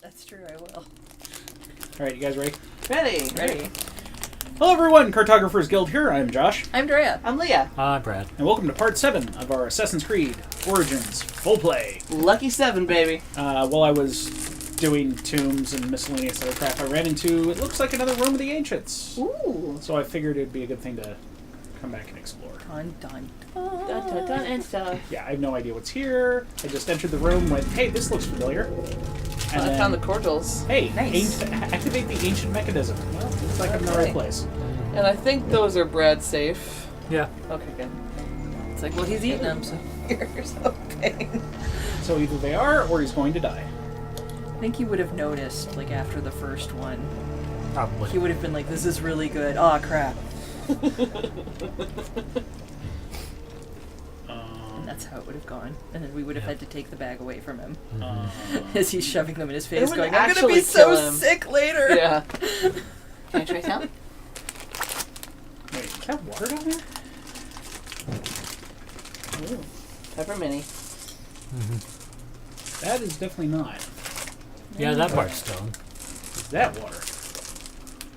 That's true, I will. Alright, you guys ready? Ready. Hello everyone, Cartographers Guild here. I'm Josh. I'm Drea. I'm Leah. Hi, Brad. And welcome to part 7 of our Assassin's Creed Origins full play. Lucky 7, baby. While I was doing tombs and miscellaneous other crap, I ran into, it looks like another Rome of the Ancients. Ooh. So I figured it'd be a good thing to come back and explore. Dun dun Dun, dun, dun, and stuff. Yeah, I have no idea what's here. I just entered the room, went, hey, this looks familiar. And I then, found the cordials. hey, Nice. activate the ancient mechanism. Well, looks like I'm in the right place. And I think those are Brad safe. Yeah. Okay, good. It's like, well, he's eating them, so here's no pain. So either they are, or he's going to die. I think he would have noticed, like, after the first one. Probably. He would have been like, this is really good. Aw, crap. And that's how it would have gone. And then we would have had to take the bag away from him. As he's shoving them in his face, would going, I'm gonna actually be so kill him. sick later. Yeah. Can I try some? Wait, is that water down there? Ooh. Pepper mini. That is definitely not. Yeah, that part's stone. Is that water?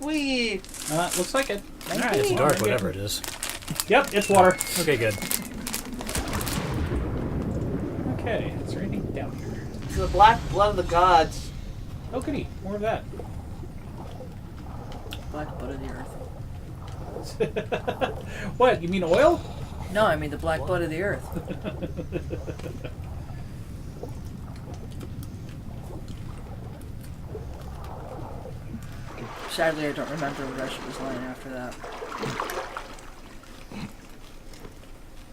Wee. Looks like it. Alright, It's well, dark, I'm whatever it getting- is. Yep, it's water. Okay, good. Okay, is there anything down here? It's the black blood of the gods. Oh, goody. More of that. Black blood of the earth. What, you mean oil? No, I mean the black blood of the earth. Sadly, I don't remember what rest was line after that.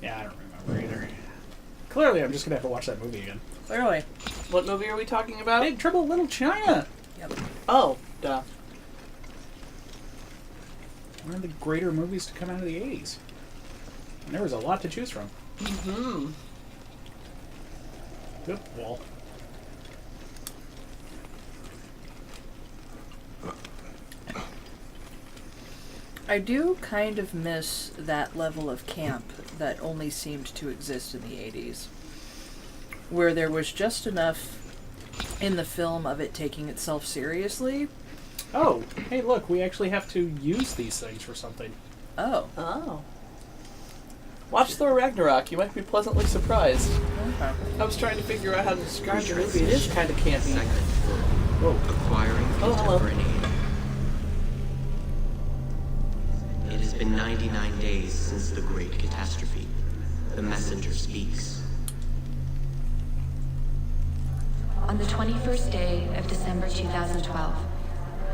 Yeah, I don't remember either. Clearly, I'm just gonna have to watch that movie again. Clearly. What movie are we talking about? Big Trouble in Little China! Yep. Oh, duh. One of the greater movies to come out of the 80s. And there was a lot to choose from. Mm-hmm. Good wall. I do kind of miss that level of camp that only seemed to exist in the 80s. Where there was just enough in the film of it taking itself seriously. Oh, hey look, we actually have to use these things for something. Oh. Oh. Watch Thor Ragnarok. You might be pleasantly surprised. Okay. I was trying to figure out how to describe the movie. It is kind of campy. Whoa. Acquiring Oh, hello. contemporaneity. It has been 99 days since the great catastrophe. The messenger speaks. On the 21st day of December 2012,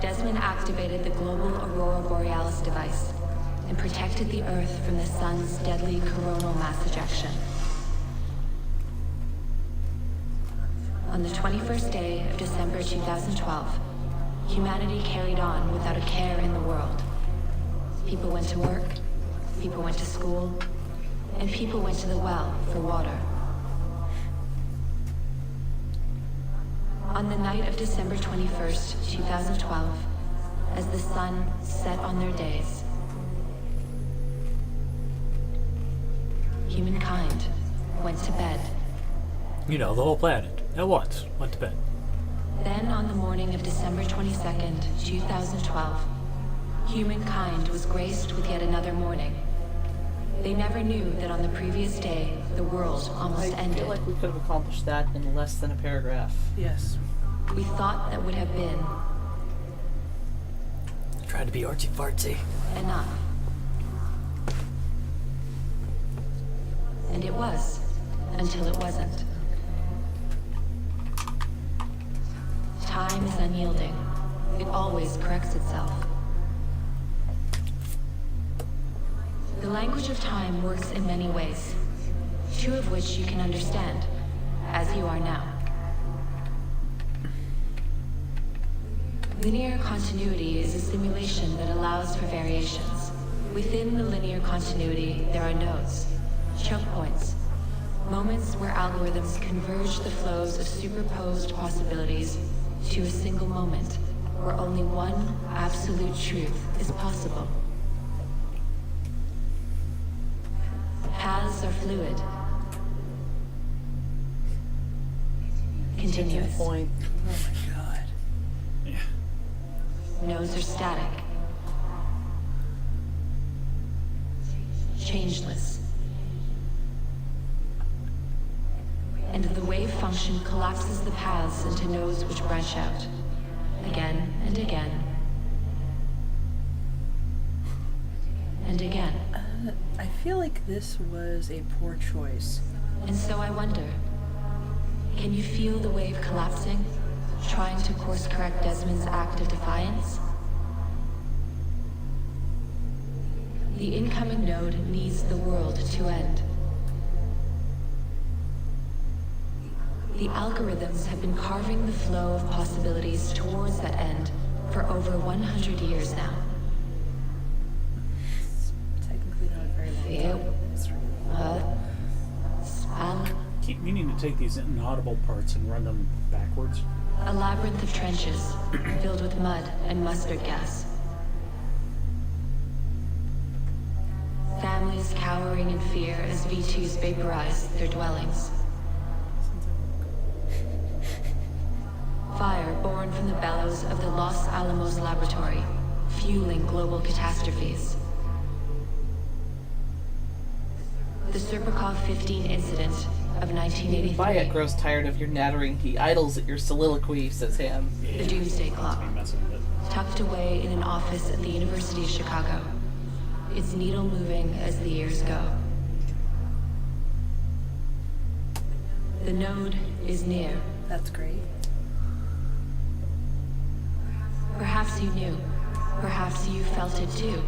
Desmond activated the global Aurora Borealis device and protected the Earth from the sun's deadly coronal mass ejection. On the 21st day of December 2012, humanity carried on without a care in the world. People went to work, people went to school, and people went to the well for water. On the night of December 21st, 2012, as the sun set on their days, humankind went to bed. You know, the whole planet. At once. Went to bed. Then on the morning of December 22nd, 2012, humankind was graced with yet another morning. They never knew that on the previous day, the world almost I ended. feel like we could have accomplished that in less than a paragraph. Yes. We thought that would have been Trying to be artsy-fartsy. enough. And it was, until it wasn't. Time is unyielding. It always corrects itself. The language of time works in many ways, two of which you can understand, as you are now. Linear continuity is a simulation that allows for variations. Within the linear continuity, there are nodes, choke points, moments where algorithms converge the flows of superposed possibilities to a single moment, where only one absolute truth is possible. Paths are fluid, continuous. Point. Oh my god. Nodes are static. Changeless. And the wave function collapses the paths into nodes which branch out. Again and again. And again. I feel like this was a poor choice. And so I wonder, can you feel the wave collapsing, trying to course correct Desmond's act of defiance? The incoming node needs the world to end. The algorithms have been carving the flow of possibilities towards that end for over 100 years now. Technically not a very long time. Keep meaning to take these inaudible parts and run them backwards. A labyrinth of trenches filled with mud and mustard gas. Families cowering in fear as V2s vaporize their dwellings. Fire born from the bellows of the Los Alamos laboratory, fueling global catastrophes. The Serpukov 15 incident of 1983. Bayek grows tired of your nattering. He idles at your soliloquy, says Ham. The Doomsday Clock, I'm messing with it. tucked away in an office at the University of Chicago. Its needle moving as the years go. The node is near. That's great. Perhaps you knew. Perhaps you felt it too.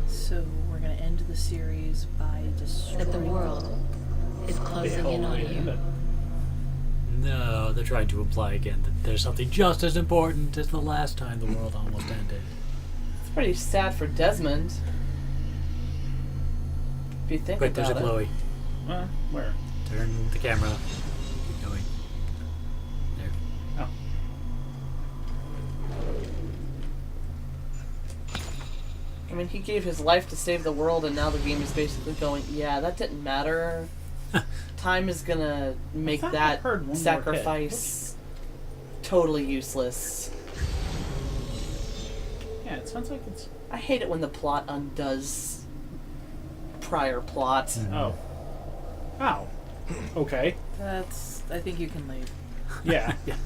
So we're gonna end the series by destroying That the world is closing in on you. No, they're trying to imply again that there's something just as important as the last time the world almost ended. It's pretty sad for Desmond. If you think Wait, there's a about it. Chloe. Where? Turn the camera. Keep going. There. Oh. I mean, he gave his life to save the world, and now the game is basically going, yeah, that didn't matter. Time is gonna make thought I that heard one more sacrifice totally useless. Yeah, it sounds like it's... I hate it when the plot undoes prior plot. Oh. Wow. Okay. That's. I think you can leave. Yeah. Yeah.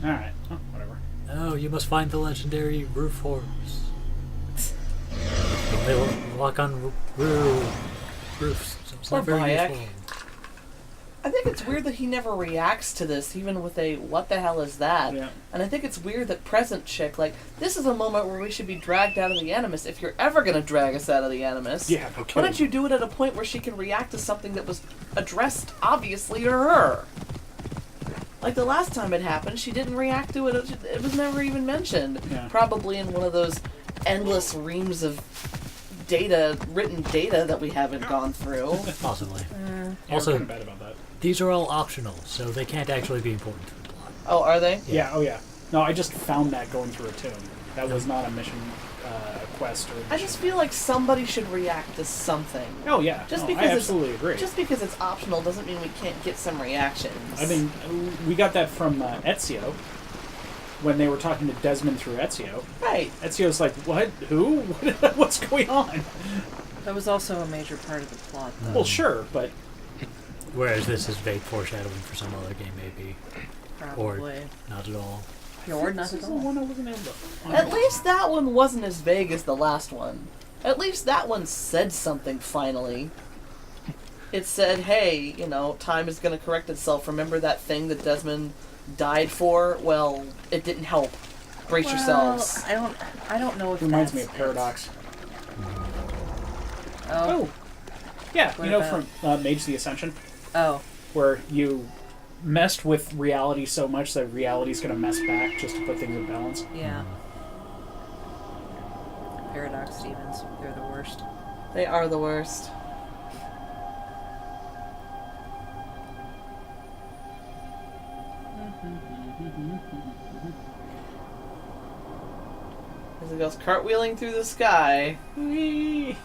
Alright. Oh, whatever. Oh, you must find the legendary roof horse. They will walk on roofs. So it's not Poor very Bayek. useful. I think it's weird that he never reacts to this, even with a "what the hell is that?" Yeah. And I think it's weird that present chick, like, this is a moment where we should be dragged out of the Animus. If you're ever gonna drag us out of the Animus, Yeah, no why kidding. don't you do it at a point where she can react to something that was addressed obviously to her? Like the last time it happened, she didn't react to it. It was never even mentioned. Yeah. Probably in one of those endless reams of data, written data that we haven't gone through. Possibly. Yeah, Also- we're kind of bad about that. These are all optional, so they can't actually be important to the plot. Oh, are they? Yeah, oh yeah. No, I just found that going through a tomb. That was not a mission quest or I just feel like somebody should react to something. Oh yeah. Just No, because I it's- absolutely agree. Just because it's optional doesn't mean we can't get some reactions. I mean, we got that from Ezio when they were talking to Desmond through Ezio. right. Ezio's like, "What? Who? What's going on?" That was also a major part of the plot, though. Well, sure, but Whereas this is vague foreshadowing for some other game, maybe. Probably. Or not at all. Or not this at is the all. one I wasn't able to. At least that one wasn't as vague as the last one. At least that one said something finally. It said, hey, time is going to correct itself. Remember that thing that Desmond died for? Well, it didn't help. Brace yourselves. I don't know if Reminds me that's of Paradox. it. Oh, yeah, What you know about? from Mage the Ascension, Oh. where you messed with reality so much that reality's going to mess back just to put things in balance. Yeah. Paradox Stevens. They're the worst. They are the worst. As it goes cartwheeling through the sky. Whee!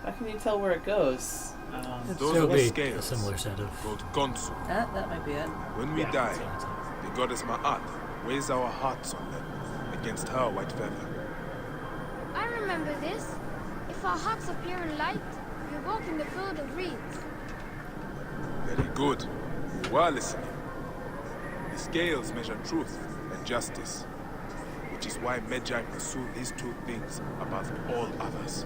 How can you tell where it goes? Those So are the be a scales similar set of... called Gonsu. That might be it. When we Yeah, die, that's the goddess Ma'at weighs our hearts on them against her white feather. I remember this. If our hearts appear in light, we walk in the field of reeds. Very good. You are listening. The scales measure truth and justice, which is why Magi pursue these two things above all others.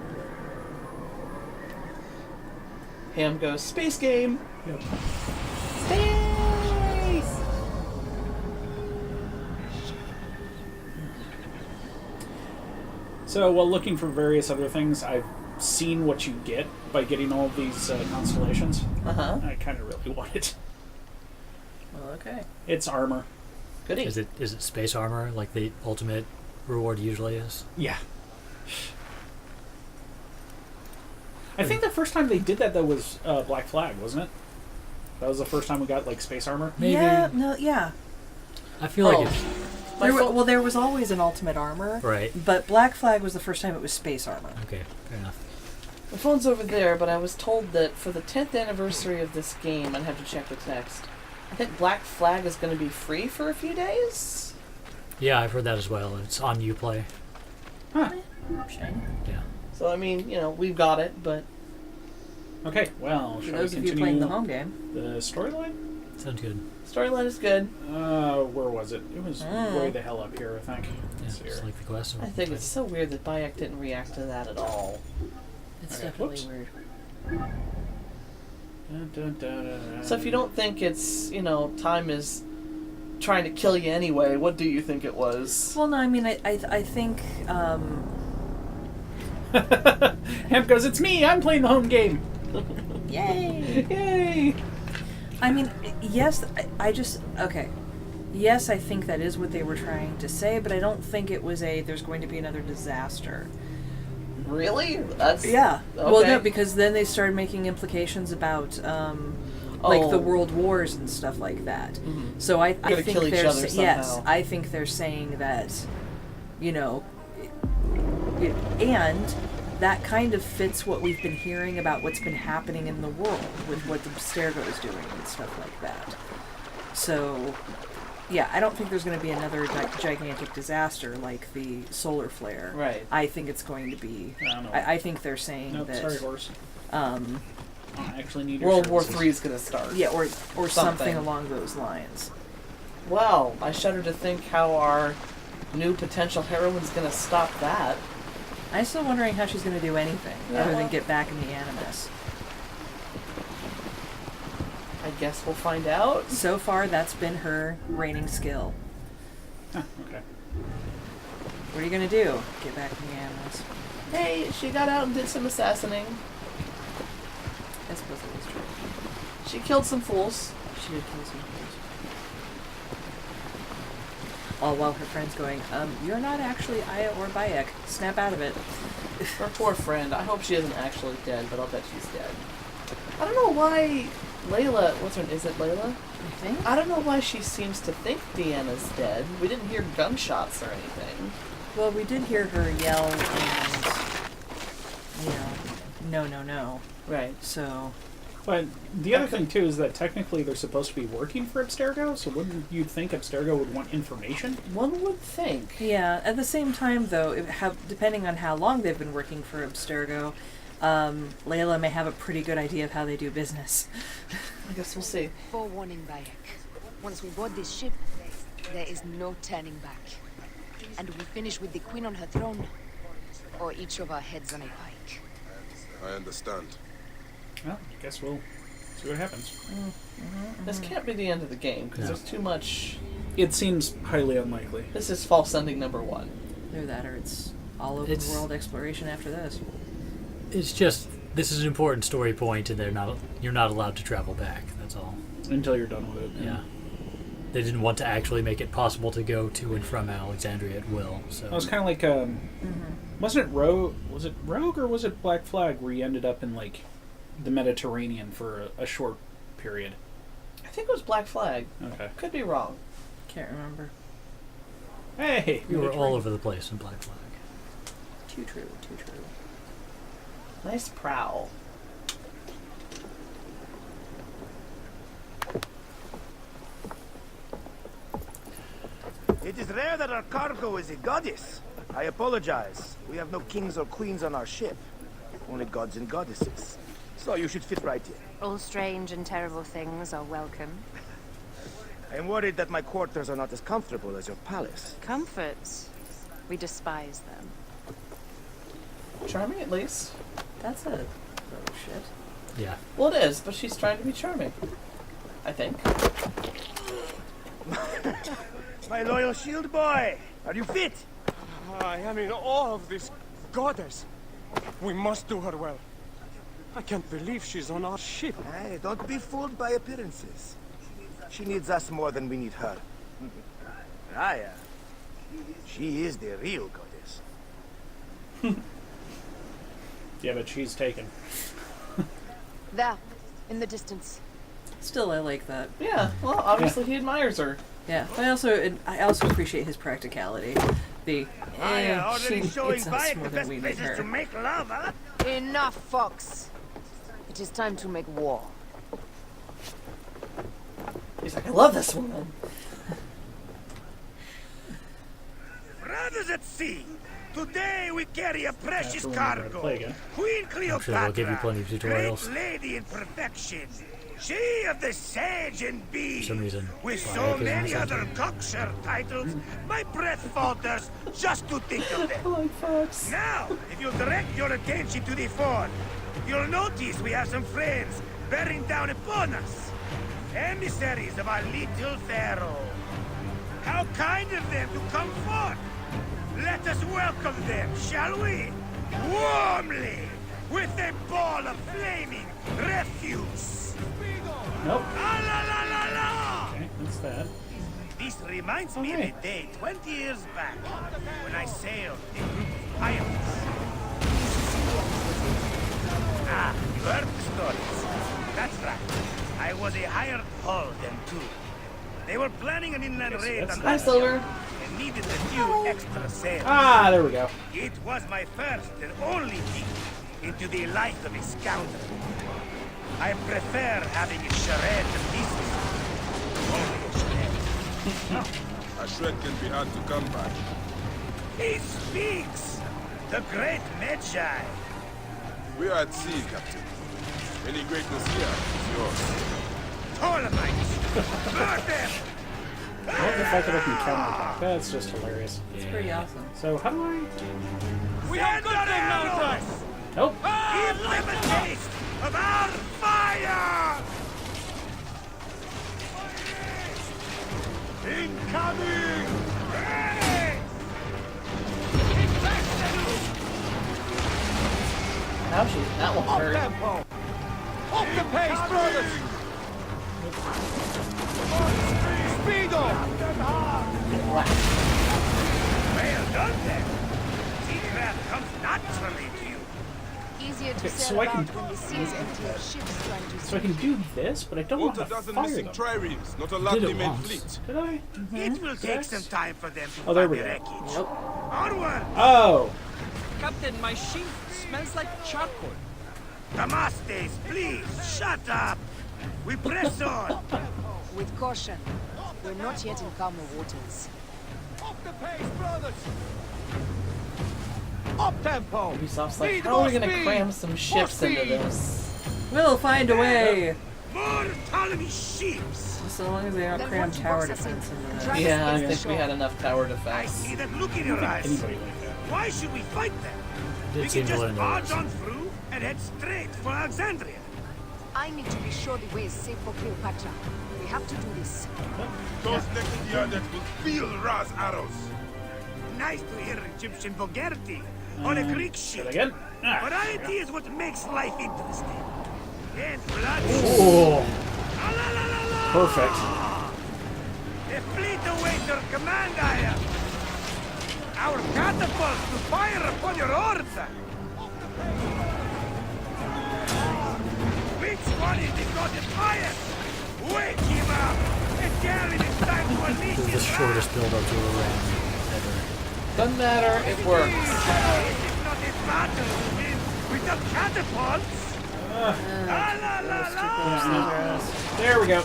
Ham goes, space game! Yep. Space! So, while looking for various other things, I've seen what you get by getting all of these constellations. Uh-huh. I kind of really want it. Well, okay. It's armor. Goody. Is it space armor like the ultimate reward usually is? Yeah. I think the first time they did that, though, was Black Flag, wasn't it? That was the first time we got, like, space armor? Maybe. Yeah. I feel like it's There was always an ultimate armor. right. But Black Flag was the first time it was space armor. Okay, fair enough. My phone's over there, but I was told that for the 10th anniversary of this game, I'd have to check the text. I think Black Flag is going to be free for a few days? Yeah, I've heard that as well. It's on Uplay. Huh. Shiny. Yeah. So, I mean, we've got it, but... Okay, well, For shall we those of you continue playing the home game. the storyline? Sounds good. Storyline is good. Where was it? It was Mm. way the hell up here, I think. Yeah, Let's see just here. like the quest. I think it's so weird that Bayek didn't react to that at all. It's Okay, definitely whoops. weird. Dun, dun, dun, dun, dun. So if you don't think it's, time is trying to kill you anyway, what do you think it was? Well, no, I mean, I think, Hemp goes, it's me! I'm playing the home game! yay! Yay! I mean, yes, okay. Yes, I think that is what they were trying to say, but I don't think it was there's going to be another disaster. Really? That's... Yeah. Okay. Well, no, because then they started making implications about, like the world wars and stuff like that. Mhm. So I Gonna think kill each they're other yes, somehow. I think they're saying that, and that kind of fits what we've been hearing about what's been happening in the world with what the Abstergo is doing and stuff like that. So, yeah, I don't think there's going to be another gigantic disaster like the solar flare. Right. I think it's going to be. I don't know. I think they're saying Nope, that. sorry, horse. I actually need your World War services. III is going to start. Yeah, or something Something. along those lines. Well, I shudder to think how our new potential heroine's going to stop that. I'm still wondering how she's going to do anything Yeah, other well- than get back in the Animus. I guess we'll find out. So far, that's been her reigning skill. Huh, okay. What are you going to do? Get back in the Animus. Hey, she got out and did some assassinating. I suppose that is true. She killed some fools. She did kill some fools. All while her friend's going, you're not actually Aya or Bayek. Snap out of it. Her poor friend. I hope she isn't actually dead, but I'll bet she's dead. I don't know why Layla... Is it Layla? I think? I don't know why she seems to think Deanna's dead. We didn't hear gunshots or anything. Well, we did hear her yell and, no. Right. So, But the other thing, too, is that technically they're supposed to be working for Abstergo, so wouldn't you think Abstergo would want information? One would think. yeah, at the same time, though, depending on how long they've been working for Abstergo, Layla may have a pretty good idea of how they do business. I guess we'll see. Forewarning, Bayek. Once we board this ship, there is no turning back. And we finish with the Queen on her throne, or each of our heads on a pike. I understand. Well, I guess we'll see what happens. This can't be the end of the game, because No. there's too much... It seems highly unlikely. This is false ending number 1. Either that or it's all open It's- world exploration after this. It's just this is an important story point, and you're not allowed to travel back. That's all. Until you're done with it. Yeah. They didn't want to actually make it possible to go to and from Alexandria at will. So It was kind of like, wasn't it was it Rogue or was it Black Flag where you ended up in, like, the Mediterranean for a short period? I think it was Black Flag. Okay. Could be wrong. Can't remember. Hey! we were all Mediterranean. over the place in Black Flag. Too true. Nice prowl. It is rare that our cargo is a goddess. I apologize. We have no kings or queens on our ship. Only gods and goddesses. So you should fit right in. All strange and terrible things are welcome. I am worried that my quarters are not as comfortable as your palace. Comforts. We despise them. Charming, at least. That's a little shit. Yeah. Well, it is, but she's trying to be charming. I think. My loyal shield boy! Are you fit? I am in awe of this goddess. We must do her well. I can't believe she's on our ship. Hey, don't be fooled by appearances. She needs us more than we need her. Aya, she is the real goddess. Yeah, but she's taken. There, in the distance. Still, I like that. Yeah, well, obviously he admires her. Yeah, but I also appreciate his practicality. Aya already she showing needs us Bayek more the than best we need places to her. make love, huh? Enough, Fox. It is time to make war. He's like, I love this woman. Brothers at sea, today we carry a precious After we never cargo. play again. Queen I'm sure they'll Cleopatra, give you plenty of tutorials. great lady in perfection. She of the sage and bee. For some reason, With Bayek so isn't many the other same. cocksure titles, my breath falters just to think of them. Like Fox. Now, if you'll direct your attention to the fort, you'll notice we have some friends bearing down upon us. Emissaries of our little pharaoh. How kind of them to come forth. Let us welcome them, shall we? Warmly, with a ball of flaming refuse. Nope. Ah, la, la, la, la. Okay, that's that. This reminds me of a day 20 years back when I sailed a group of pirates. Ah, you heard the stories. That's right. I was a hired hull then too. They were planning an inland Yes, raid that's on Hi, that Silver. ship and needed a few extra sails. Ah, there we go. It was my first and only peek into the life of a scoundrel. I prefer having a charade to pieces. Only a charade. A shred can be hard to come by. He speaks! The great Magi! We are at sea, Captain. Any greatness here is yours. Ptolemies! Murder! I wonder if I could open the counterattack. That's just hilarious. It's pretty awesome. So how do I? We have good thing now, us! Nope. Give them a taste of our fire! Incoming! Hey! Now she's that one hurt. Tempo! Up the pace, brothers! Speedo! Well done then! Seacraft comes naturally to you. Easier to Okay, sail so I can- about when the sea is empty of ships trying to So I can do this, but I don't know Not how a to dozen fire missing them. triremes, not a Did lightly it made once. fleet. Did I? It will take Yes. some time for them to Oh, there find we the go. wreckage. Nope. Onward! Oh. Captain, my ship smells like charcoal. Damastes, please, shut up! We press on! With caution. We're not yet in calmer waters. Up the pace, brothers! Up tempo! Ubisoft's like, Speed, how are we more gonna speed! cram some ships into speed! this? We'll find a way! More Ptolemy ships! So long as they don't Then cram won't you tower box us in? defense into Drive this. Yeah, I us think we ashore. had enough tower I defense. see that look in your eyes. Anybody like that? Why should we fight them? Did We seem can to just learn barge those. on through and head straight for Alexandria. I need to be sure the way is safe for Cleopatra. We have to do this. Those next to the others will feel Ra's arrows. Nice to hear Egyptian vulgarity on a Greek Should ship. I get? Ah. Variety is what makes life interesting. And blood. Oh, Ah, la, la, la, la. perfect. A fleet awaits your command, Aya. Our catapults to fire upon your orders. Which one is the goddess fire? Wake him up and tell him it's time to unleash This is the his shortest build up to a ram ever. Doesn't matter, it works. This is not a battle without catapults. La la la la. There we go.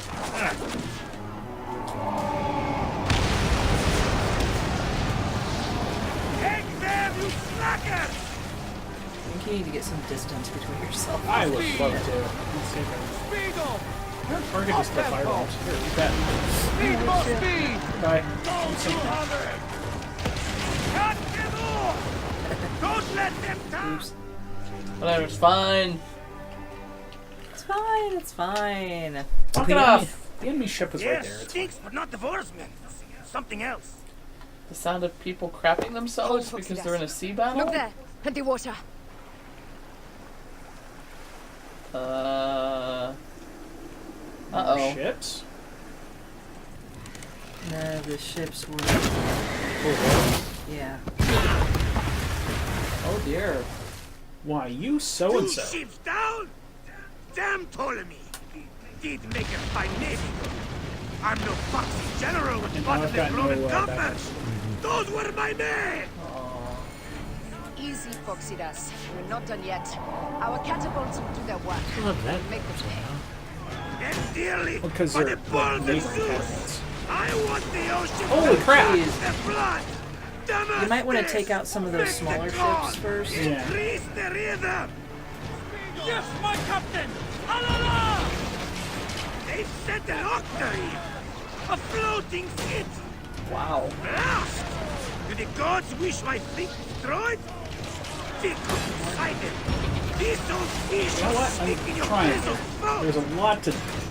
think you need to get some distance between yourself. I would love to. Let's see if I can just throw fireballs. Here, eat that. Speed! Bye. Cut them off! Don't let them down! Oops. Whatever, it's fine. It's fine. It's fine. Walk it off. The enemy ship was right there. Yes, It's stinks, but not the Vorsman. Something else. The sound of people crapping themselves Oh, because yes. they're in a sea battle? Look there, at the water. Uh-oh. Ships? No, the ships were. Yeah. Oh dear. Why, you Two so-and-so. ships down? Damn Ptolemy. Did make a fine navy. I'm no foxy general with And now I've spotless got Roman no, compass. Those were my men. Easy, Foxidas. We're not done yet. Our catapults will do their work. Love that. Make them pay. And dearly, Because for they're the balls of naval Zeus. catapults. I want the ocean. Holy crap! The blood. You might want to take out some of those smaller ships first. Yeah. Increase the rhythm. Yes, my captain. Alala! They've sent an octave. A floating skit. Wow. Blast! Do the gods wish my fleet destroyed? Think of Poseidon. These old fish You know are what? sticking your I'm face of trying. There's food. a lot to.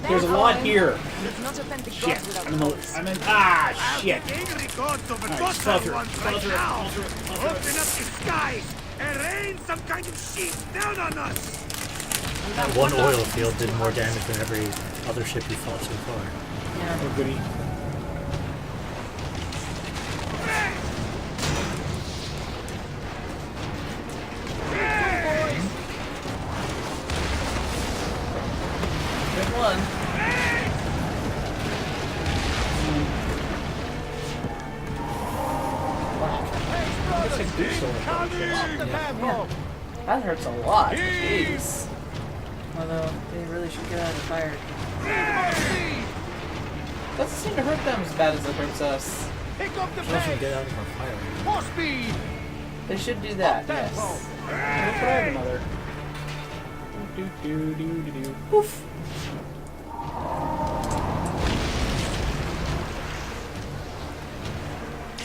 There's a lot here. Let's not offend the Shit. gods without I'm in. cause. I'm in. I'll Shit. get angry gods over Alright, docile spell through it, ones spell right through it, now. spell through it, spell through it. Open up the skies and rain some kind of shit down on us. That one oil field did more damage than every other ship you fought so far. Oh, goody. Good one. I guess I do so Yeah. That hurts a lot. Jeez. Although they really should get out of the fire. Doesn't seem to hurt them as bad as it hurts us. Pick up the Especially get out of our fire. More speed. They should do that, yes. What if I have another? Do. Poof.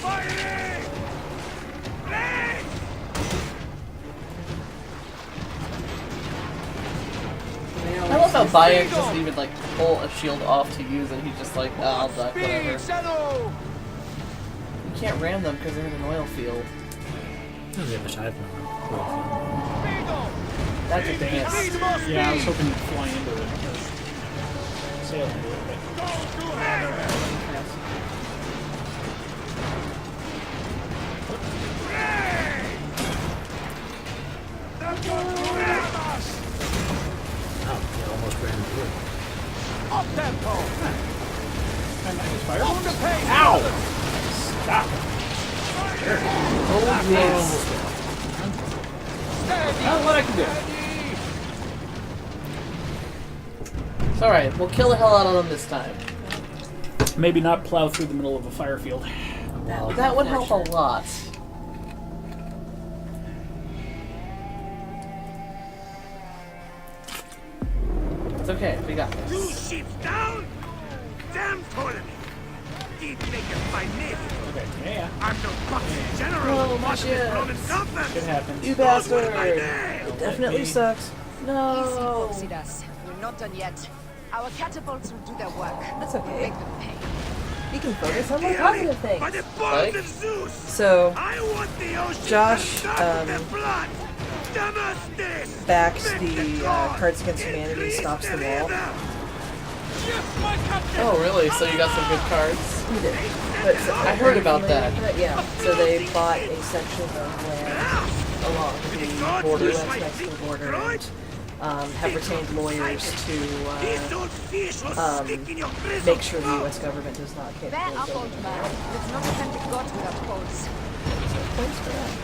Firing! Blaze! I love how Bayek doesn't even like pull a shield off to use it. He's just like, oh, I'll duck, whatever. Shadow! You can't ram them because they're in an oil field. Oh, yeah, which I've known. That's a dance. Yeah, I was hoping you'd fly into it. Or sail into it, but. Oh, they almost ran through. Up tempo! Can I use fire? Off the pace! Ow! Stop. Oh, yes. Not what I can do. It's alright, we'll kill the hell out of them this time. Maybe not plow through the middle of a fire field. That would help a lot. It's okay, we got Two this. ships down? Damn Ptolemy! Did make a fine navy. Okay, yeah. I'm no foxy general Oh, with my spotless ship. Roman compass. It happens. You Those were bastard! my men. It definitely sucks. Easy, No! Foxidas. We're not done yet. Our catapults will do their work. That's okay. Make them pay. You can focus on more Dearly, positive things. by the balls Like? of Zeus! So, I want the ocean Josh, to start with the blood. Damascus! backs Make the gods Cards Against Humanity increase Stops the the Wall. rhythm. Yes, my captain! Oh, really? So you got some good cards? You did. But so, I heard about that. Yeah, so they bought a section of land along the border, West Mexican border, and have retained lawyers to These old fish will stick in your prison. make sure the U.S. government does not Bear capable up, of old man. Let's not offend the gods without cause.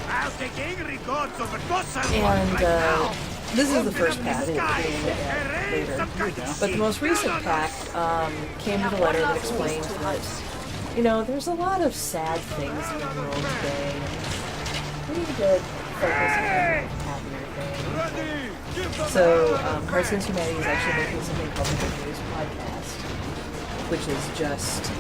I'll take angry gods over docile ones And right now. this is the Open first up pack. the skies We'll look and at rain later. some kind of But the most shit recent down on pack us. came with a letter that explains that, you know, there's a lot of sad things in the world today. And we need to focus on happier things. So, Cards Against Humanity is actually making something called the Good News Podcast, which is just,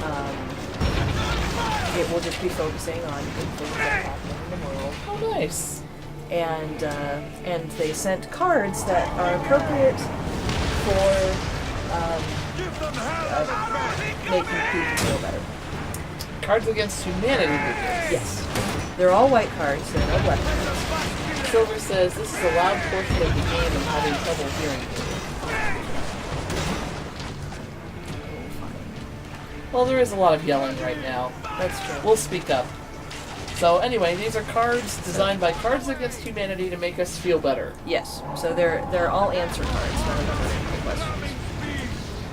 it will just be focusing on good things that are happening in the world. Oh, nice. And they sent cards that are appropriate for making people feel better. Cards Against Humanity. Yes. They're all white cards, they're no black cards. Silver says, this is a loud portion of the game and having trouble hearing you. Well, there is a lot of yelling right now. That's true. We'll speak up. So anyway, these are cards designed by Cards Against Humanity to make us feel better. Yes. So they're all answer cards, none of them are questions.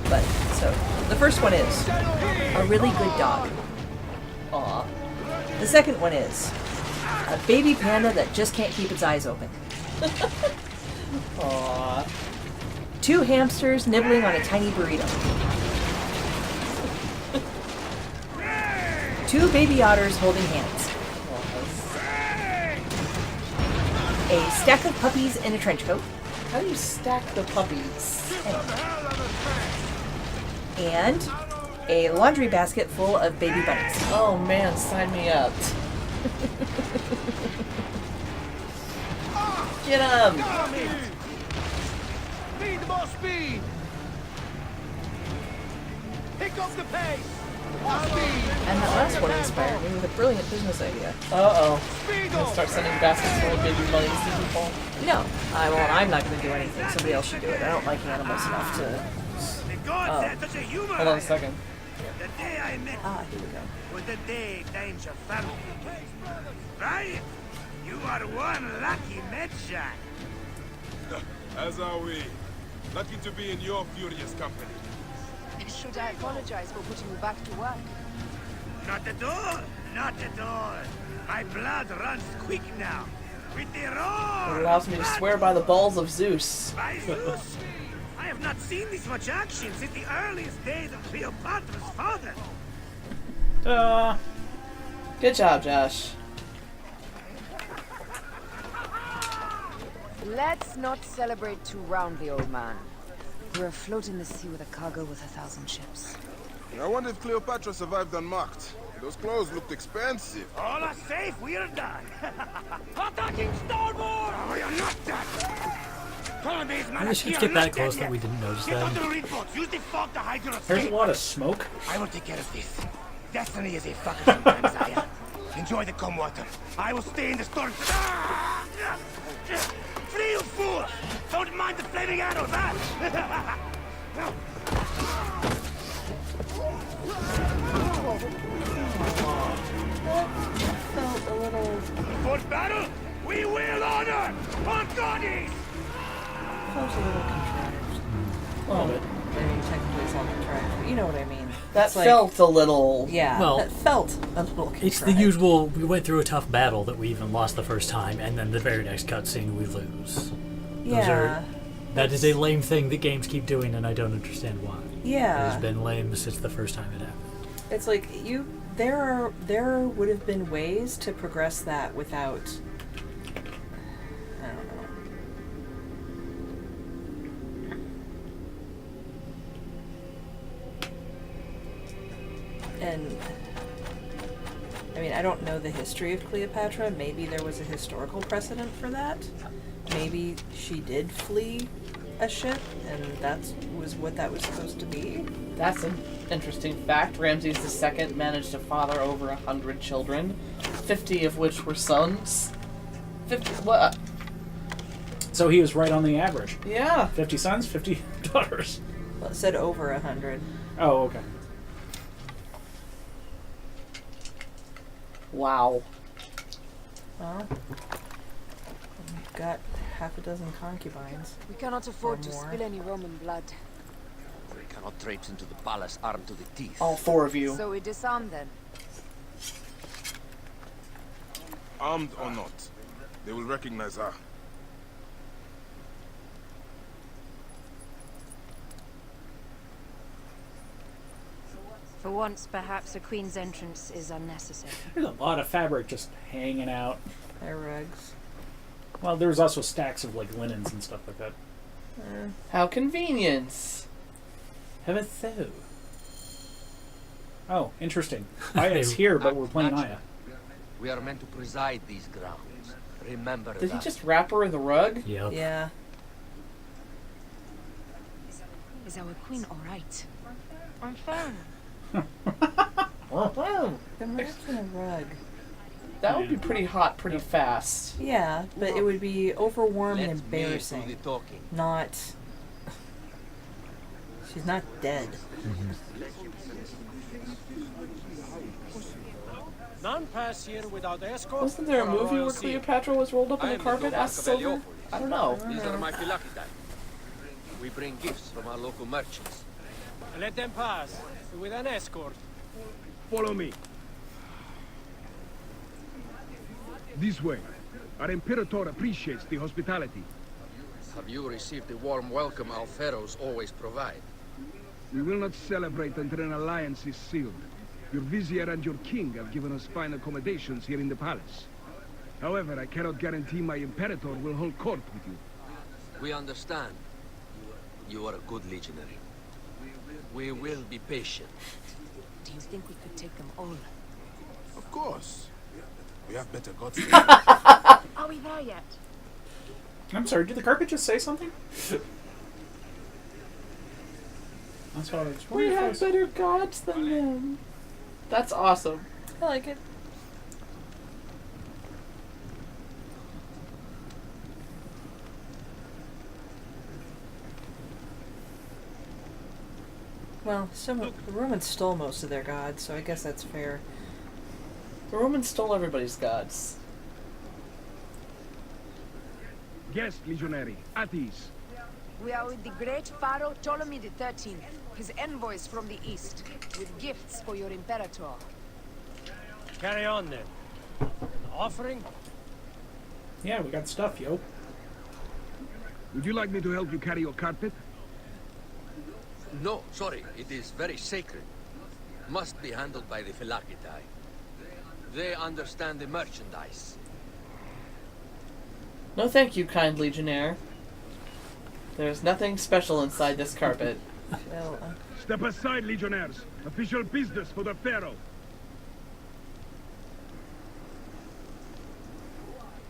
But, so, the first one is a really good dog. Aw. The second one is a baby panda that just can't keep its eyes open. Aww. 2 hamsters nibbling on a tiny burrito. 2 baby otters holding hands. A stack of puppies in a trench coat. How do you stack the puppies? And a laundry basket full of baby bunnies. Oh man, sign me up. Get him! Need more speed! Pick up the pace! More speed! And that last one inspired me with a brilliant business idea. Uh-oh. Gonna start sending baskets full of baby bunnies to people? No, I'm not going to do anything. Somebody else should do it. I don't like animals enough to... Hold on a second. The day I met here we go. was the day times your family became. Right? You are one lucky Medjay. As are we. Lucky to be in your furious company. Should I apologize for putting you back to work? Not at all. Not at all. My blood runs quick now. With the roar. It allows me to swear by the balls of Zeus. By Zeus? I have not seen this much action since the earliest days of Cleopatra's father. Good job, Josh. Let's not celebrate too roundly, old man. We're afloat in the sea with a cargo with 1,000 ships. I wonder if Cleopatra survived unmarked. Those clothes looked expensive. All are safe, we are done. Attacking starboard! We are not done. The ships get that close that we didn't notice them. Use the fog to hide your There's a escape. lot of smoke. I will take care of this. Destiny is a fucker sometimes, Aya. Enjoy the calm water. I will stay in the storm. Flee, you fool! Don't mind the flaming arrows, huh? For battle, we will honor our bodies! Felt a little contrived. A little bit. I mean, technically it's all contrived, but you know what I mean. That It's like- felt a little... Yeah, Well, that felt a little contrived. It's the usual, we went through a tough battle that we even lost the first time, and then the very next cutscene we lose. Yeah. That is a lame thing that games keep doing, and I don't understand why. Yeah. It has been lame since the first time it happened. It's like there would have been ways to progress that without, I don't know. And I mean, I don't know the history of Cleopatra. Maybe there was a historical precedent for that. Maybe she did flee a ship, and that was what that was supposed to be. That's an interesting fact. Ramses II managed to father over 100 children, 50 of which were sons. 50... What? So he was right on the average. Yeah. 50 sons, 50 daughters. Well, it said over 100. Oh, okay. Wow. Well, we've got half a dozen concubines. We cannot afford Or to more. spill any Roman blood. We cannot traipse into the palace armed to the teeth. All 4 of you. So we disarm them. Armed or not, they will recognize her. For once, perhaps a queen's entrance is unnecessary. There's a lot of fabric just hanging out. Their rugs. Well, there was also stacks of like linens and stuff like that. How convenient. Have a so. Oh, interesting. Aya's here, but we're playing Aya. We are meant to preside these grounds. Remember Did that. he just wrap her in the rug? Yep. Yeah. Is our queen all right? I'm fine. Been wrapped in a rug. That would be pretty hot pretty fast. Yeah, but it would be overwarm and Let me do the embarrassing. talking. Not. She's not dead. None pass here without escort. Wasn't there a or movie royal where seal. Cleopatra was rolled up in I the am the carpet? Don Asked Silver? Cavalier. I don't know. These are my phylactery. We bring gifts from our local merchants. Let them pass with an escort. Follow me. This way. Our Imperator appreciates the hospitality. Have you received the warm welcome our pharaohs always provide? We will not celebrate until an alliance is sealed. Your vizier and your king have given us fine accommodations here in the palace. However, I cannot guarantee my Imperator will hold court with you. We understand. You are a good legionary. We will be patient. Do you think we could take them all? Of course. We have better gods. Are we there yet? I'm sorry, did the carpet just say something? That's what I was We wondering. have better gods than them. That's awesome. I like it. Well, the Romans stole most of their gods, so I guess that's fair. The Romans stole everybody's gods. Guest legionary, at ease. We are with the great Pharaoh Ptolemy XIII, his envoys from the east, with gifts for your Imperator. Carry on then. An offering? Yeah, we got stuff, yo. Would you like me to help you carry your carpet? No, sorry. It is very sacred. Must be handled by the phylactery. They understand the merchandise. No thank you, kind legionnaire. There's nothing special inside this carpet. Well, Step aside, legionnaires. Official business for the pharaoh.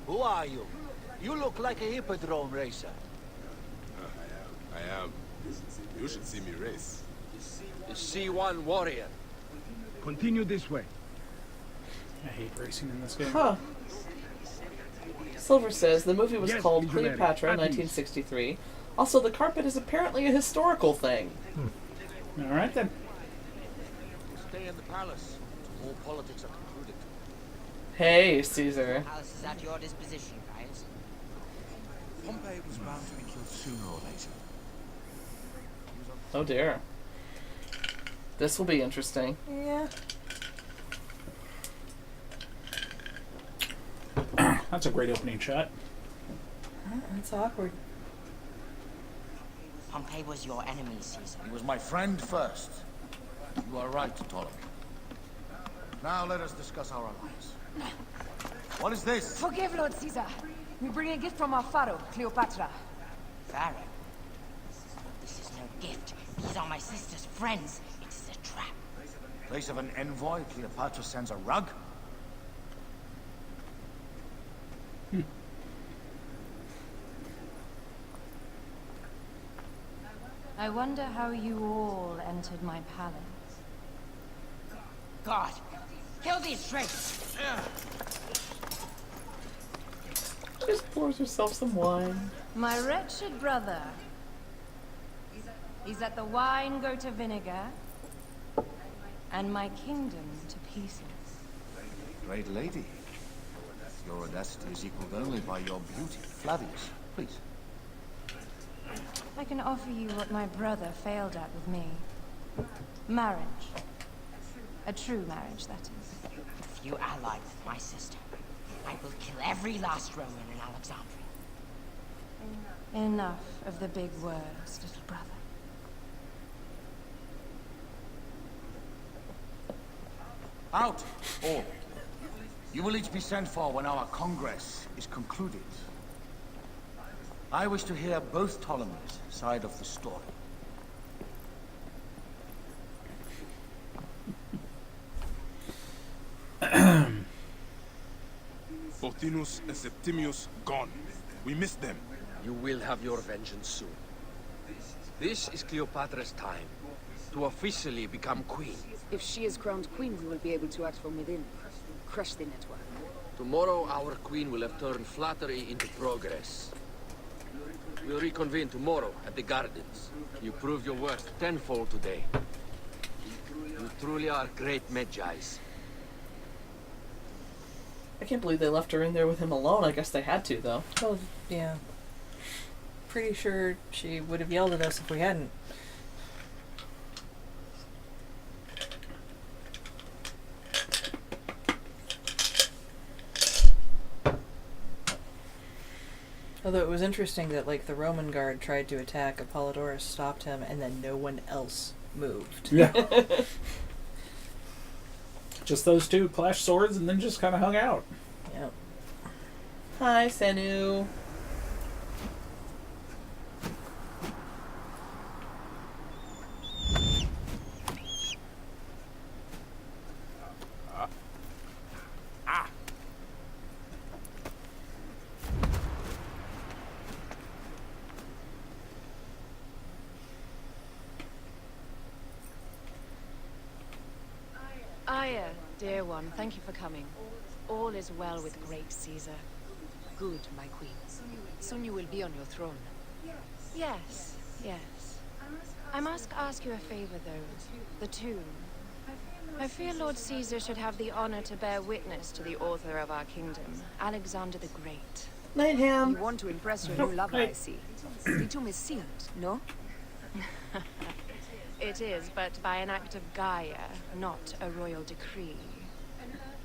Who are you? You look like a hippodrome racer. I am. You should see me race. The C1 warrior. Continue this way. I hate racing in this game. Huh. Silver says the movie was Yes, called legionary. Cleopatra in At ease. 1963. Also, the carpet is apparently a historical thing. All right then. Stay in the palace. All politics are concluded. Hey, Caesar. Palace is at your disposition, guys. Pompey was bound to be killed sooner or later. Oh dear. This will be interesting. yeah. That's a great opening shot. That's awkward. Pompey was your enemy, Caesar. He was my friend first. You are right, Ptolemy. Now let us discuss our alliance. What is this? Forgive, Lord Caesar. We bring a gift from our Pharaoh, Cleopatra. Pharaoh. This is no gift. These are my sister's friends. It is a trap. In place of an envoy, Cleopatra sends a rug? I wonder how you all entered my palace. God, kill these traits! She just pours herself some wine. My wretched brother. Is that the wine go to vinegar, and my kingdom to pieces? Great lady. Your audacity is equaled only by your beauty. Flavius, please. I can offer you what my brother failed at with me. Marriage. A true marriage, that is. If you ally with my sister, I will kill every last Roman in Alexandria. Enough of the big words, little brother. Out, all. You will each be sent for when our congress is concluded. I wish to hear both Ptolemies' side of the story. Pothinus and Septimius gone. We missed them. You will have your vengeance soon. This is Cleopatra's time to officially become queen. If she is crowned queen, we will be able to act from within. Crush the network. Tomorrow, our queen will have turned flattery into progress. We'll reconvene tomorrow at the gardens. You proved your worth tenfold today. You truly are great Medjais. I can't believe they left her in there with him alone. I guess they had to, though. Well, yeah. Pretty sure she would have yelled at us if we hadn't. Although it was interesting that, like, the Roman guard tried to attack, Apollodorus stopped him, and then no one else moved. Yeah. Just those two clashed swords and then just kind of hung out. Yep. Hi, Senu. Aya, dear one, thank you for coming. All is well with great Caesar. Good, my queen. Soon you will be on your throne. Yes, yes. I must ask you a favor, though. The tomb. I fear Lord Caesar should have the honor to bear witness to the author of our kingdom, Alexander the Great. Night, Ham. You want to impress your new lover, I see. The tomb is sealed, no? It is, but by an act of Gaia, not a royal decree.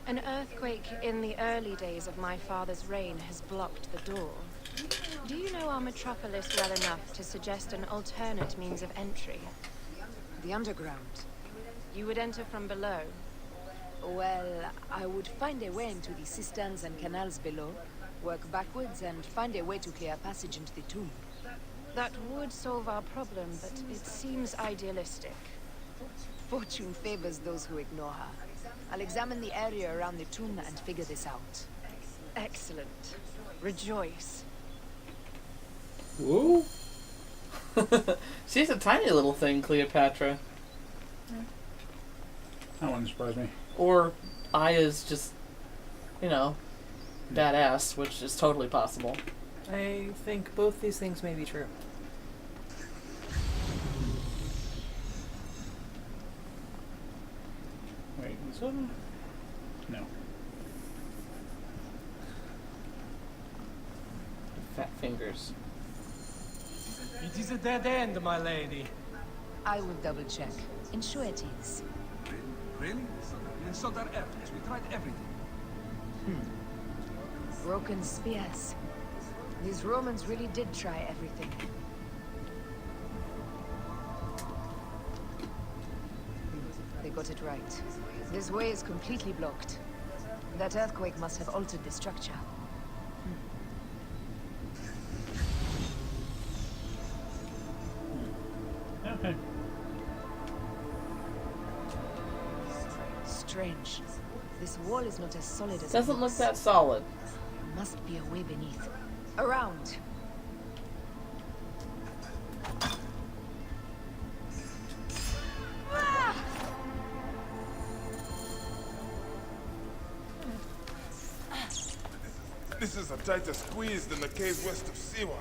An earthquake in the early days of my father's reign has blocked the door. Do you know our metropolis well enough to suggest an alternate means of entry? The underground. You would enter from below. Well, I would find a way into the cisterns and canals below, work backwards, and find a way to clear a passage into the tomb. That would solve our problem, but it seems idealistic. Fortune favors those who ignore her. I'll examine the area around the tomb and figure this out. Excellent. Rejoice. Woo? She's a tiny little thing, Cleopatra. That wouldn't surprise me. Or Aya's just, you know, badass, which is totally possible. I think both these things may be true. Wait, was that? No. Fat fingers. It is a dead end, my lady. I will double check. Ensure it is. Really? We sought our efforts. We tried everything. Broken spears. These Romans really did try everything. They got it right. This way is completely blocked. That earthquake must have altered the structure. Okay. Strange. This wall is not as solid as Doesn't it look looks. that solid. Must be a way beneath. Around. This is a tighter squeeze than the cave west of Siwa.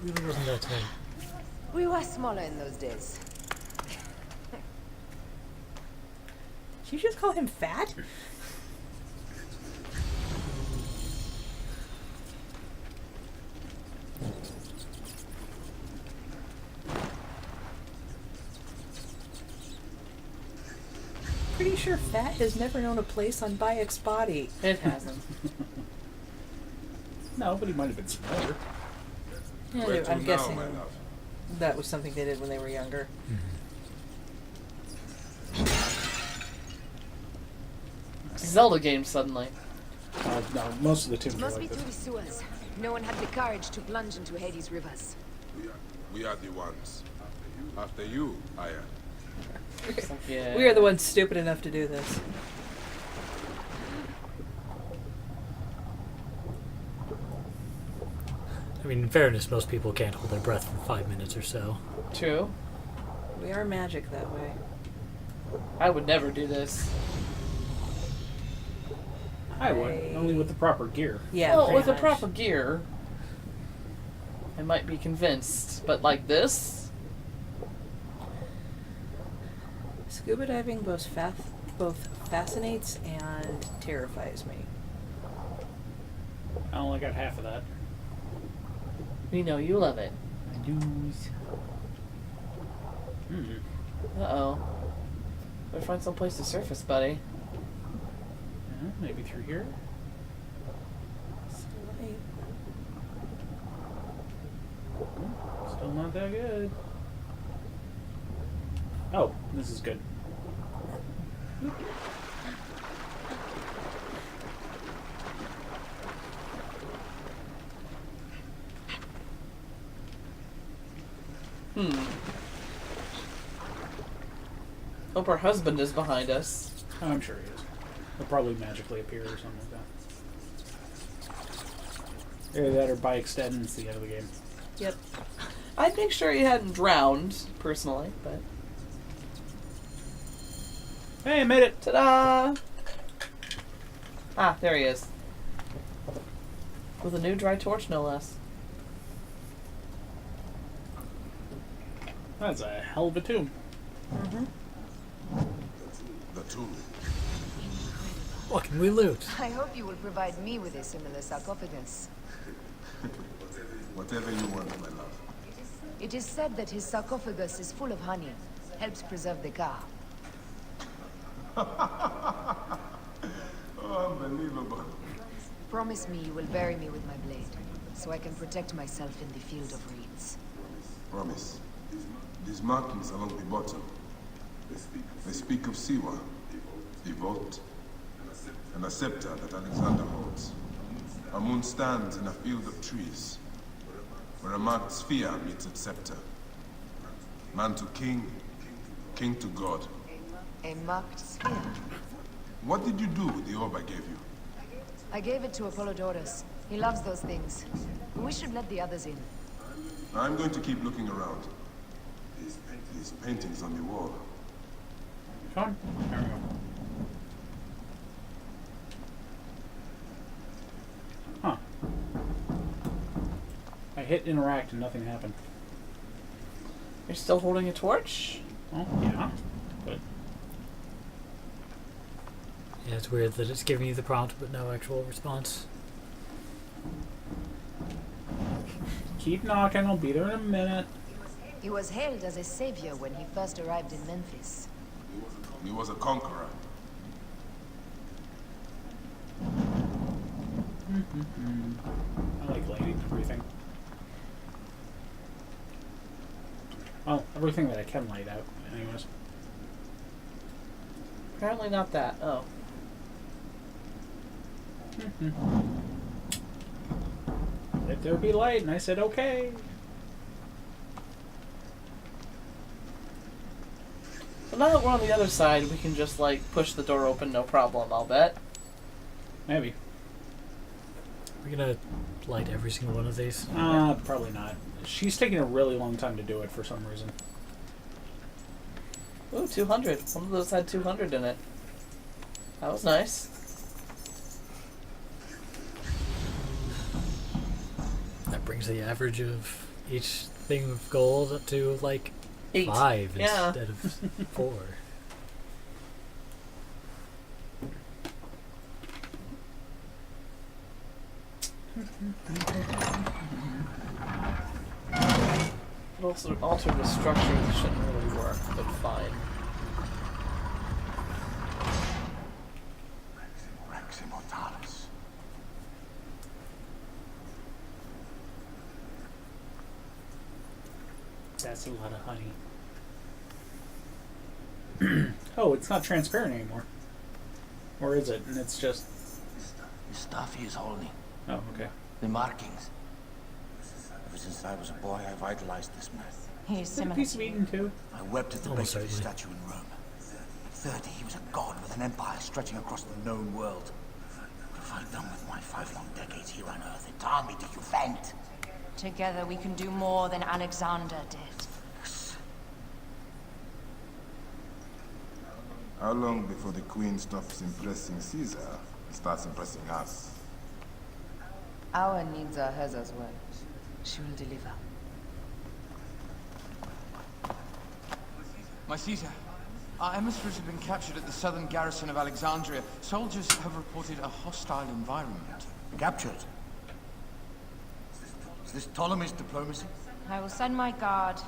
Really wasn't that tight. We were smaller in those days. Did you just call him fat? Pretty sure fat has never known a place on Bayek's body. It hasn't. No, but he might have been smaller. Yeah, Where to I'm now, guessing my love? that was something they did when they were younger. Zelda game suddenly. No, most of the tombs are Must be like through this. the sewers. No one had the courage to plunge into Hades' rivers. We are the ones. After you, Aya. Yeah. We are the ones stupid enough to do this. I mean, in fairness, most people can't hold their breath for 5 minutes or so. True. We are magic that way. I would never do this. I would, only with the proper gear. Yeah, well, with the much. proper gear, I might be convinced. But like this? Scuba diving both fascinates and terrifies me. I only got half of that. We know you love it. I do. Uh-oh. Better find some place to surface, buddy. Yeah, maybe through here? Still not that good. Oh, this is good. Hope her husband is behind us. Oh, I'm sure he is. He'll probably magically appear or something like that. Either that or by extension, it's the end of the game. Yep. I'd make sure he hadn't drowned, personally, but... Hey, I made it! Ta-da! Ah, there he is. With a new dry torch, no less. That's a hell of a tomb. Mm-hmm. The tomb. What can we loot? I hope you will provide me with a similar sarcophagus. Whatever you want, my love. It is said that his sarcophagus is full of honey, helps preserve the car. Oh, unbelievable. Promise me you will bury me with my blade, so I can protect myself in the field of reeds. Promise. These markings along the bottom, they speak of Siwa, the vault, and a scepter that Alexander holds. A moon stands in a field of trees, where a marked sphere meets its scepter. Man to king, king to god. A marked sphere. What did you do with the orb I gave you? I gave it to Apollodorus. He loves those things. We should let the others in. I'm going to keep looking around. These paintings on the wall. Come on. There we go. Huh. I hit interact and nothing happened. You're still holding a torch? Oh, yeah. But Yeah, it's weird that it's giving you the prompt but no actual response. keep knocking, I'll be there in a minute. He was hailed as a savior when he first arrived in Memphis. He was a conqueror. I like lighting everything. Well, everything that I can light out, anyways. Apparently not that. Oh. Let there be light, and I said okay. So now that we're on the other side, we can just, like, push the door open, no problem, I'll bet. Maybe. We're gonna light every single one of these? Probably not. She's taking a really long time to do it for some reason. Ooh, 200. One of those had 200 in it. That was nice. That brings the average of each thing of gold up to, like, 8. 5 Yeah. instead of 4. It also altered the structure that shouldn't really work, but fine. Rex Immortalis. That's a lot of honey. Oh, it's not transparent anymore. Or is it? And it's just... The stuff he is holding. Oh, okay. The markings. Ever since I was a boy, I've idolized this man. He is Is that a similar piece to of you. Eden too? I wept at the Almost base of his certainly. statue in Rome. At 30, he was a god with an empire stretching across the known world. What have I done with my 5 long decades here on Earth? An army to defend. Together we can do more than Alexander did. How long before the Queen stops impressing Caesar and starts impressing us? Our needs are hers as well. She will deliver. My Caesar, our emissaries have been captured at the southern garrison of Alexandria. Soldiers have reported a hostile environment. Captured? Is this Ptolemy's diplomacy? I will send my guard.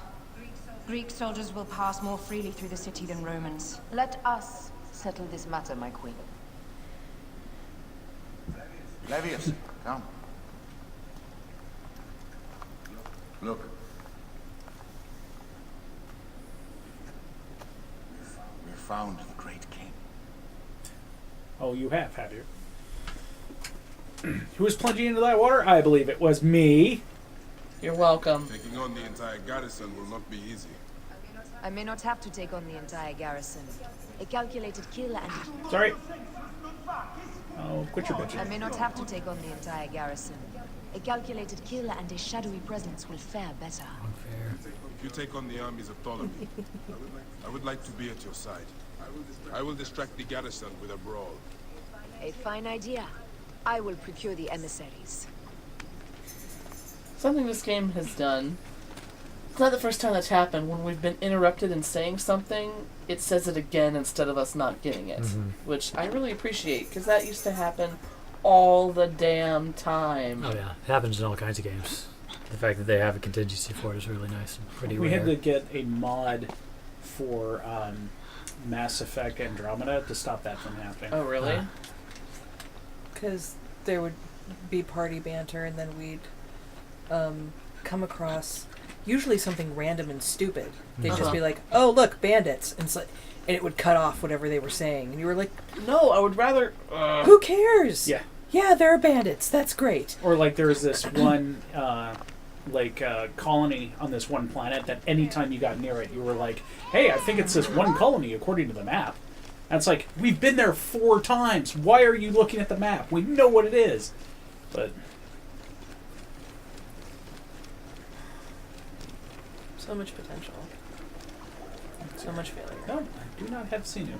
Greek soldiers will pass more freely through the city than Romans. Let us settle this matter, my queen. Levius, come. Look. We found the great king. Oh, you have you? Who was plunging into that water? I believe it was me. You're welcome. Taking on the entire garrison will not be easy. I may not have to take on the entire garrison. A calculated kill and... Sorry. Oh, quit your bitching. I may not have to take on the entire garrison. A calculated kill and a shadowy presence will fare better. If you take on the armies of Ptolemy, I would like to be at your side. I will distract the garrison with a brawl. A fine idea. I will procure the emissaries. Something this game has done. It's not the first time that's happened. When we've been interrupted in saying something, it says it again instead of us not getting it. Which I really appreciate, because that used to happen all the damn time. Oh yeah, it happens in all kinds of games. The fact that they have a contingency for it is really nice and pretty We rare. had to get a mod for Mass Effect Andromeda to stop that from happening. Oh, really? Because there would be party banter, and then we'd come across usually something random and stupid. They'd just be like, "Oh, look, bandits," and it's like, and it would cut off whatever they were saying, and you were like, "No, I would rather." Who cares? Yeah. Yeah, there are bandits. That's great. Or like there's this one colony on this one planet that anytime you got near it, you were like, "Hey, I think it's this one colony according to the map." And it's like, we've been there 4 times. Why are you looking at the map? We know what it is. But So much potential. So much failure. no, I do not have seen you.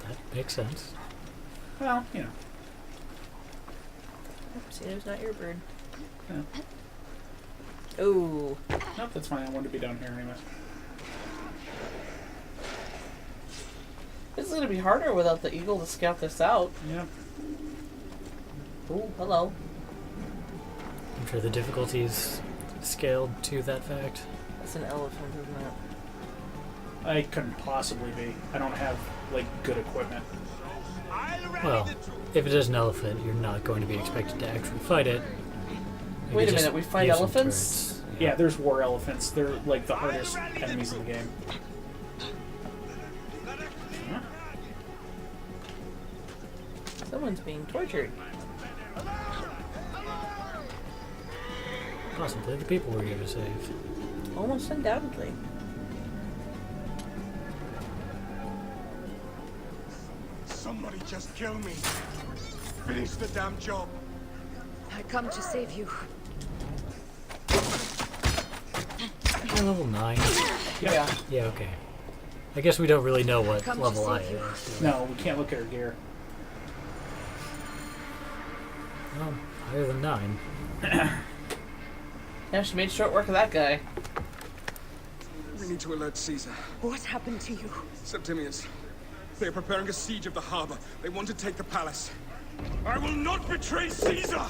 That makes sense. Well, you know. See, there's not your bird. Yeah. Oh. Nope, that's fine. I wanted to be down here anyway. This is going to be harder without the eagle to scout this out. Yeah. Oh, hello. I'm sure the difficulty's scaled to that fact. That's an elephant, isn't it? I couldn't possibly be. I don't have, like, good equipment. Well, if it is an elephant, you're not going to be expected to actually fight it. You Wait a just minute, we fight use some elephants? turrets. Yeah, there's war elephants. They're, like, the hardest enemies in the game. Someone's being tortured. Possibly the people we're here to save. Almost undoubtedly. Somebody just kill me. Finish the damn job. I come to save you. You're level 9. Yeah. Yeah, okay. I guess we don't really know what Come to level I save you. is. No, we can't look at her gear. Well, higher than 9. Yeah, she made short work of that guy. We need to alert Caesar. What happened to you? Septimius. They are preparing a siege of the harbor. They want to take the palace. I will not betray Caesar!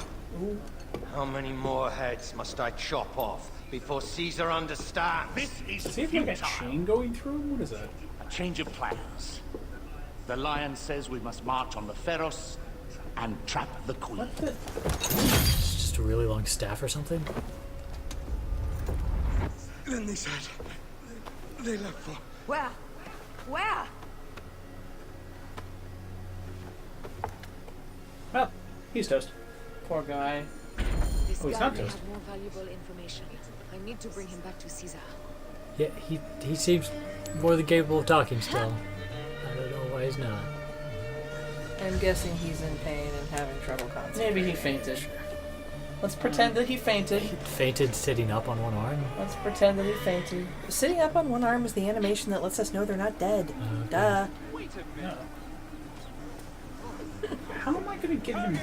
How many more heads must I chop off before Caesar understands? This is See if you got a chain going through him? What is that? a change of plans. The lion says we must march on the Pharos and trap the queen. It's just a really long staff or something? Then they said they left for... Where? Where? Well, he's toast. Poor guy. This Oh, he's guy not may toast. have more valuable information. I need to bring him back to Caesar. Yeah, he seems more than capable of talking still. I don't know why he's not. I'm guessing he's in pain and having trouble concentrating. Maybe he fainted. Let's pretend that he fainted. He fainted sitting up on one arm. Let's pretend that he fainted. Sitting up on one arm is the animation that lets us know they're not dead. Duh. No. How am I going to get him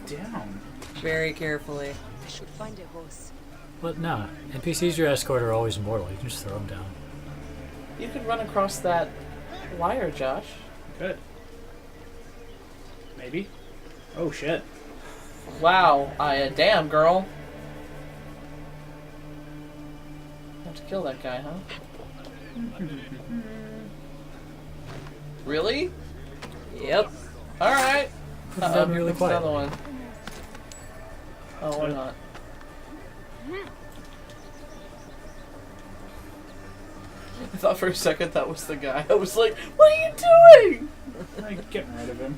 down? Very carefully. I should find a horse. But nah, NPCs your escort are always immortal. You can just throw them down. You could run across that wire, Josh. Good. Maybe. Oh shit. Wow, Aya, damn girl. Have to kill that guy, huh? Really? Yep. Alright. Done really quiet. Another one. Oh, or not. I thought for a second that was the guy. I was like, what are you doing? Like, getting rid of him.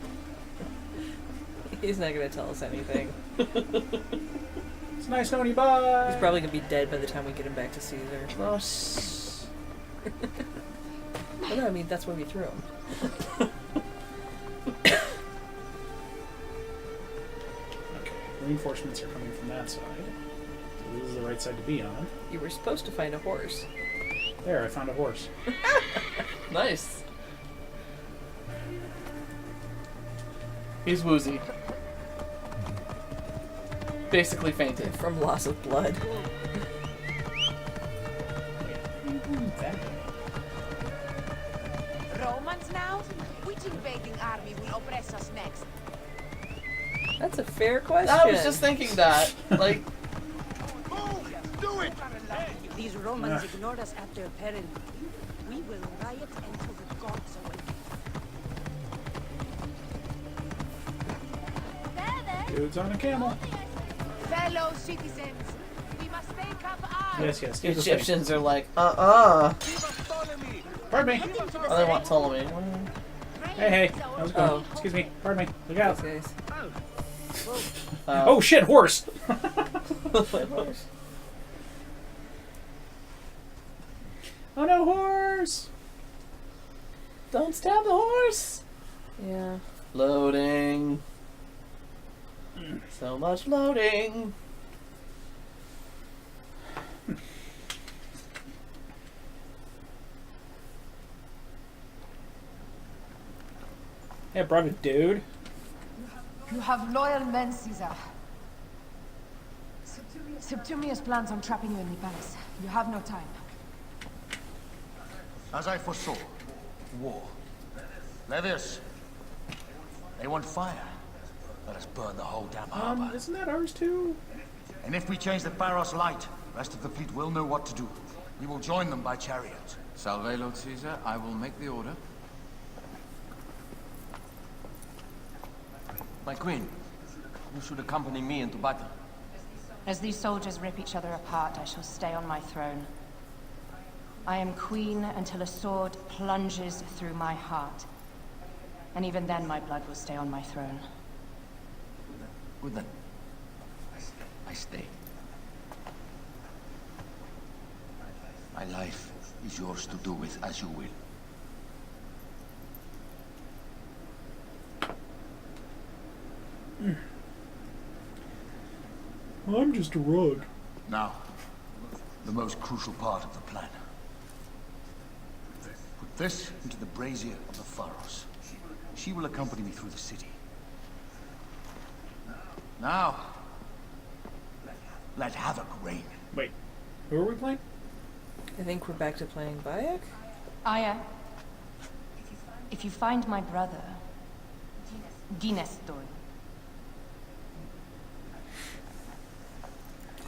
He's not going to tell us anything. It's nice knowing you, bye! He's probably going to be dead by the time we get him back to Caesar. Oh, well, no, I mean, that's why we threw him. Okay, reinforcements are coming from that side. So this is the right side to be on. You were supposed to find a horse. There, I found a horse. Nice. He's woozy. Basically fainted. From loss of blood. Romans now? Which invading army will oppress us next? That's a fair question. I was just thinking that. Like, Do it! If these Romans ignored us at their peril, we will riot until the gods awaken. Dude's on a camel. Fellow citizens, we must take up arms. Yes. the do the thing. Egyptians are like, Pardon me. Oh, they want Ptolemy. Hey, how's it going? Oh. Excuse me. Pardon me. Look out. Guys. Oh shit, horse! Oh no, horse! Don't stab the horse! Yeah. Loading. So much loading. Hey, I brought a dude. You have loyal men, Caesar. Septimius plans on trapping you in the palace. You have no time. As I foresaw, war. Levius, they want fire. Let us burn the whole damn harbor. Isn't that ours too? And if we change the Pharos light, the rest of the fleet will know what to do. We will join them by chariot. Salve, Lord Caesar. I will make the order. My queen, you should accompany me into battle. As these soldiers rip each other apart, I shall stay on my throne. I am queen until a sword plunges through my heart. And even then my blood will stay on my throne. Good then. I stay. My life is yours to do with as you will. I'm just a rug. Now, the most crucial part of the plan. Put this into the brazier of the Pharos. She will accompany me through the city. Now, let havoc reign. Wait, who are we playing? I think we're back to playing Bayek. Aya, if you find my brother, Ginestor,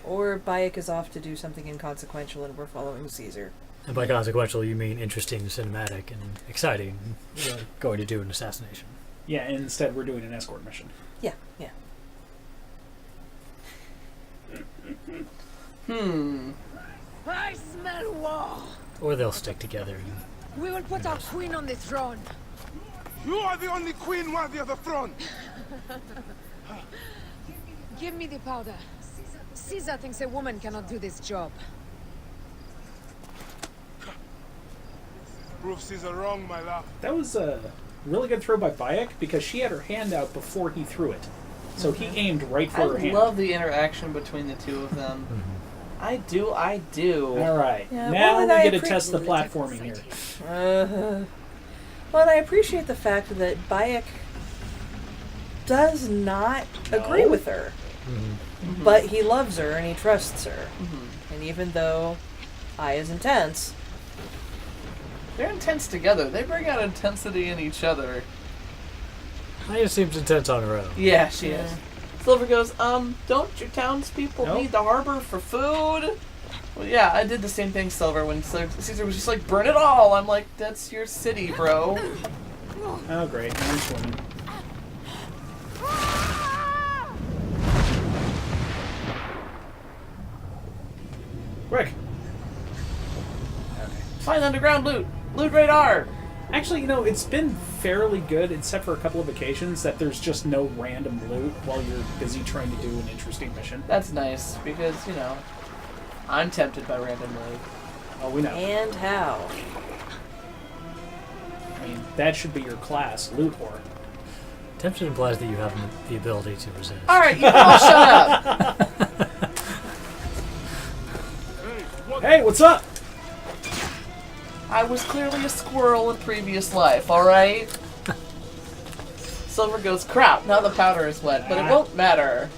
Or Bayek is off to do something inconsequential and we're following Caesar. And by consequential, you mean interesting, cinematic, and exciting. We're going to do an assassination. Yeah, instead we're doing an escort mission. Yeah, yeah. I smell war. Or they'll stick together. We will put our queen on the throne. You are the only queen worthy of the throne! Give me the powder. Caesar thinks a woman cannot do this job. Prove Caesar wrong, my love. That was a really good throw by Bayek because she had her hand out before he threw it. So he aimed right for her hand. I love the interaction between the two of them. I do. All right. Yeah, now well, we get to test the platforming here. Well, and I appreciate the fact that Bayek does not agree with her. But he loves her and he trusts her. And even though Aya's intense... They're intense together. They bring out intensity in each other. Aya seems intense on her own. Yeah, she is. Silver goes, don't your townspeople need the harbor for food? Well, yeah, I did the same thing, Silver, when Caesar was just like, burn it all! I'm like, that's your city, bro. Oh, great. I'm swimming. Quick! Okay. Find underground loot! Loot radar! Actually, you know, it's been fairly good, except for a couple of occasions, that there's just no random loot while you're busy trying to do an interesting mission. That's nice, because, you know, I'm tempted by random loot. Oh, we know. And how? I mean, that should be your class, loot whore. Tempted implies that you have the ability to resist. Alright, you can all shut up! Hey, what's up? I was clearly a squirrel in previous life, alright? Silver goes, crap, now the powder is wet, but it won't matter.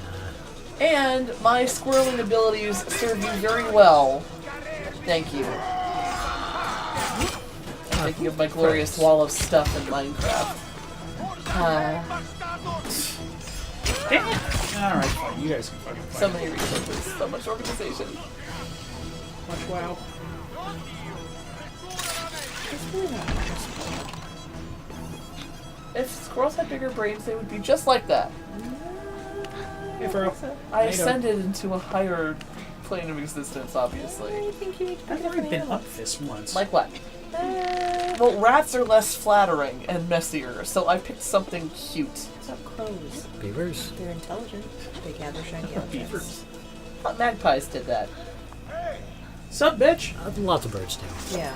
And my squirreling abilities serve you very well. Thank you. I'm thinking of my glorious wall of stuff in Minecraft. Alright, fine. You guys can fucking fight. So many resources, so much organization. Much wow. If squirrels had bigger brains, they would be just like that. Hey, Fro. I ascended into a higher plane of existence, obviously. I've already been up this once. Like what? Well, rats are less flattering and messier, so I picked something cute. What's up, crows? Beavers? They're intelligent. They gather shiny objects. Beavers. I thought magpies did that. Sup, bitch? Lots of birds do. Yeah.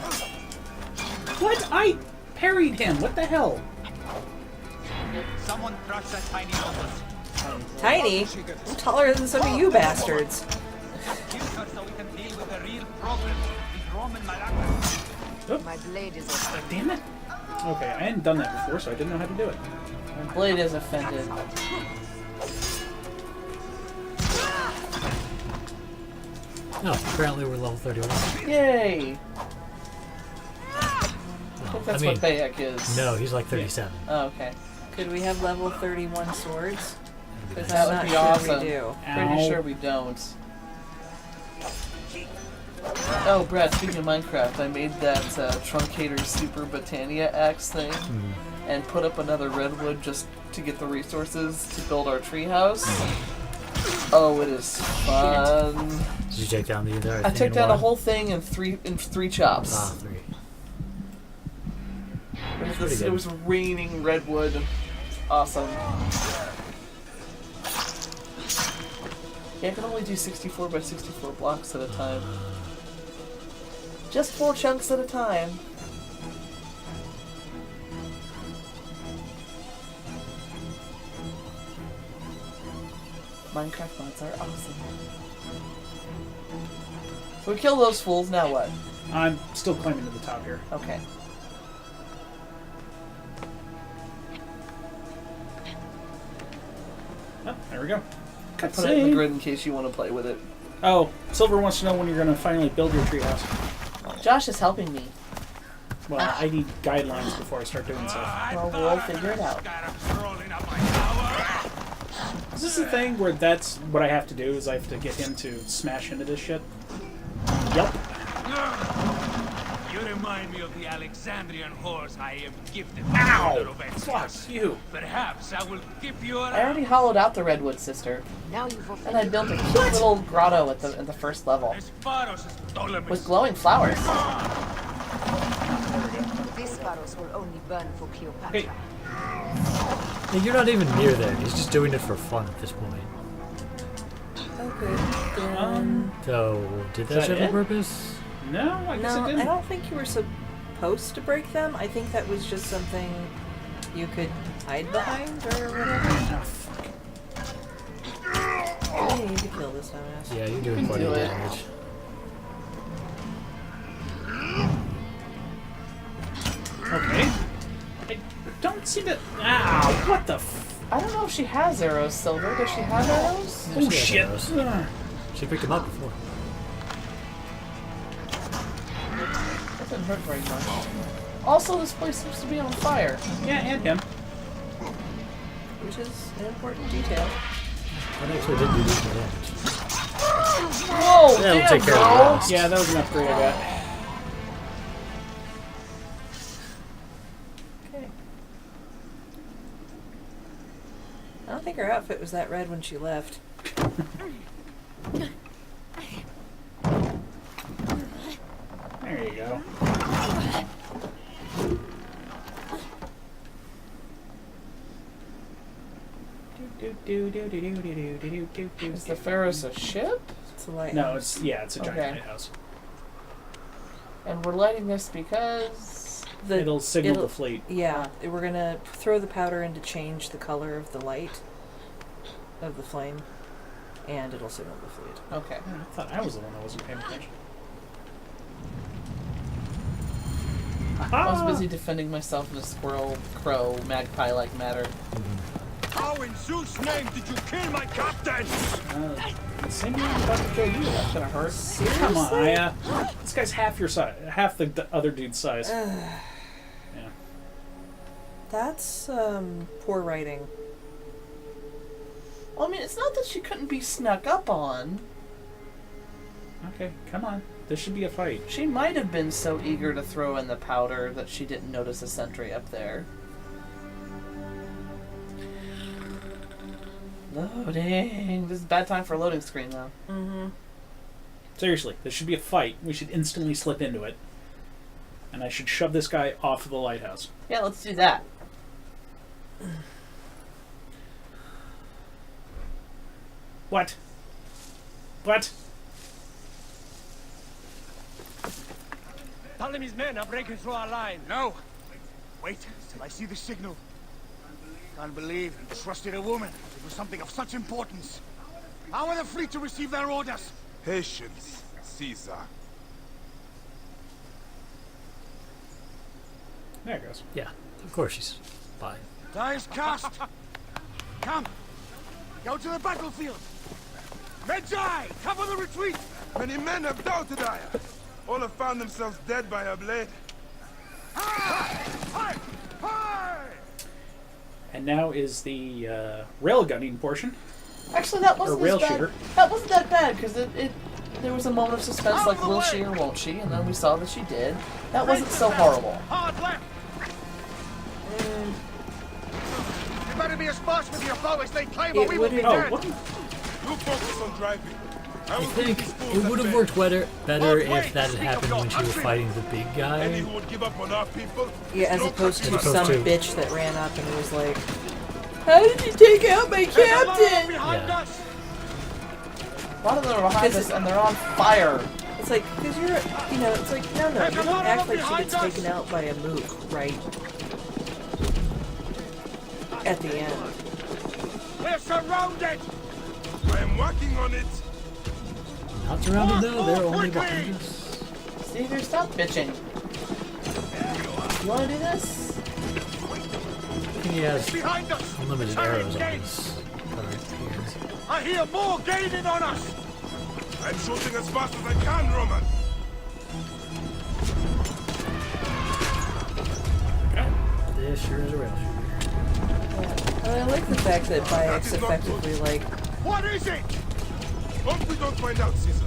What? I parried him. What the hell? Someone crush that tiny locust. Tiny? I'm taller than some of you bastards. My blade is offended. Damn it. Okay, I hadn't done that before, so I didn't know how to do it. My blade is offended. Oh, apparently we're level 31. Yay! Oh, That's what Bayek is. No, he's like 37. Oh, okay. Could we have level 31 swords? Because that would be awesome. We do. Pretty sure we don't. Oh, Brad, speaking of Minecraft, I made that Truncator Super Botania axe thing and put up another redwood just to get the resources to build our treehouse. Oh, it is fun. Did you take down the entire thing? I took down a whole thing in three chops. Ah, 3. It was raining redwood. Awesome. Yeah, I can only do 64 by 64 blocks at a time. Just 4 chunks at a time. Minecraft mods are awesome. So we kill those fools, now what? I'm still climbing to the top here. Okay. Oh, there we go. I put it in the grid in case you want to play with it. Oh, Silver wants to know when you're going to finally build your treehouse. Josh is helping me. Well, I need guidelines before I start doing stuff. Well, we'll figure it out. Is this the thing where that's what I have to do, is I have to get him to smash into this shit? Yep. You remind me of the Alexandrian horse I am gifted. Ow! Fuck you. Perhaps I will give you I already hollowed out the redwood, sister. Now you've offended. And I built a cute little grotto at the first level. With glowing flowers. These sparrows will only burn for Cleopatra. Hey. Yeah, you're not even near there. He's just doing it for fun at this point. Okay. Then... So, did that Is that serve a it? purpose? No, I guess it No, didn't. I don't think you were supposed to break them. I think that was just something you could hide behind or whatever. Oh, You need to kill this dumbass. Yeah, you're doing quite a damage. Okay. I don't see that. Ow! What the? I don't know if she has arrows, Silver. Does she have arrows? Oh shit! She picked them up before. Doesn't hurt very much. Also, this place seems to be on fire. Yeah, and him. Which is an important detail. That actually did do decent damage. Whoa! That'll damn, take care of bro. the rest. Yeah, that was an upgrade I got. Okay. I don't think her outfit was that red when she left. There you go. Is the Pharos a ship? It's a lighthouse. No, it's it's a giant Okay. lighthouse. And we're lighting this because It'll signal the fleet. Yeah, we're gonna throw the powder in to change the color of the light of the flame, and it'll signal the fleet. Okay. I thought I was the one that wasn't paying attention. I was busy defending myself in a squirrel, crow, magpie-like matter. How in Zeus' name did you kill my captain? The same one I'm about to kill you. That's gonna hurt. Come on, Aya. This guy's half your size, half the other dude's size. Yeah. That's poor writing. Well, I mean, it's not that she couldn't be snuck up on. Okay, come on. This should be a fight. She might have been so eager to throw in the powder that she didn't notice a sentry up there. Loading. This is a bad time for a loading screen, though. Mm-hmm. Seriously, this should be a fight. We should instantly slip into it. And I should shove this guy off of the lighthouse. Yeah, let's do that. What? What? Ptolemy's men are breaking through our line. No! Wait till I see the signal. Can't believe he trusted a woman to do something of such importance. How are the fleet to receive their orders? Patience, Caesar. There it goes. Yeah, of course she's fine. Die is cast. Come, go to the battlefield. Medjai, cover the retreat. Many men have doubted Aya. All have found themselves dead by her blade. And now is the rail gunning portion. Actually, that wasn't rail as bad. shooter. That wasn't that bad because there was a moment of suspense, like will she or won't she, and then we saw that she did. That wasn't so horrible. Hard left. You better be as fast with your bow as they claim, or we will be dead. You focus on driving. I think it would have worked better if that had happened when she was fighting the big guy. Any who would give up on our people? Yeah, as opposed to As opposed some to- bitch that ran up and was like, "How did you take out my captain?" Yeah. A lot of them are behind us and they're on fire. It's like, because you're, it's like, no, you don't act like she gets taken out by a mook, right? At the end. We're surrounded. I am working on it. Not surrounded though, they're only behind us. Caesar, stop bitching. You want to do this? I think he has Behind us. unlimited arrows on his card here. I hear more gaining on us. I'm shooting as fast as I can, Roman. This sure is a rail shooter. I like the fact that Bayek's effectively like, What is it? Hope we don't find out, Caesar.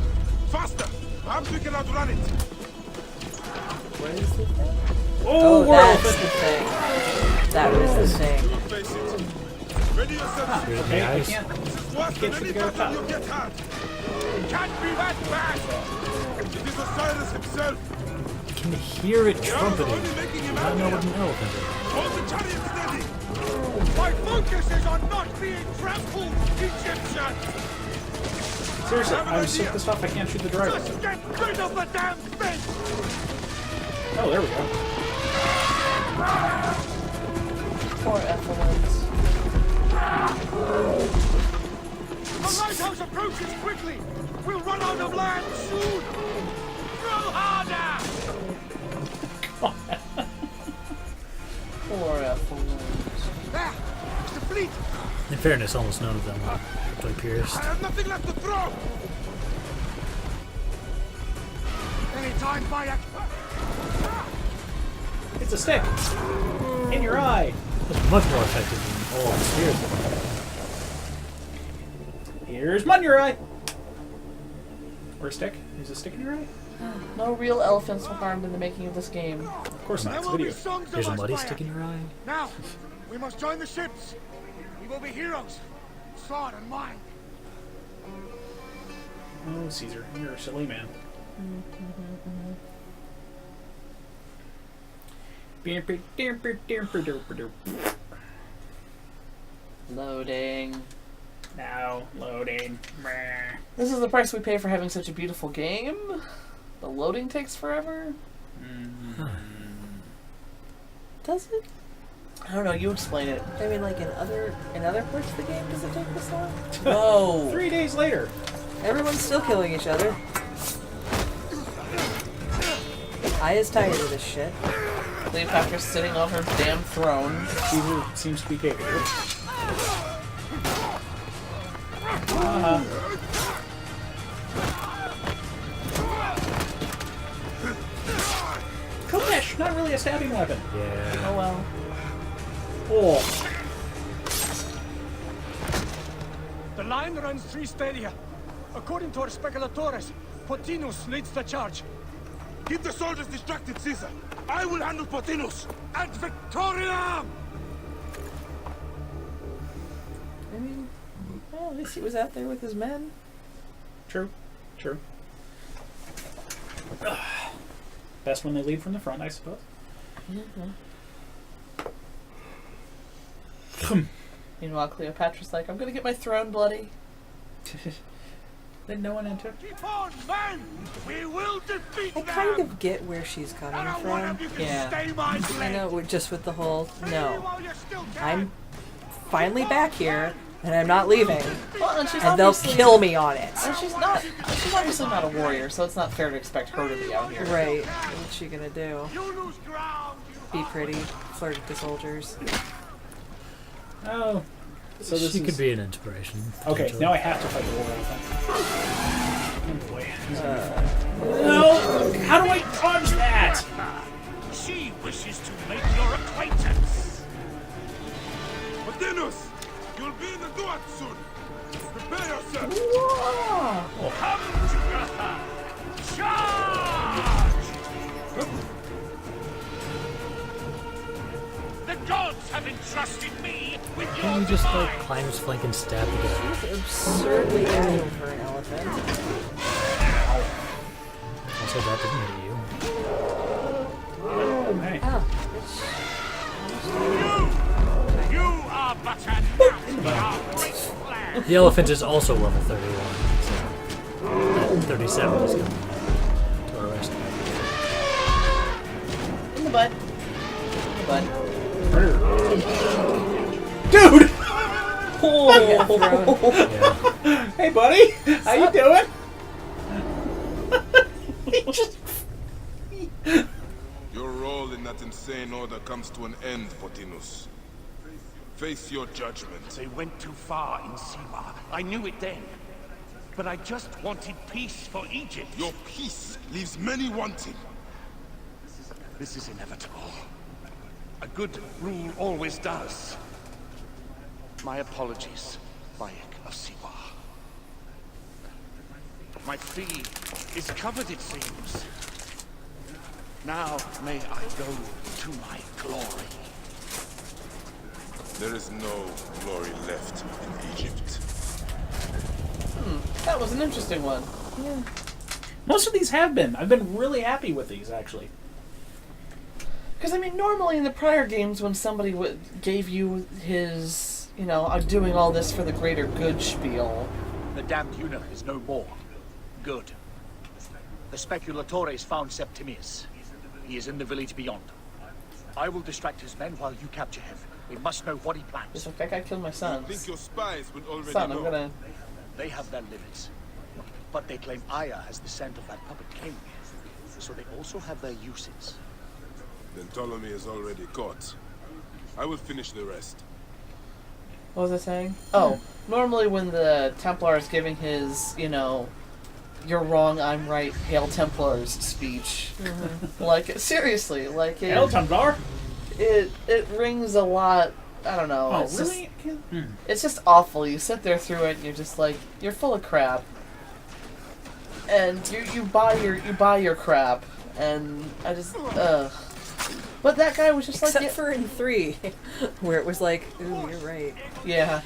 Faster! Perhaps we can outrun it. what is the thing? Oh, that's the thing. That was the thing. Face it. Ready yourself. Here's the Okay, I eyes. can't. This is worse than Get any you to go battle top. you get had. It can't be that bad. It is Osiris himself. You can hear it trumpeting. Only making him I don't know what angrier. an elephant is. Hold the chariot steady. My focus is on not being trampled, Egyptian. Seriously, I'm so pissed off I can't shoot the driver. Just get rid of the damn thing! Oh, there we go. Poor Ethelwyn's. The lighthouse approaches quickly! We'll run out of land soon! Throw harder! Poor Ethelwyn's. There! The fleet! In fairness, almost none of them were pierced. I have nothing left to throw! Any time, Bayek! It's a stick! In your eye! It's much more effective than all the spears. Here's mud in your eye! Or a stick? There's a stick in your eye? No real elephants were harmed in the making of this game. Of course not, There it's a will be video. songs There's of a us, muddy Bayek. stick in your eye? Now, we must join the ships. We will be heroes. Sword and mine. Oh, Caesar, you're a silly man. Loading. Now, loading. This is the price we pay for having such a beautiful game. The loading takes forever. Does it? I don't know. You explain it. I mean, like in other parts of the game, does it take this long? No. 3 days later. Everyone's still killing each other. Aya's tired of this shit. Cleopatra's sitting on her damn throne. Caesar seems to be capable. Kokesh, not really a stabbing weapon. Yeah. Oh well. Oh. The line runs 3 stadia. According to our speculatores, Potinus leads the charge. Keep the soldiers distracted, Caesar. I will handle Potinus. Ad Victoriam! I mean, well, at least he was out there with his men. True. True. Best when they lead from the front, I suppose. Meanwhile, Cleopatra's like, I'm gonna get my throne bloody. Then no one entered. Keep on, men! We will defeat I them! kind of get where she's coming One from. of you can Yeah. stay my I blade. know, just with the whole, no, While you're still down. I'm finally back here, and I'm not leaving. Well, and she's And they'll obviously kill me on it. And she's obviously not a warrior, so it's not fair to expect her to be out here. Right. What's she gonna do? You lose ground, you Be pretty, flirt with the soldiers. Oh. So this She is... could be an inspiration. Okay, potentially. now I have to fight the war elephant. Oh boy. He's gonna... No! How do I dodge that? She wishes to make your acquaintance. Potinus, you'll be in the Duat soon. Prepare yourself. Whoa! Come together. Charge! The gods have entrusted me with your Can't you just like demise. climb his flank and stab the guy? She's absurdly agile for an elephant. Also, that didn't hit you. Oh, hey. You are but a gnat. The elephant is also level 31, so that 37 is coming to our rescue. In the butt. In the butt. Dude! Oh. Yeah. Hey, buddy! How you doing? Your role in that insane order comes to an end, Potinus. Face your judgment. They went too far in Siwa. I knew it then. But I just wanted peace for Egypt. Your peace leaves many wanting. This is inevitable. A good rule always does. My apologies, Bayek of Siwa. My fee is covered, it seems. Now may I go to my glory. There is no glory left in Egypt. That was an interesting one. Yeah. Most of these have been. I've been really happy with these, actually. Because, I mean, normally in the prior games when somebody gave you his, I'm doing all this for the greater good spiel, the damned eunuch is no more. Good. The Speculatores found Septimius. He is in the village beyond. I will distract his men while you capture him. We must know what he plans. Just like that guy killed my son. I think your spies would already Son, know. I'm gonna... They have their limits. But they claim Aya has the scent of that puppet king. So they also have their uses. Then Ptolemy is already caught. I will finish the rest. What was I saying? Oh, normally when the Templar is giving his, you know, "You're wrong, I'm right, Hail Templars" speech, like seriously, like it, Hail Templar. It rings a lot. I don't know. Oh, it's really? It's just awful. You sit there through it, and you're just like, you're full of crap, and you buy your crap, and I just But that guy was just except like... for in 3, where it was like, ooh, you're right. Yeah.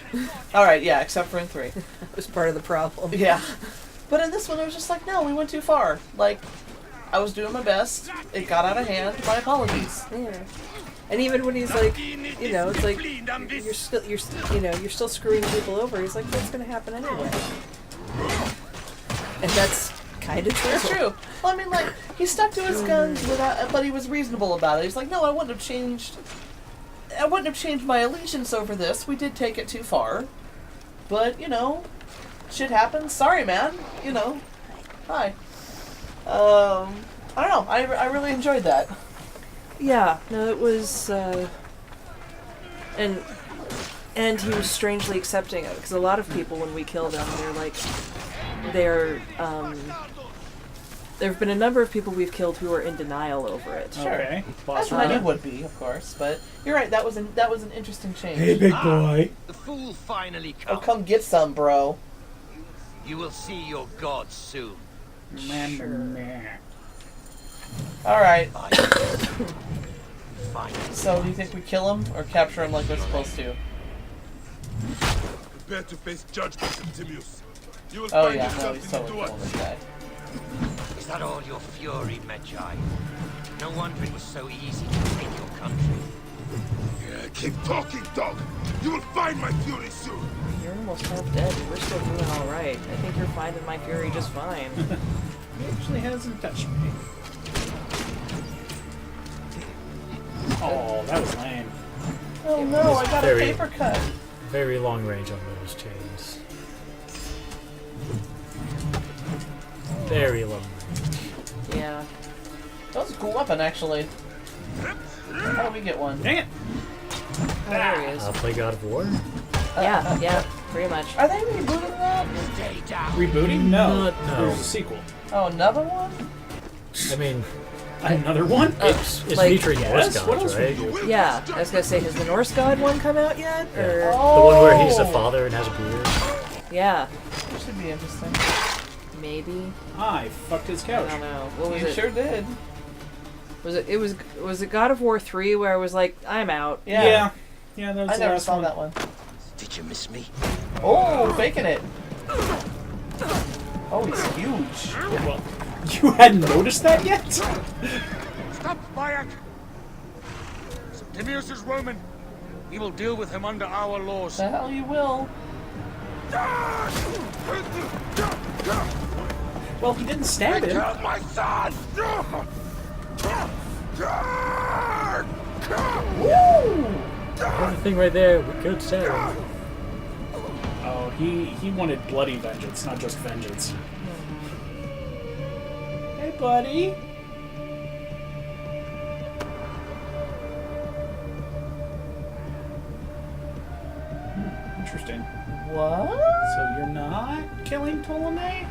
Alright, yeah, except for in 3. That was part of the problem. Yeah. But in this one, it was just like, no, we went too far. Like, I was doing my best. It got out of hand. My apologies. Yeah. And even when he's like, you know, it's like, you're still screwing people over. He's like, that's going to happen anyway. And that's kind of true. It's true. Well, I mean, like, he stuck to his guns, but he was reasonable about it. He's like, no, I wouldn't have changed my allegiance over this. We did take it too far. But, you know, shit happens. Sorry, man. You know. Hi. I don't know. I really enjoyed that. Yeah. No, it was, and he was strangely accepting of it, because a lot of people, when we kill them, there have been a number of people we've killed who are in denial over it. Sure. Okay. As many would be, of course, but you're right, that was an interesting change. Hey, big boy. The fool finally comes. Oh, come get some, bro. You will see your god soon. Alright. Fine. So, do you think we kill him, or capture him like we're supposed to? Prepare to face judgment, Septimius. You will Oh find yeah, no, yourself he's in totally the killing this guy. Is that all your fury, Medjay? No wonder it was so easy to take your country. Yeah, keep talking, dog. You will find my fury soon. You're almost half dead, and we're still doing alright. I think you're finding my fury just fine. He actually hasn't touched me. Oh, that was lame. Oh no, I got a paper cut. Very long range on those chains. Very long range. Yeah. That was a cool weapon, actually. How do we get one? Dang it! Oh, there he is. Play God of War? Yeah, pretty much. Are they rebooting that? Rebooting? No. No. There's a sequel. Oh, another one? I mean... Another one? It's like- featuring Norse gods, right? Yeah, I was gonna say, has the Norse god one come out yet? Or The one where he's a father and has a beard. yeah, That should be interesting. maybe. I fucked his couch. I don't know. What was You it? sure did. Was it God of War 3 where I was like, I'm out? Yeah. Yeah, that was I the never last saw one. that one. Did you miss me? Oh, faking it. Oh, he's huge. Well, you hadn't noticed that yet? Stop, Bayek! Septimius is Roman. We will deal with him under our laws. The hell you will. Well, he didn't stab him. Killed my son! There's a thing right there. We could say. Oh, he wanted bloody vengeance, not just vengeance. Hey, buddy. Interesting. What? So you're not killing Ptolemy?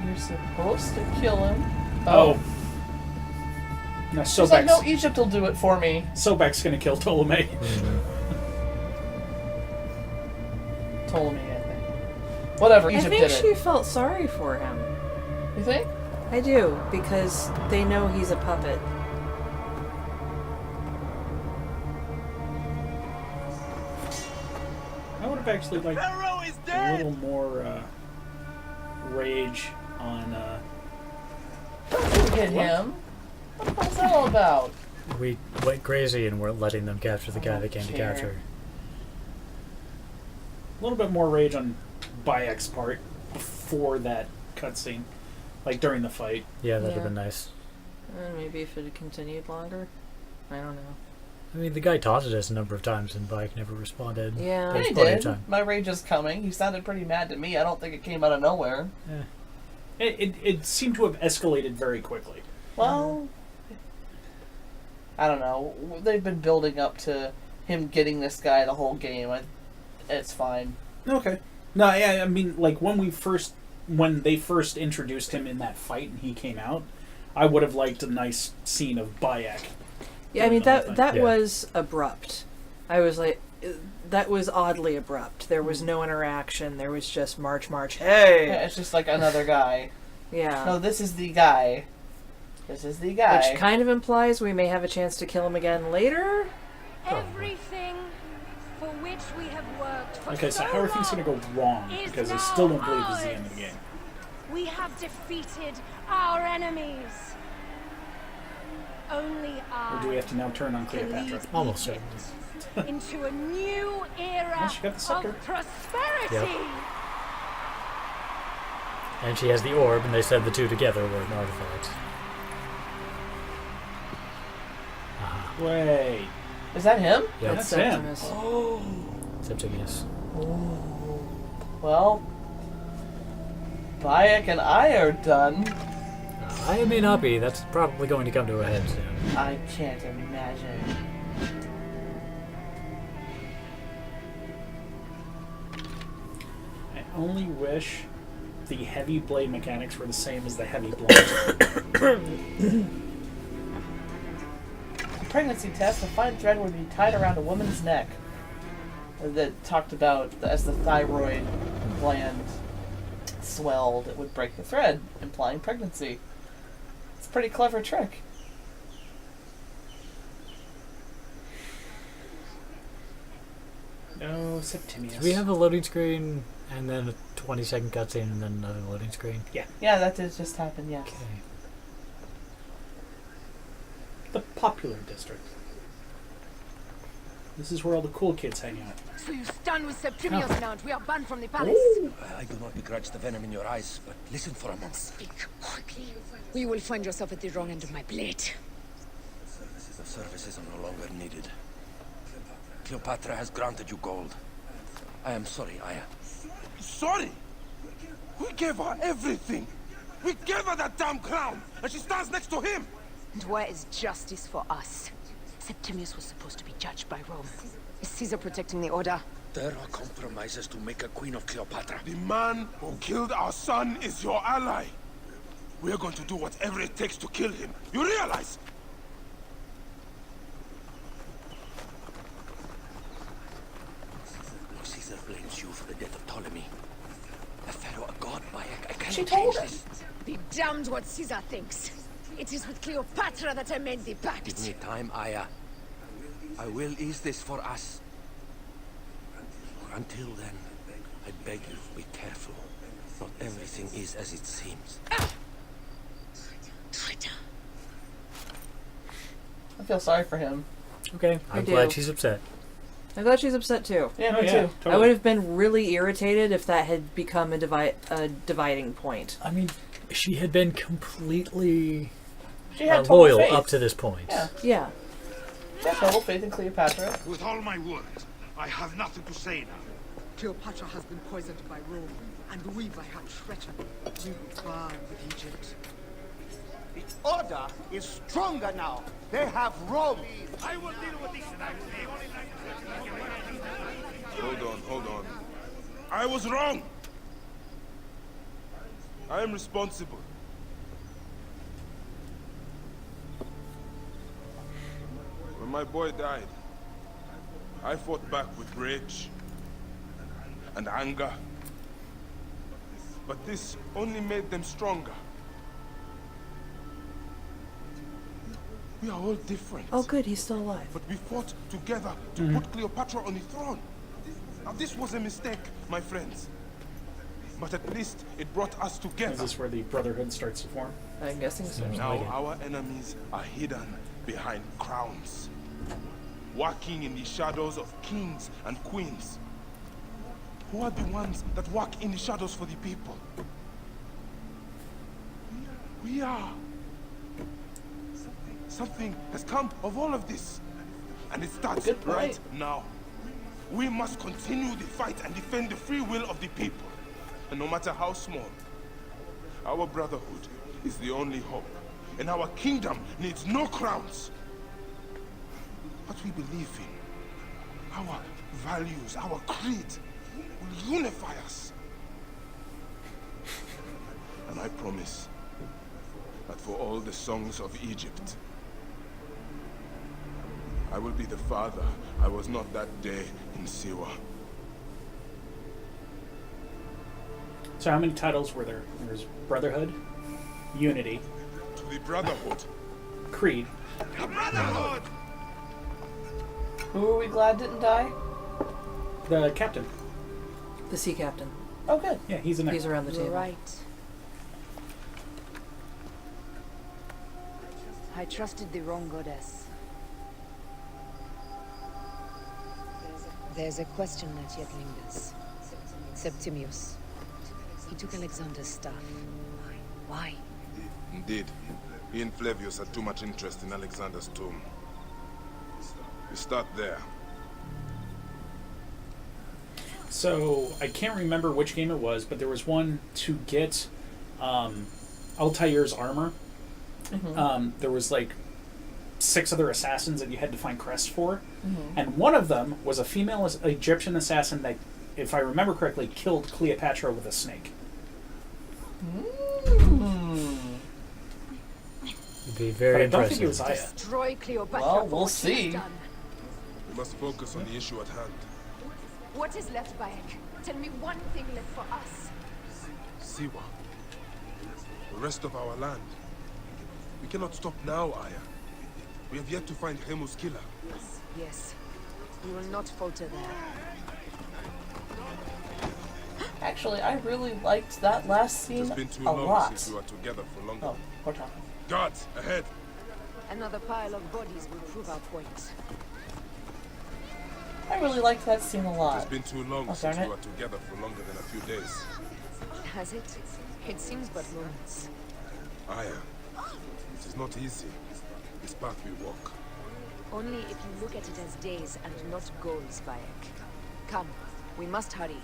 You're supposed to kill him. Oh. No, She's like, no, Sobek's, Egypt will do it for me. Sobek's gonna kill Ptolemy. Ptolemy, I think. Whatever, I Egypt think did she it. felt sorry for him. You think? I do, because they know he's a puppet. I would have actually liked a little more rage on. Hit him? What was that all about? We went crazy and we're letting them capture the guy they came to capture. A little bit more rage on Bayek's part. before that cutscene, like during the fight. Yeah, that'd have been nice. And maybe if it had continued longer. I don't know. I mean, the guy taunted us a number of times, and Bayek never responded. Yeah, There's he plenty did. of time. My rage is coming. He sounded pretty mad to me. I don't think it came out of nowhere. It seemed to have escalated very quickly. Well, I don't know. They've been building up to him getting this guy the whole game. It's fine. Okay. No, yeah, I mean, like when they first introduced him in that fight and he came out, I would have liked a nice scene of Bayek. Yeah, I mean that was abrupt. I was like, that was oddly abrupt. There was no interaction. There was just march. Hey, Yeah, it's just like another guy. Yeah. No, this is the guy. This is the guy. Which kind of implies we may have a chance to kill him again later. Everything for which we have worked for Okay, so how are things going to go wrong? Because I still don't believe this is the end of the game. We have defeated our enemies. Only Or do we have to now turn on Cleopatra? Almost certainly. into a new era Well, she got the scepter. of prosperity. Yep. And she has the orb, and they said the two together were an artifact. Wait. Is that him? Yep. That's him. Oh. Septimius. Oh. Well, Bayek and I are done. I may not be. That's probably going to come to a head soon. I can't imagine. I only wish the heavy blade mechanics were the same as the heavy blade. Pregnancy test, a fine thread would be tied around a woman's neck. That talked about as the thyroid gland swelled, it would break the thread, implying pregnancy. It's a pretty clever trick. No, Septimius. Do we have a loading screen and then a 20-second cutscene and then another loading screen? Yeah. Yeah, that did just happen, yes. Okay. The popular district. This is where all the cool kids hang out. So you stand with Septimius now and we are banned from the palace. I do not begrudge the venom in your eyes, but listen for a moment. Speak quickly. You will find yourself at the wrong end of my blade. The services are no longer needed. Cleopatra has granted you gold. I am sorry, Aya. Sorry? We gave her everything. We gave her that damn crown, and she stands next to him. And where is justice for us? Septimius was supposed to be judged by Rome. Is Caesar protecting the order? There are compromises to make a queen of Cleopatra. The man who killed our son is your ally. We are going to do whatever it takes to kill him. You realize? Caesar blames you for the death of Ptolemy. A pharaoh, a god, Bayek. I cannot She told change us. this. Be damned what Caesar thinks. It is with Cleopatra that I made the pact. Give me time, Aya. I will ease this for us. Until then, I beg you, be careful. Not everything is as it seems. Traitor. I feel sorry for him. Okay, I'm glad she's upset. I'm glad she's upset too. Yeah, me too. I would have been really irritated if that had become a dividing point. I mean, she had been completely She had total loyal faith. up to this point. Yeah. Yeah. She had total faith in Cleopatra. With all my words, I have nothing to say now. Cleopatra has been poisoned by Rome, and we by her treachery. We will burn with Egypt. The order is stronger now. They have Rome. I will deal with this. Hold on. I was wrong. I am responsible. When my boy died, I fought back with rage and anger. But this only made them stronger. We are all different. Oh, good, he's still alive. But we fought together to put Cleopatra on the throne. Now this was a mistake, my friends. But at least it brought us together. Is this where the Brotherhood starts to form? I'm guessing so. Now our enemies are hidden behind crowns, working in the shadows of kings and queens. who are the ones that walk in the shadows for the people. We are. Something has come of all of this, and it starts right now. We must continue the fight and defend the free will of the people. And no matter how small, our brotherhood is the only hope. And our kingdom needs no crowns. What we believe in, our values, our creed, will unify us. And I promise that for all the songs of Egypt, I will be the father I was not that day in Siwa. So how many titles were there? There's Brotherhood, Unity, To the Brotherhood. Creed. The Brotherhood! Who are we glad didn't die? The captain. The sea captain. Oh, good. Yeah, he's in there. He's around the You're table. right. I trusted the wrong goddess. There's a question that yet lingers. Septimius. He took Alexander's stuff. Why? Indeed. He and Flavius had too much interest in Alexander's tomb. We start there. So I can't remember which game it was, but there was one to get Altair's armor. There was like 6 other assassins that you had to find crests for, and one of them was a female Egyptian assassin that, if I remember correctly, killed Cleopatra with a snake. It'd be very but I don't impressive. think it was Aya. Destroy Cleopatra. Well, for we'll what she has see. done. We must focus on the issue at hand. What is left, Bayek? Tell me one thing left for us. Siwa. The rest of our land. We cannot stop now, Aya. We have yet to find Remu's killer. Yes. We will not falter there. Actually, I really liked that last scene It's been too a long lot. since we were together for longer. Oh, poor Tom. Guards, ahead! Another pile of bodies will prove our point. I really liked that scene a lot. It's been too long Oh, since darn we it. were together for longer than a few days. Has it? It seems but moments. Aya, it is not easy, this path we walk. Only if you look at it as days and not goals, Bayek. Come, we must hurry.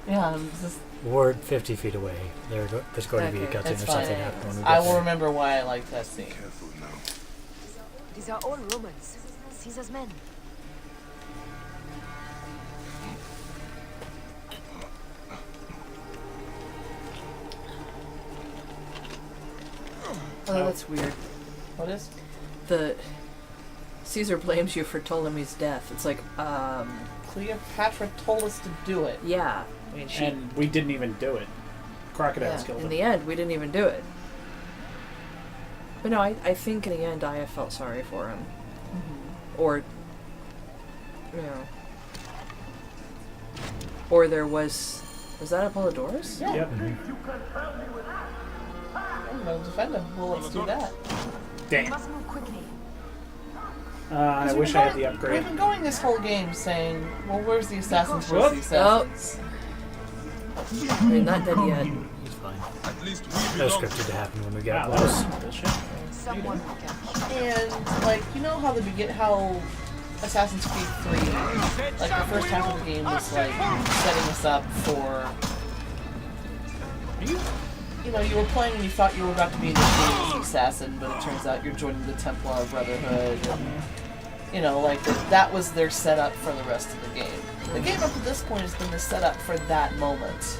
Yeah, just... We're 50 feet away. There's going to be a Okay, cutscene that's or something fine. happen when we I get will there. remember why I liked that scene. Careful now. These are all Romans. Caesar's men. Oh, that's weird. What is? The Caesar blames you for Ptolemy's death. It's like, Cleopatra told us to do it. yeah. I mean, she. And we didn't even do it. Crocodiles Yeah, killed in him. the end, we didn't even do it. But no, I think in the end, Aya felt sorry for him. Or, you know. Or there was that Apollodorus? Yeah. Yep. I'm gonna defend him. Well, let's do that. Damn. Must move quickly. I 'Cause wish we've I had been the going- upgrade. We've been going this whole game saying, well, where's the assassins? Where's Whoop. the assassins? I mean, not dead yet. He's fine. At least we That was belong. scripted to happen when we Wow, got that close. was bullshit. Someone who can. And, like, you know how how Assassin's Creed 3, like, the first half of the game was, like, setting us up for... You know, you were playing and you thought you were about to be initiated as an assassin, but it turns out you're joining the Templar Brotherhood, and, you know, like, that was their setup for the rest of the game. The game up to this point has been the setup for that moment.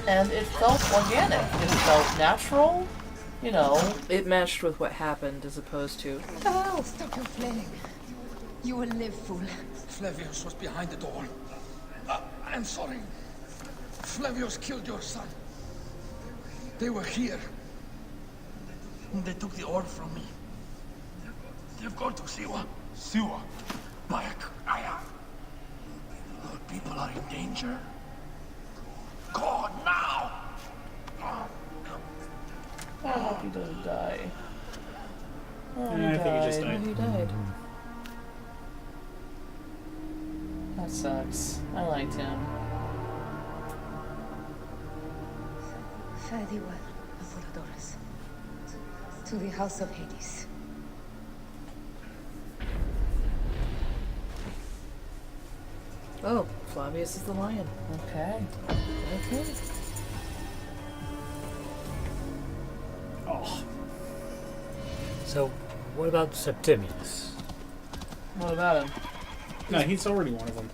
And it felt organic. It felt natural. You know. It matched with what happened as opposed to. Oh, stop your flailing. You will live, fool. Flavius was behind the door. I'm sorry. Flavius killed your son. They were here. They took the orb from me. They've gone to Siwa. Siwa? Bayek, Aya. Our people are in danger. Go now! I hope he doesn't die. Oh, Yeah, I think he just died. He died. That sucks. I liked him. Fare thee well, Apollodorus. To the House of Hades. Oh, Flavius is the lion. Okay. Okay. Oh. So, what about Septimius? What about him? No, he's already one of them.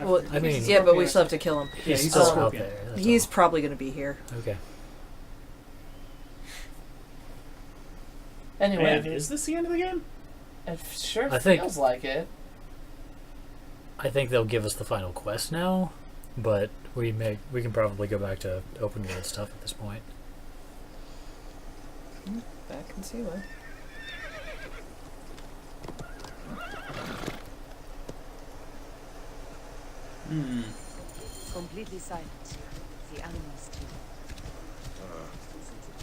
Well, I mean, yeah, but we still have to kill him. Yeah, he's still still out Scorpion. there. That's He's probably going to be here. Okay. Anyway, Man, is this the end of the game? it sure I think- feels like it. I think they'll give us the final quest now, but we can probably go back to open world stuff at this point. Back in Siwa. Completely silent. The animals too.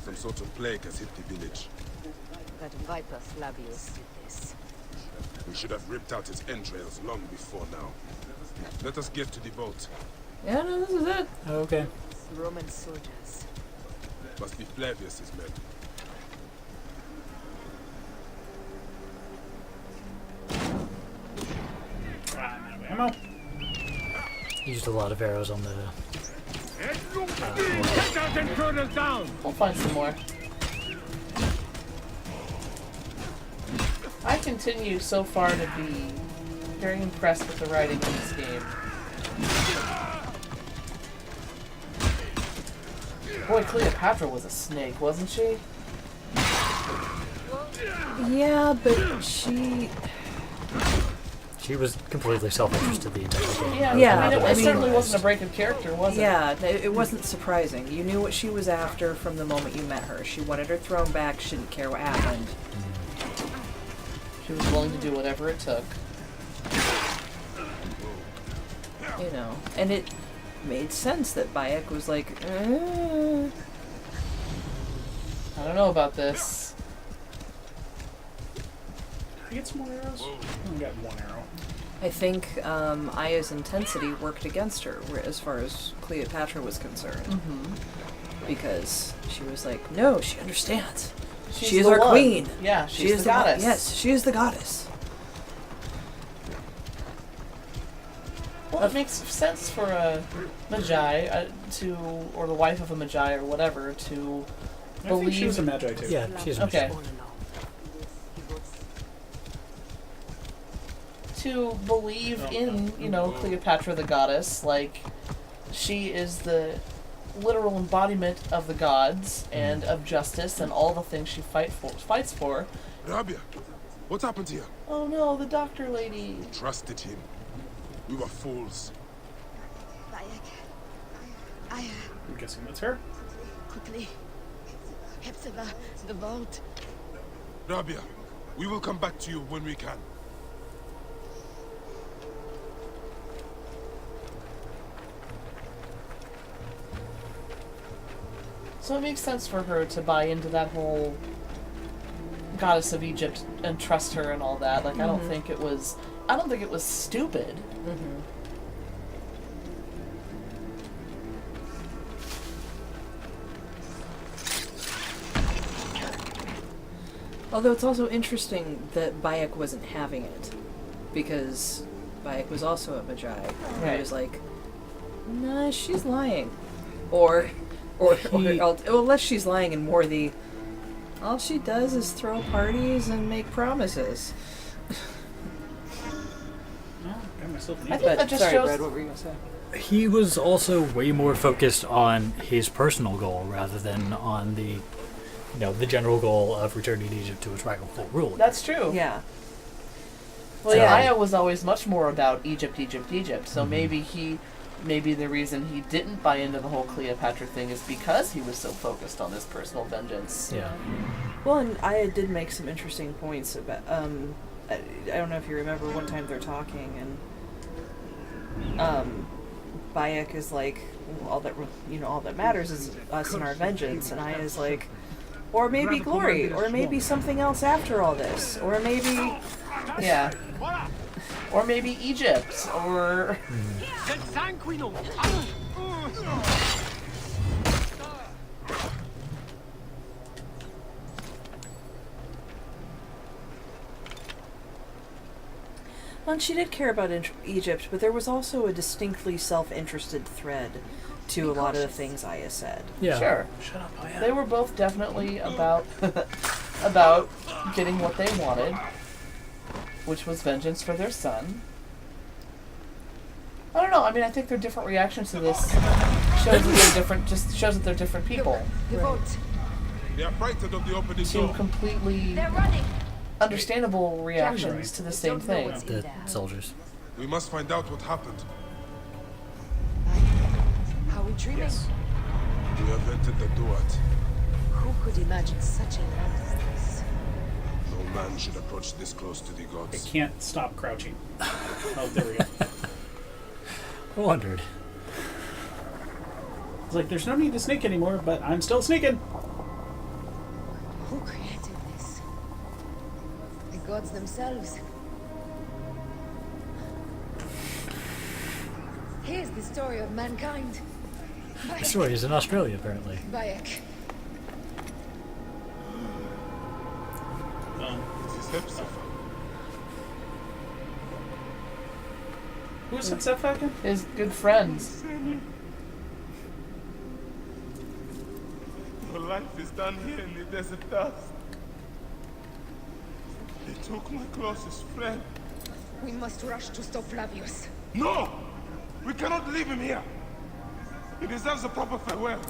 Some sort of plague has hit the village. That viper Flavius did this. We should have ripped out its entrails long before now. Let us get to the boat. Yeah, no, this is it. Okay. Roman soldiers. Must be Flavius's men. I'm out of ammo. Used a lot of arrows on the. Get those intruders down! We'll find some more. I continue so far to be very impressed with the writing in this game. Boy, Cleopatra was a snake, wasn't she? Yeah, but she... She was completely self-interested the entire game. Yeah, Yeah, I mean, I it mean- certainly wasn't a break of character, was it? Yeah, it wasn't surprising. You knew what she was after from the moment you met her. She wanted her throne back. She didn't care what happened. She was willing to do whatever it took. You know, and it made sense that Bayek was like, I don't know about this. Can I get some more arrows? I only got one arrow. I think Aya's intensity worked against her as far as Cleopatra was concerned. Mm-hmm. Because she was like, no, she understands. She's She is the our one. queen. Yeah, she she's is the goddess. Yes, she is the goddess. Well, it makes sense for a Magi or the wife of a Magi or whatever to I believe. think she was a Magi too. Yeah, she's a Okay. To believe in, Cleopatra the goddess, like she is the literal embodiment of the gods and of justice and all the things she fights for. Rabia, what happened here? Oh no, the doctor lady. Trusted him. We were fools. Aya, I'm guessing that's her. quickly. Hepzibah, the vault. Rabia, we will come back to you when we can. So it makes sense for her to buy into that whole goddess of Egypt and trust her and all that. Like, I don't think it was stupid. Mm-hmm. Although it's also interesting that Bayek wasn't having it, because Bayek was also a Magi. And he was like, nah, she's lying. Or unless she's lying and more the, all she does is throw parties and make promises. Well, got myself an I eagle. think that just Sorry, shows. Brad, what were you going to say? He was also way more focused on his personal goal rather than on the, the general goal of returning Egypt to its rightful ruler. That's true. Yeah. Well, yeah, Aya was always much more about Egypt. So maybe the reason he didn't buy into the whole Cleopatra thing is because he was so focused on this personal vengeance. Yeah. Well, and Aya did make some interesting points about. I don't know if you remember one time they're talking, and Bayek is like, all that matters is us and our vengeance, and Aya's like, or maybe glory, or maybe something else after all this, or maybe, yeah. Or maybe Egypt, or... Well, and she did care about Egypt, but there was also a distinctly self-interested thread to a lot of the things Aya said. Yeah. Sure. Shut up, Aya. They were both definitely about about getting what they wanted, which was vengeance for their son. I don't know. I mean, I think their different reactions to this shows that they're different. Just shows that they're different people. They are frightened of the opening Two door. completely understandable reactions to the same thing. The soldiers. We must find out what happened. Are we dreaming? Yes. We have entered the Duat. Who could imagine such a land as this? No man should approach this close to the It gods. can't stop crouching. Oh, there we go. I wondered. It's like, there's no need to sneak anymore, but I'm still sneaking. Who created this? The gods themselves. Here's the story of mankind. The story is in Australia, apparently. Bayek. This is Hepzibah. Who's Hepzibah again? His good friends. Your life is done here in the desert dust. They took my closest friend. We must rush to stop Flavius. No! We cannot leave him here. He deserves a proper farewell.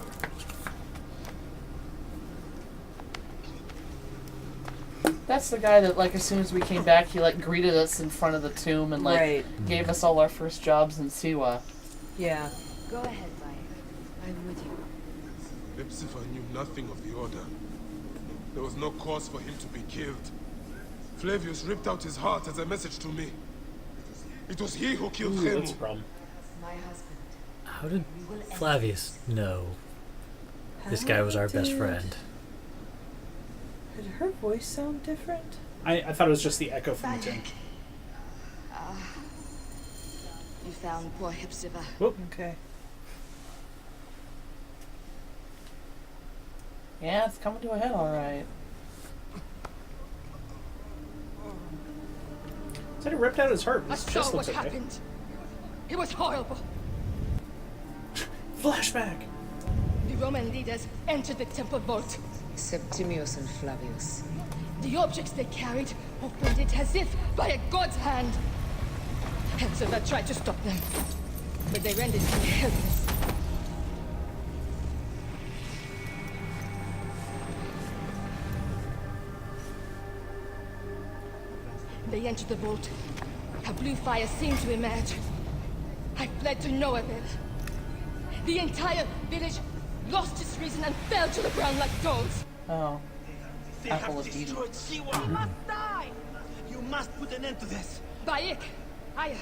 That's the guy that, like, as soon as we came back, he, like, greeted us in front of the tomb and, like, Right. gave us all our first jobs in Siwa. Yeah. Go ahead, Bayek. I'm with you. Hepzibah knew nothing of the order. There was no cause for him to be killed. Flavius ripped out his heart as a message to me. It was he who killed him. That's a problem. My husband. How did Flavius know this guy was our best friend? Did her voice sound different? I thought it was just the echo from the tomb. You found poor Hepzibah. Whoop. Okay. Yeah, it's coming to a head, alright. Said he ripped out his heart. I This saw just what looks okay. happened. It was horrible. Flashback. The Roman leaders entered the temple vault. Septimius and Flavius. The objects they carried opened it as if by a god's hand. Hepzibah tried to stop them, but they rendered him helpless. They entered the vault. A blue fire seemed to emerge. I fled to no avail. The entire village lost its reason and fell to the ground like stones. Oh. They Apple have of Eden. destroyed Siwa. You must die. You must put an end to this. Bayek, Aya,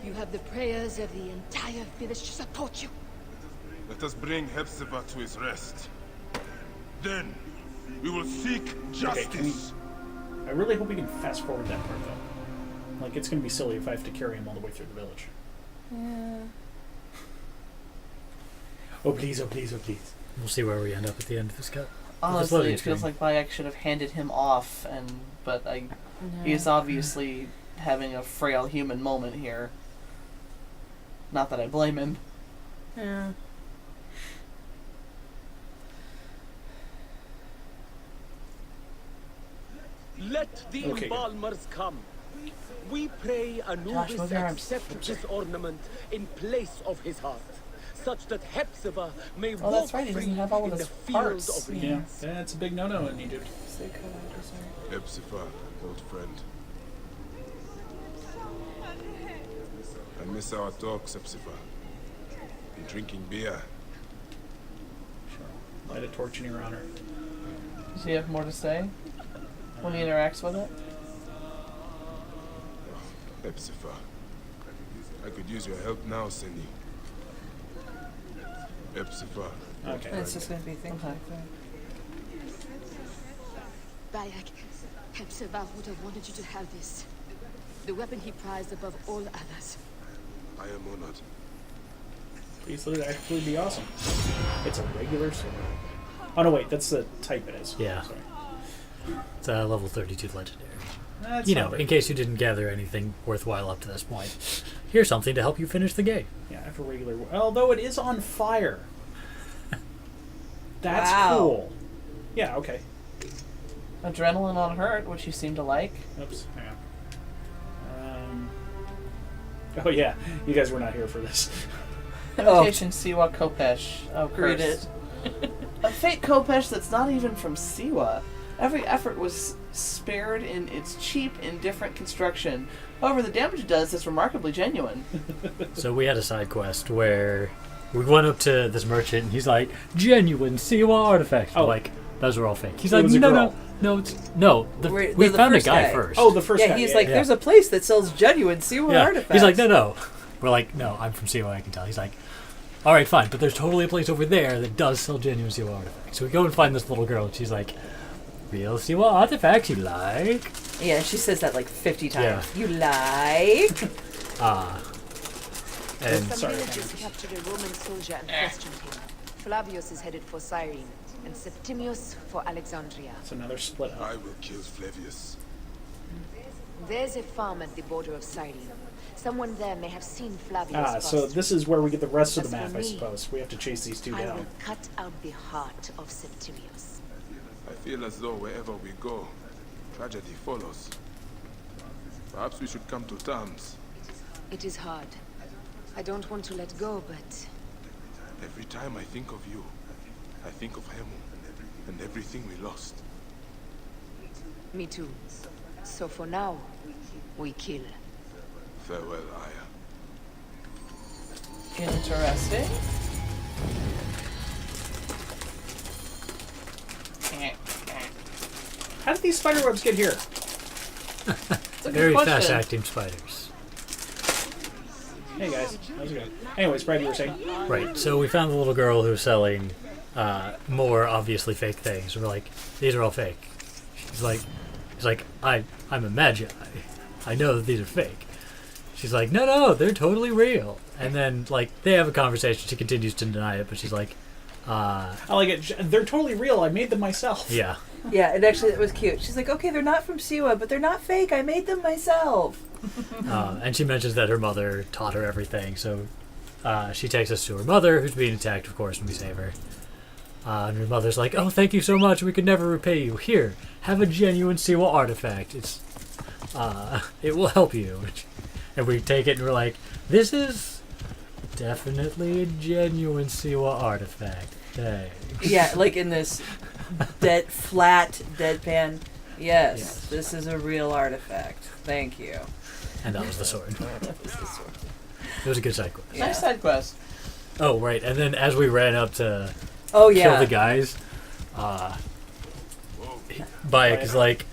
you have the prayers of the entire village to support you. Let us bring Hepzibah to his rest. Then, we will seek justice. I really hope we can fast forward that part, though. Like, it's going to be silly if I have to carry him all the way through the village. Yeah. Oh, please, oh, please, oh, please. We'll see where we end up at the end of this cut. Honestly, it feels like Bayek should have handed him off, but he's obviously having a frail human moment here. Not that I blame him. Yeah. Let the Okay. embalmers come. We pray Anubis move your arms. accept this ornament in place of his heart, such that Hepzibah may Oh, walk that's right, he doesn't free have all of in his the field parts. of Yeah, leaves. that's a big no-no in Egypt. Hepzibah, old friend. I miss our talks, Hepzibah. And drinking beer. Light a torch in your honor. Does he have more to say when he interacts with it? Hepzibah. I could use your help now, Seni. Hepzibah. Okay. It's just going to be things like that. Bayek, Hepzibah would have wanted you to have this. The weapon he prized above all others. I am honored. Please let it actually be awesome. It's a regular sword. Oh no, wait, that's the type it is. Yeah. Sorry. It's a level 32 legendary. That's You not know, very in case you didn't gather anything worthwhile up to this point, here's something to help you finish the game. Yeah, I have a regular. Although it is on fire. That's Wow. cool. Yeah. Okay. Adrenaline on hurt, which you seem to like. Oops. Hang on. Oh yeah, you guys were not here for this. Imitation Siwa Kopesh. Oh, Read curse. A fake Kopesh that's not even from Siwa. Every effort was spared in its cheap, indifferent construction. However, the damage it does is remarkably genuine. So we had a side quest where we went up to this merchant and he's like, genuine Siwa artifacts. We're like, those are all fake. He's It like, was a no, girl. no, we the found a first guy first. Oh, the first Yeah, guy. he's yeah, like, yeah. there's a place that sells genuine Siwa artifacts. He's like, no. We're like, no, I'm from Siwa, I can tell. He's like, all right, fine, but there's totally a place over there that does sell genuine Siwa artifacts. So we go and find this little girl, and she's like, real Siwa artifacts you like? Yeah, she says that like 50 times. Yeah. You like? And Some villagers captured a Roman soldier and questioned him. Flavius is headed for Cyrene, and Septimius for Alexandria. It's another split up. I will kill Flavius. There's a farm at the border of Cyrene. Someone there may have seen Flavius. So pass this is where we get the rest of As the for map, I me, suppose. We have to chase these two I down. will cut out the heart of Septimius. I feel as though wherever we go, tragedy follows. Perhaps we should come to terms. It is hard. I don't want to let go, but Every time I think of you, I think of Hemu and everything we lost. me too. So for now, we kill. Farewell, Aya. Interesting. How did these spider webs get here? very fast-acting spiders. Hey guys, how's it going? Anyways, Brad, you were saying? Right, so we found the little girl who's selling more obviously fake things. We're like, these are all fake. He's like, I'm a magi. I know that these are fake. She's like, no, they're totally real. And then, like, they have a conversation. She continues to deny it, but she's like, I like it. They're totally real. I made them myself. Yeah. Yeah, and actually it was cute. She's like, okay, they're not from Siwa, but they're not fake. I made them myself. And she mentions that her mother taught her everything. So she takes us to her mother, who's being attacked, of course, and we save her. And her mother's like, oh, thank you so much. We could never repay you. Here, have a genuine Siwa artifact. It will help you. And we take it and we're like, this is definitely a genuine Siwa artifact. Thanks. Yeah, like in this flat deadpan. Yes, this is a real artifact. Thank you. And that was the sword. That was the sword. It was a good side quest. Yeah. Nice side quest. Oh, right. And then as we ran up to kill the guys, Bayek is like,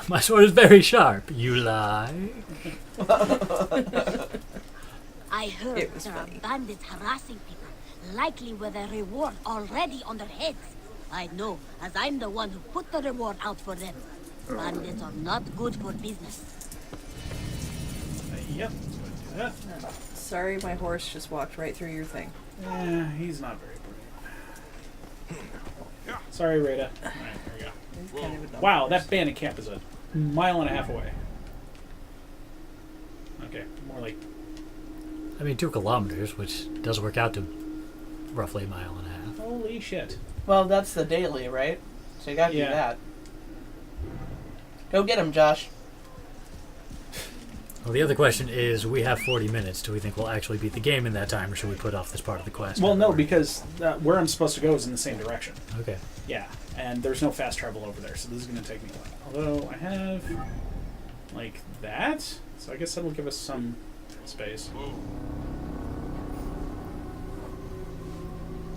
my sword is very sharp. You lie? I heard It was there funny. are bandits harassing people, likely with a reward already on their heads. I know, as I'm the one who put the reward out for them. Bandits are not good for business. Yep. Yeah. Sorry, my horse just walked right through your thing. Yeah, he's not very brave. Sorry, Rita. Alright, there we go. Kind of a dumb Wow, horse. that bandit camp is a mile and a half away. Okay, more like... I mean, 2 kilometers, which does work out to roughly a mile and a half. Holy shit. Well, that's the daily, right? So you gotta do Yeah. that. Go get him, Josh. Well, the other question is, we have 40 minutes. Do we think we'll actually beat the game in that time, or should we put off this part of the quest? Well, no, because where I'm supposed to go is in the same direction. Okay. Yeah, and there's no fast travel over there, so this is going to take me a while. Although I have, like, that, so I guess that'll give us some space.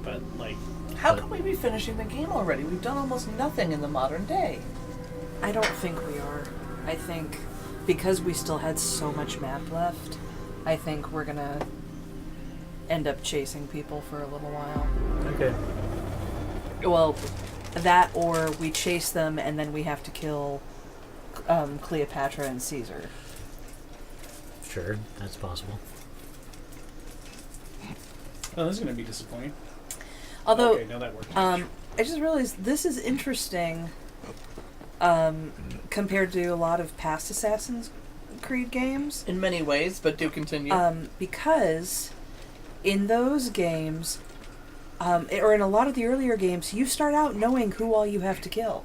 But, like... How can we be finishing the game already? We've done almost nothing in the modern day. I don't think we are. I think because we still had so much map left, I think we're gonna end up chasing people for a little while. Okay. Well, that or we chase them and then we have to kill Cleopatra and Caesar. Sure, that's possible. Oh, this is going to be disappointing. Although, okay, no, that worked. I just realized this is interesting compared to a lot of past Assassin's Creed games. In many ways, but do continue. Because in those games, or in a lot of the earlier games, you start out knowing who all you have to kill.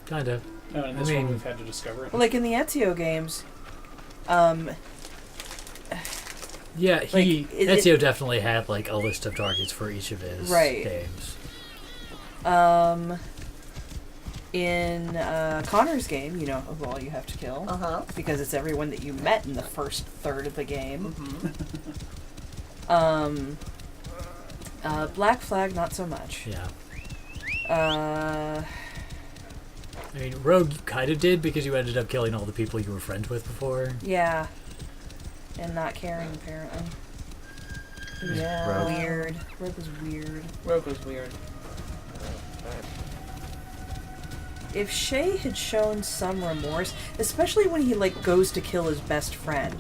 Kind of. No, in this one we've had to discover it. Like in the Ezio games, yeah, like, Ezio definitely had like a list of targets for each of his games. In Connor's game, you know who all you have to kill. Because it's everyone that you met in the first third of the game. Black Flag, not so much. Yeah. I mean, Rogue kind of did because you ended up killing all the people you were friends with before. Yeah. And not caring, apparently. Yeah. Rogue. Weird. Rogue was weird. Rogue was weird. If Shay had shown some remorse, especially when he like goes to kill his best friend.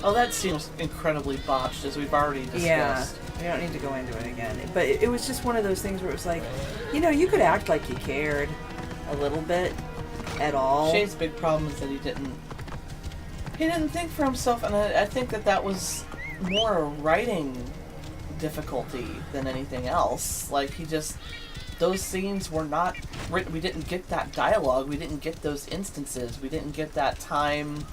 Oh, that seems incredibly botched, as we've already discussed. Yeah, we don't need to go into it again. But it was just one of those things where it was like, you know, you could act like you cared a little bit at all. Shay's big problem is that he didn't think for himself, and I think that was more a writing difficulty than anything else. Like, those scenes were not written. We didn't get that dialogue. We didn't get those instances. We didn't get that time.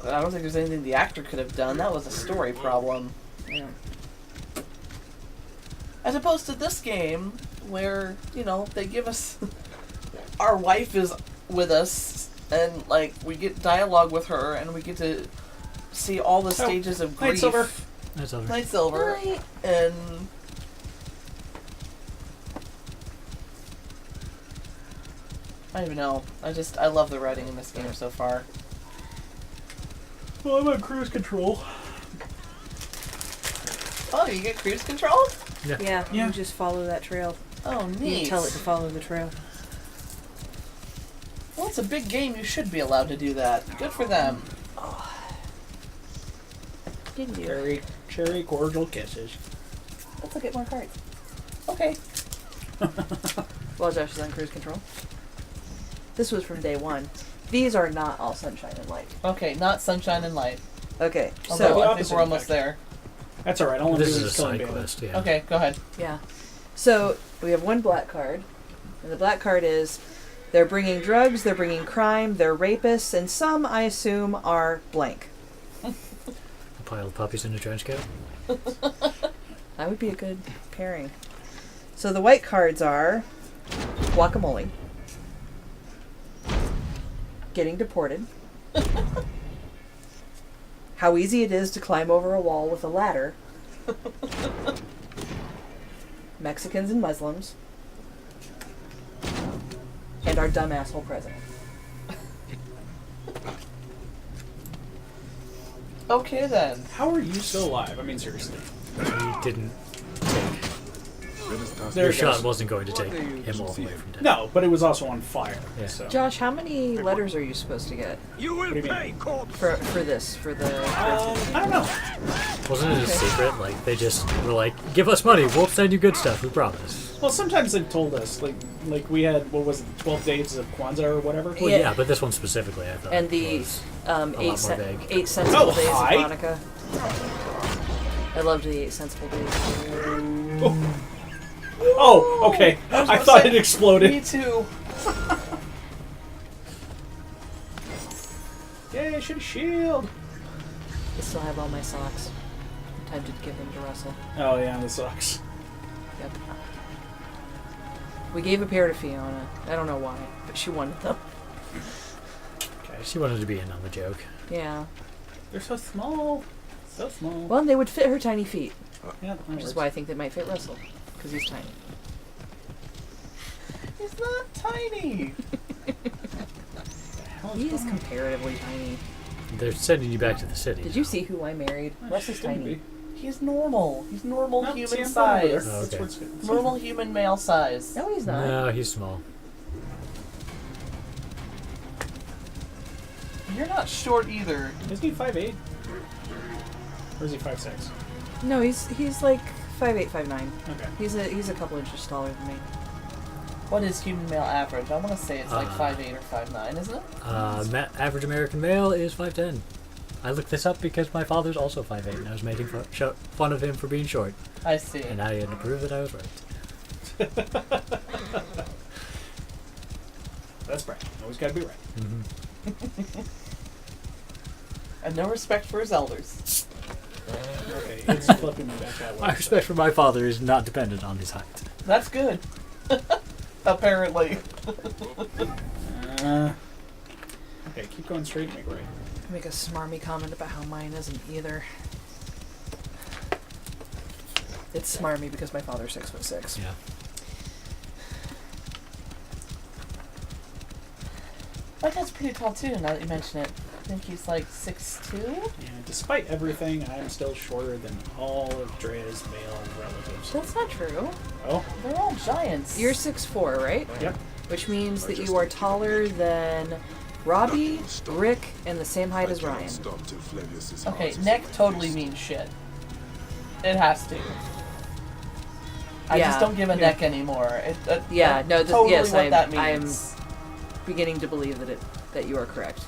I don't think there's anything the actor could have done. That was a story problem. Yeah. As opposed to this game, where, you know, they give us... our wife is with us, and, like, we get dialogue with her, and we get to see all the stages of grief. Night Silver. Night Silver. And... I don't even know. I love the writing in this game so far. Well, I'm on cruise control. Oh, you get cruise control? Yeah. You just follow that trail. Oh, neat. You tell it to follow the trail. Well, it's a big game. You should be allowed to do that. Good for them. Didn't you? Cherry cordial kisses. Let's look at more cards. Okay. While Josh is on cruise control. This was from day one. These are not all sunshine and light. Okay, not sunshine and light. Okay, Although so I think we're almost there. That's alright. All I'm This doing is is a killing side bandits. quest, yeah. Okay, go ahead. Yeah. So we have one black card, and the black card is they're bringing drugs, they're bringing crime, they're rapists, and some, I assume, are blank. A pile of puppies in a trench coat. That would be a good pairing. So the white cards are guacamole, getting deported, how easy it is to climb over a wall with a ladder, Mexicans and Muslims, and our dumb asshole president. Okay, then. How are you still alive? I mean, seriously. He didn't take. There Your it shot goes. wasn't going to take him all the way from death. No, but it was also on fire. Yeah. So. Josh, how many letters are you supposed to get? You will What do you mean? pay, corpse. For this, for the... I don't know. Wasn't it a secret? Like, they just were like, give us money, we'll send you good stuff, we promise. Well, sometimes they've told us, like we had, what was it, 12 days of Kwanzaa or whatever? Well, yeah, but this one specifically, I thought. And the was a lot more vague. 8 sensible Oh, days hi. of Hanukkah. I loved the 8 sensible days. Oh, okay. I thought it exploded. Me too. Yay, shoot a shield. I still have all my socks. Time to give them to Russell. Oh, yeah, the socks. Yep. We gave a pair to Fiona. I don't know why, but she wanted them. Okay, she wanted to be in on the joke. Yeah. They're so small. So small. Well, they would fit her tiny feet. Yeah, Which is why I think they might fit Russell. Because he's tiny. He's not tiny. He is comparatively tiny. They're sending you back to the city. Did you see who I married? Russell's tiny. He's normal. He's normal No, see, human I'm fine with size. her. Oh, That's okay. what's good. Normal human male size. No, he's not. No, he's small. You're not short either. Isn't he 5'8"? Or is he 5'6"? No, he's like 5'8", 5'9". Okay. He's a couple inches taller than me. What is human male average? I want to say it's like 5'8" or 5'9", isn't it? Average American male is 5'10". I looked this up because my father's also 5'8", and I was making fun of him for being short. I see. And I had to prove that I was right. That's right. Always got to be right. And no respect for his elders. Okay, it's flipping me back that way. My respect for my father is not dependent on his height. That's good. Apparently. Okay, keep going straight and make right. Make a smarmy comment about how mine isn't either. It's smarmy because my father's 6'6". Yeah. My dad's pretty tall too, now that you mention it. I think he's like 6'2". Yeah, despite everything, I'm still shorter than all of Drea's male relatives. That's not true. Oh? They're all giants. You're 6'4", right? Yep. Which means that you are taller than Robbie, Rick, and the same height as Ryan. Okay, neck totally means shit. It has to. I just don't give a neck anymore. Totally what that means. I'm beginning to believe that you are correct.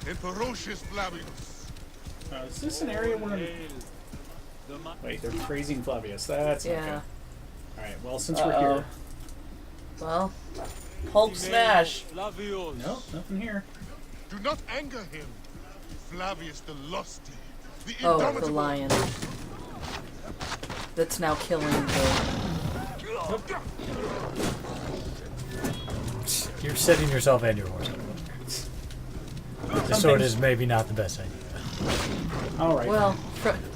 And ferocious Flavius. Is this an area where... Wait, they're praising Flavius. That's not good. Alright, well, since we're here... Well, Hulk smash. No, nothing here. Do not anger him. Flavius the lusty. The indomitable. The lion. That's now killing the... You're setting yourself and your horse up. The sword is maybe not the best idea. Alright. Well,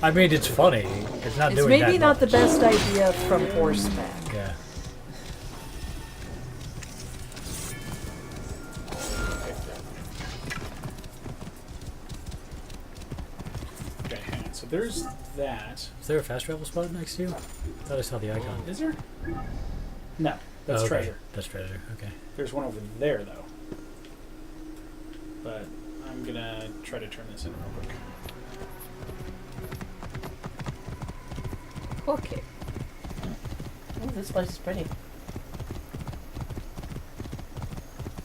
I mean, it's funny. It's not doing that It's maybe not much. the best idea from horseback. Yeah. Okay, hang on. So there's that. Is there a fast travel spot next to you? I thought I saw the icon. Is there? No, that's okay. treasure. That's treasure, okay. There's one over there, though. But I'm gonna try to turn this in real quick. Okay. Ooh, this place is pretty.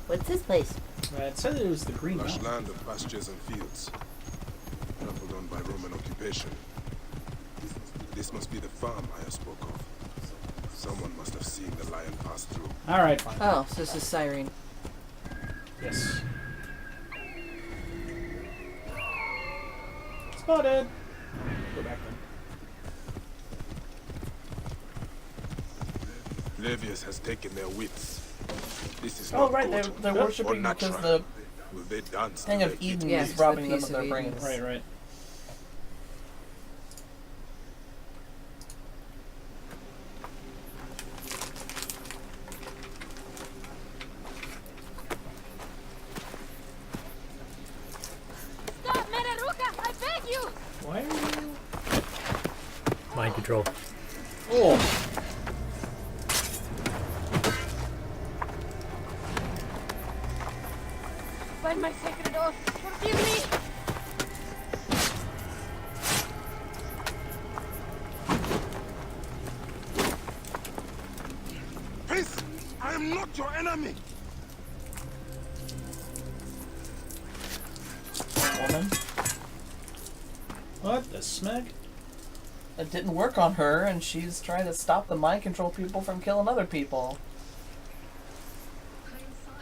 What's this place? It said it was the Green Lush Mountain. land of pastures and fields. Trampled on by Roman occupation. This must be the farm I spoke of. Someone must have seen the lion pass through. Alright, fine. Oh, so this is Cyrene. Yes. Spotted! Go back then. Flavius has taken their wits. This is Oh, not right, good. they're worshipping because the Will they dance Thing to of their Eden king? is robbing them of their brains. Right, right. Stop, Meraruka! I beg you! Why are you... Mind control. Oh! By my sacred oath, forgive me! Peace! I am not your enemy! woman. What the smeg? It didn't work on her, and she's trying to stop the mind control people from killing other people.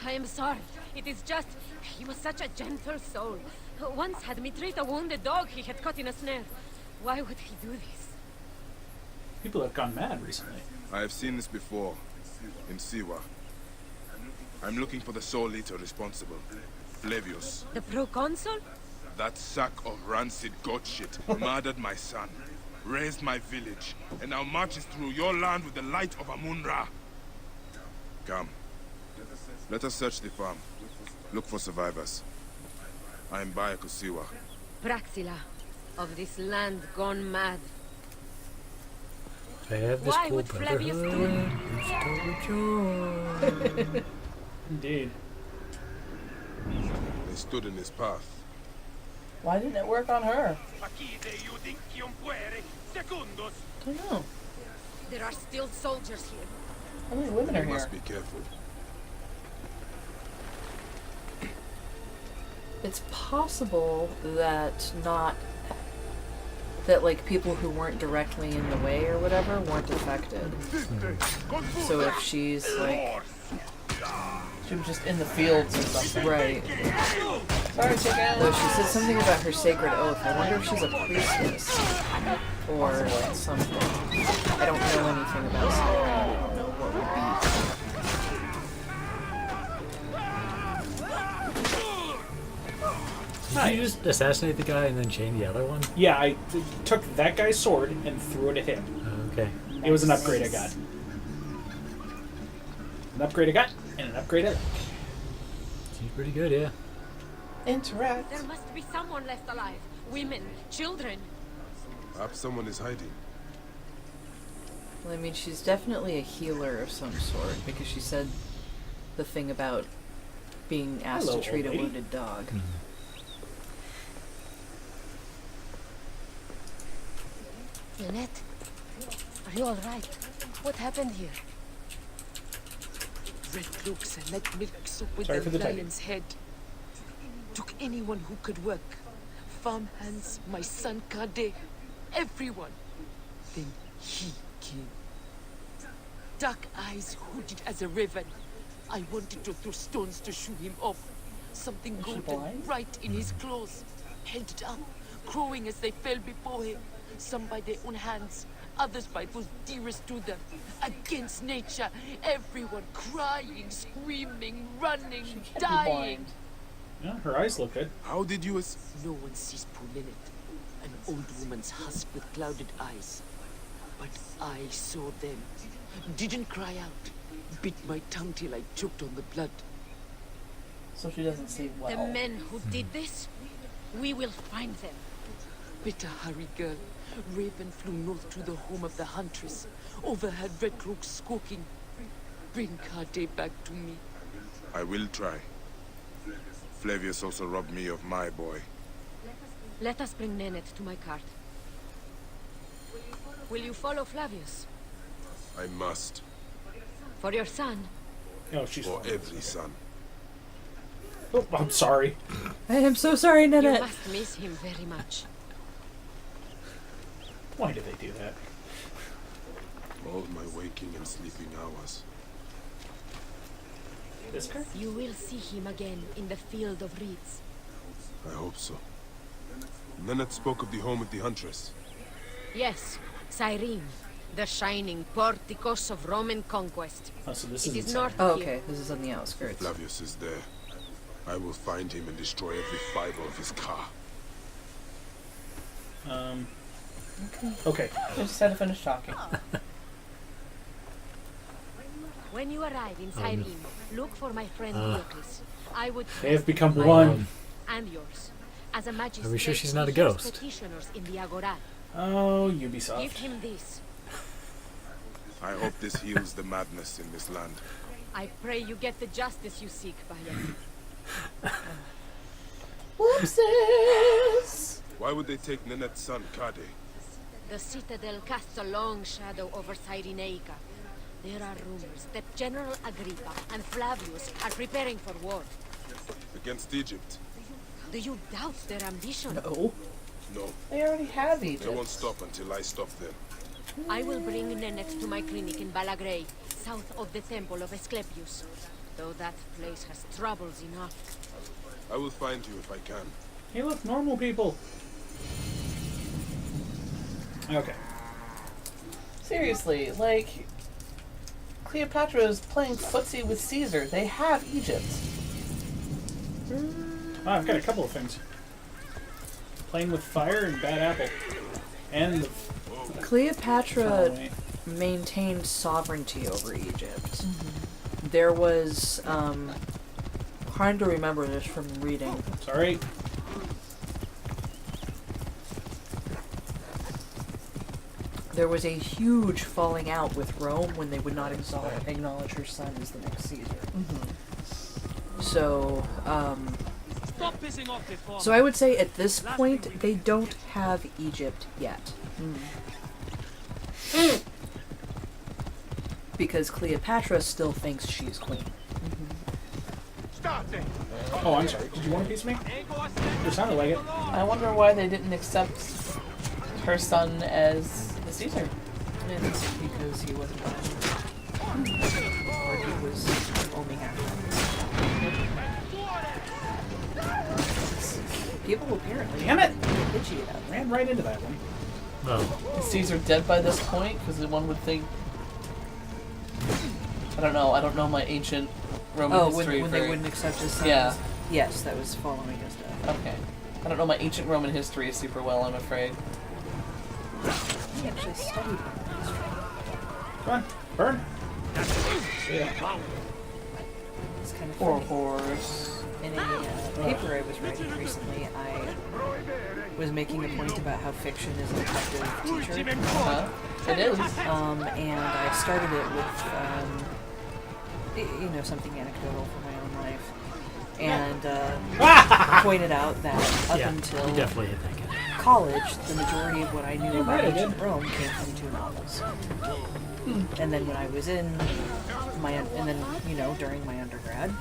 I am sorry. It is just... He was such a gentle soul. Once had me treat a wounded dog he had caught in a snare. Why would he do this? People have gone mad recently. I have seen this before. In Siwa. I'm looking for the soul eater responsible. Flavius. The proconsul? That sack of rancid goat shit murdered my son, raised my village, and now marches through your land with the light of Amun-Ra. Come. Let us search the farm. Look for survivors. I am Bayakusiwa. Praxila, of this land gone mad. They have this Why cool would Flavius do brotherhood. It's so joy. Indeed. They stood in his path. Why didn't it work on her? I don't know. There are still soldiers here. How many women are You here? must be careful. It's possible that like people who weren't directly in the way or whatever weren't affected. So if she's like, she was just in the fields or something. Right. Sorry, chicken. Though she said something about her sacred oath. I wonder if she's a priestess or something. I don't know anything about sacred. I don't know what would Did you just assassinate the guy and then chain the other one? Yeah, I took that guy's sword and threw it at him. Okay. It was an upgrade I got. An upgrade I got, and an upgrade I like. Seems pretty good, yeah. Interact. There must be someone left alive. Women, children. Perhaps someone is hiding. Well, I mean, she's definitely a healer of some sort because she said the thing about being asked Hello, to treat a old lady. wounded dog. Lynette, are you all right? What happened here? Red cloaks and let milk soup with Sorry for the the typing. lion's head. Took anyone who could work. Farm hands, my son Kade, everyone. Then he came. Dark eyes hooded as a raven. I wanted to throw stones to shoo him off. Something Is she golden blind? right in his claws. Held it up, crowing as they fell before him. Some by their own hands, others by those dearest to them. Against nature, everyone crying, screaming, running, dying. Yeah, her eyes look good. How did you No one sees poor Lynette, an old woman's husk with clouded eyes. But I saw them. Didn't cry out. Bit my tongue till I choked on the blood. So she doesn't see well. The men who did this, we will find them. Better hurry, girl. Raven flew north to the home of the huntress. Overheard red cloaks squawking. Bring Kade back to me. I will try. Flavius also robbed me of my boy. Let us bring Nennet to my cart. Will you follow Flavius? I must. For your son? Oh, she's For every son. Oh, I'm sorry. I am so sorry, You Nanette. must miss him very much. Why did they do that? All my waking and sleeping hours. This guy? You will see him again in the field of reeds. I hope so. Nennet spoke of the home of the huntress. Yes, Cyrene, the shining porticos of Roman conquest. Oh, so this It is isn't north Oh, of here. okay. This is on the outskirts. Flavius is there. I will find him and destroy every fiber of his car. Okay. I just had to finish talking. When you arrive in Cyrene, look for my friend Diocles. I would They have trust become my one. life and yours. As a magistrate, Are we sure she's not a he hears ghost? petitioners in the Agora. Oh, Give Ubisoft. him this. I hope this heals the madness in this land. I pray you get the justice you seek, Bayan. Whoopsies! Why would they take Nenet's son, Kade? The citadel casts a long shadow over Cyrenaica. There are rumors that General Agrippa and Flavius are preparing for war. Against Egypt? Do you doubt their ambition? No. No. They already have They Egypt. won't stop until I stop them. I will bring Nennet to my clinic in Balagrey, south of the temple of Asclepius. Though that place has troubles enough. I will find you if I can. Hey, look, normal people. Okay. Seriously, like, Cleopatra is playing footsie with Caesar. They have Egypt. Oh, I've got a couple of things. Playing with fire and bad apple. And the... Cleopatra Oh, wait. maintained sovereignty over Egypt. There was, hard to remember this from reading. Sorry. there was a huge falling out with Rome when they would not acknowledge her son as the next Caesar. So, Stop pissing off this farm. so I would say at this point they don't have Egypt yet. Because Cleopatra still thinks she's queen. Stop it. Oh, I'm sorry. Did you want a piece of me? It sounded like it. I wonder why they didn't accept her son as the Caesar. It's because he wasn't violent. Or he was only half violent. People apparently Damn it! itchy about that. Ran right into that one. Is Caesar dead by this point? Because one would think... I don't know. I don't know my ancient Roman history. When they wouldn't accept his son? Yeah. Yes, that was following his death. Okay. I don't know my ancient Roman history super well, I'm afraid. He actually studied Roman history. Come on, burn. Yeah. It's kind of Or funny. horse. In a paper I was writing recently, I was making a point about how fiction is an effective teacher. It is. And I started it with, something anecdotal from my own life. And pointed out that up until definitely hit that guy. college, the majority of what I knew about ancient Rome came from 2 novels. And then when I was in during my undergrad,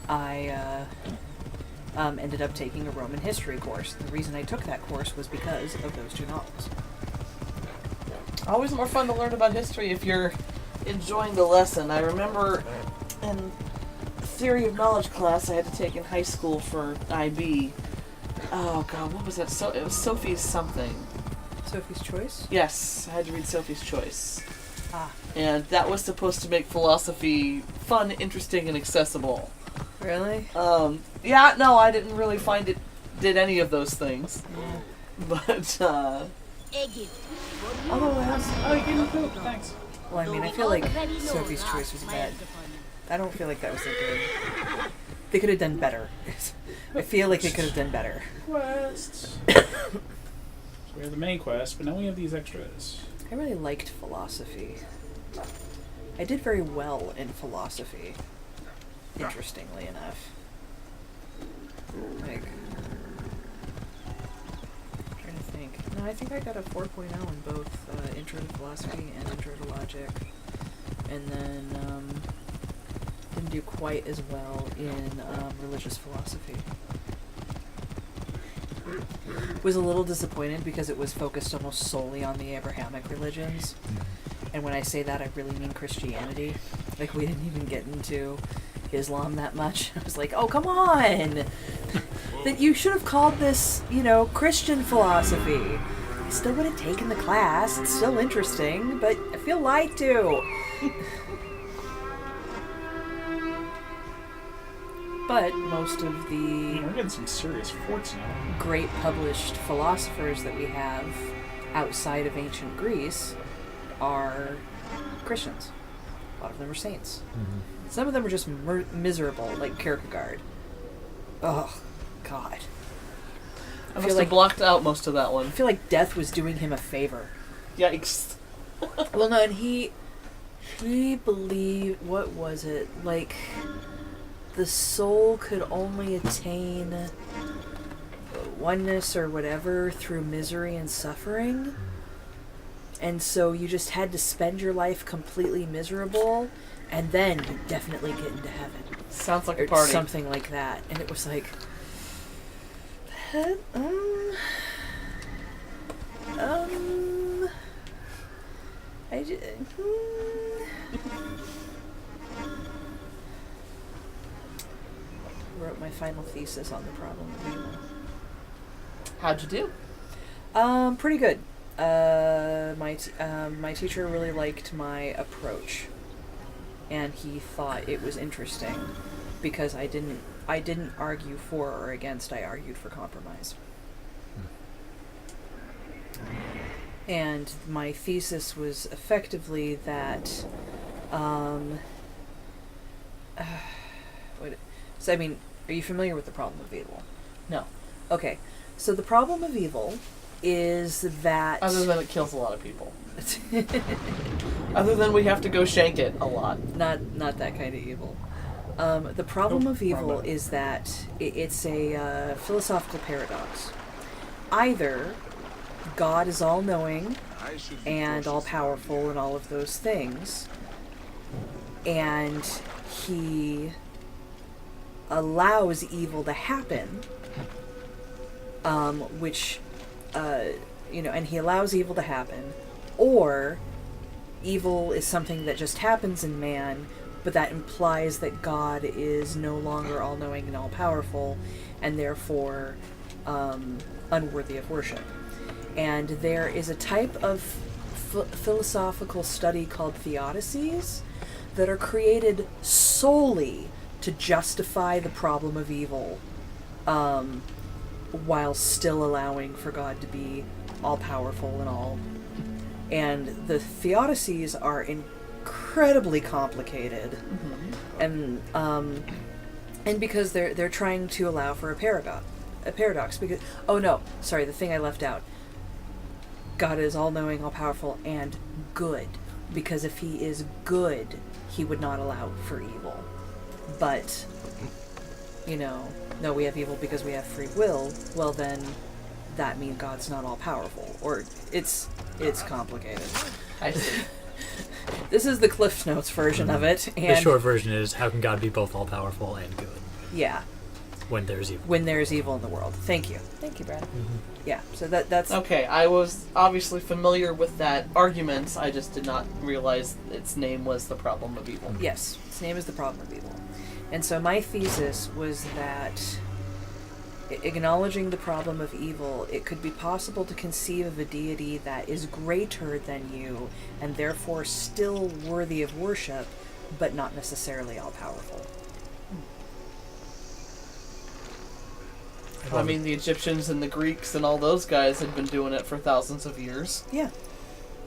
I ended up taking a Roman history course. The reason I took that course was because of those 2 novels. Always more fun to learn about history if you're enjoying the lesson. I remember in theory of knowledge class I had to take in high school for IB. Oh god, what was that? So it was Sophie's something. Sophie's Choice? Yes, I had to read Sophie's Choice. Ah. And that was supposed to make philosophy fun, interesting, and accessible. Really? Yeah, no, I didn't really find it did any of those things. Yeah. But, Although it has... Oh, you didn't poop. Thanks. Well, I mean, I feel like Sophie's Choice was bad. I don't feel like that was that good. They could have done better. I feel like they could have done better. Quests. We have the main quest, but now we have these extras. I really liked philosophy. I did very well in philosophy. Interestingly enough. Like... trying to think. No, I think I got a 4.0 in both Intro to Philosophy and Intro to Logic. And then, didn't do quite as well in religious philosophy. Was a little disappointed because it was focused almost solely on the Abrahamic religions. And when I say that, I really mean Christianity. Like, we didn't even get into Islam that much. I was like, oh, come on! That you should have called this, Christian philosophy. I still would have taken the class. It's still interesting, but I feel lied to. But most of the we're getting some serious forts now. Great published philosophers that we have outside of ancient Greece are Christians. A lot of them are saints. Mm-hmm. Some of them are just miserable, like Kierkegaard. Oh, God. I must have blocked out most of that one. I feel like death was doing him a favor. Yikes. Well, no, and he believed, what was it? Like, the soul could only attain oneness or whatever through misery and suffering. And so you just had to spend your life completely miserable, and then you definitely get into heaven. Sounds like or a party. Something like that. And it was like... I just... wrote my final thesis on the problem of evil. How'd you do? Pretty good. My teacher really liked my approach, and he thought it was interesting because I didn't argue for or against. I argued for compromise. And my thesis was effectively that, so I mean, are you familiar with the problem of evil? No. Okay, so the problem of evil is that... Other than it kills a lot of people. Other than we have to go shank it a lot. Not that kind of evil. The problem of evil is that it's a philosophical paradox. Either God is all-knowing and all-powerful and all of those things, and he allows evil to happen, and he allows evil to happen, or evil is something that just happens in man, but that implies that God is no longer all-knowing and all-powerful, and therefore unworthy of worship. And there is a type of philosophical study called theodicies that are created solely to justify the problem of evil, while still allowing for God to be all-powerful and all. And the theodicies are incredibly complicated, and because they're trying to allow for a paradox. Because the thing I left out. God is all-knowing, all-powerful, and good. Because if he is good, he would not allow for evil. But, no, we have evil because we have free will. Well, then, that means God's not all-powerful. Or, it's complicated. I see. This is the Cliff Notes version of it. And the short version is, how can God be both all-powerful and good? Yeah. When there's evil. When there's evil in the world. Thank you. Thank you, Brad. Yeah, so that's... Okay, I was obviously familiar with that argument, I just did not realize its name was the problem of evil. Yes, its name is the problem of evil. And so my thesis was that, acknowledging the problem of evil, it could be possible to conceive of a deity that is greater than you, and therefore still worthy of worship, but not necessarily all-powerful. I mean, the Egyptians and the Greeks and all those guys had been doing it for thousands of years. Yeah.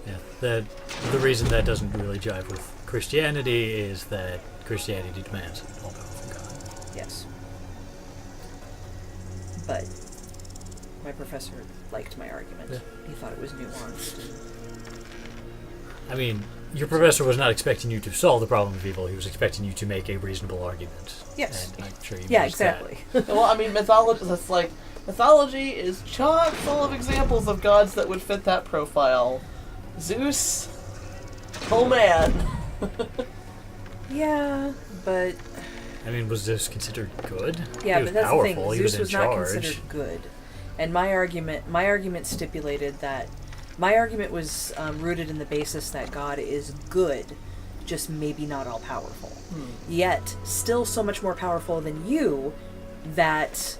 Yeah. The reason that doesn't really jive with Christianity is that Christianity demands an all-powerful God. Yes. But my professor liked my argument. Yeah. He thought it was nuanced. I mean, your professor was not expecting you to solve the problem of evil. He was expecting you to make a reasonable argument. Yes. And I'm sure you exactly. Well, I mean, mythology is chock full of examples of gods that would fit that profile. Zeus, oh man. Yeah, but... I mean, was Zeus considered good? Yeah, he was but that's powerful. the thing. Zeus was not considered good. And my argument stipulated that... My argument was rooted in the basis that God is good, just maybe not all-powerful. Yet, still so much more powerful than you, that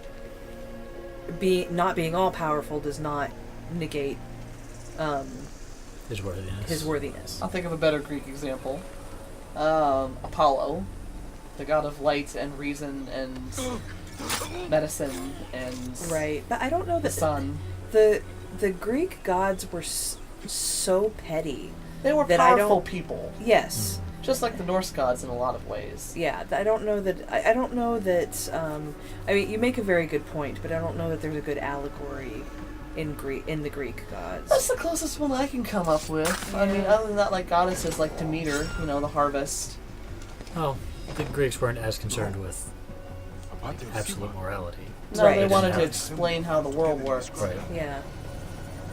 not being all-powerful does not negate his worthiness. I'll think of a better Greek example. Apollo, the god of light and reason and medicine and... Right, but I don't know the sun. The Greek gods were so petty. They were powerful people. Yes. Just like the Norse gods in a lot of ways. Yeah, I don't know that... I don't know that... I mean, you make a very good point, but I don't know that there's a good allegory in the Greek gods. That's the closest one I can come up with. Yeah. I mean, other than that, like goddesses like Demeter, the harvest. Oh, the Greeks weren't as concerned with absolute morality. No, they wanted to explain how the world works. Right. Yeah.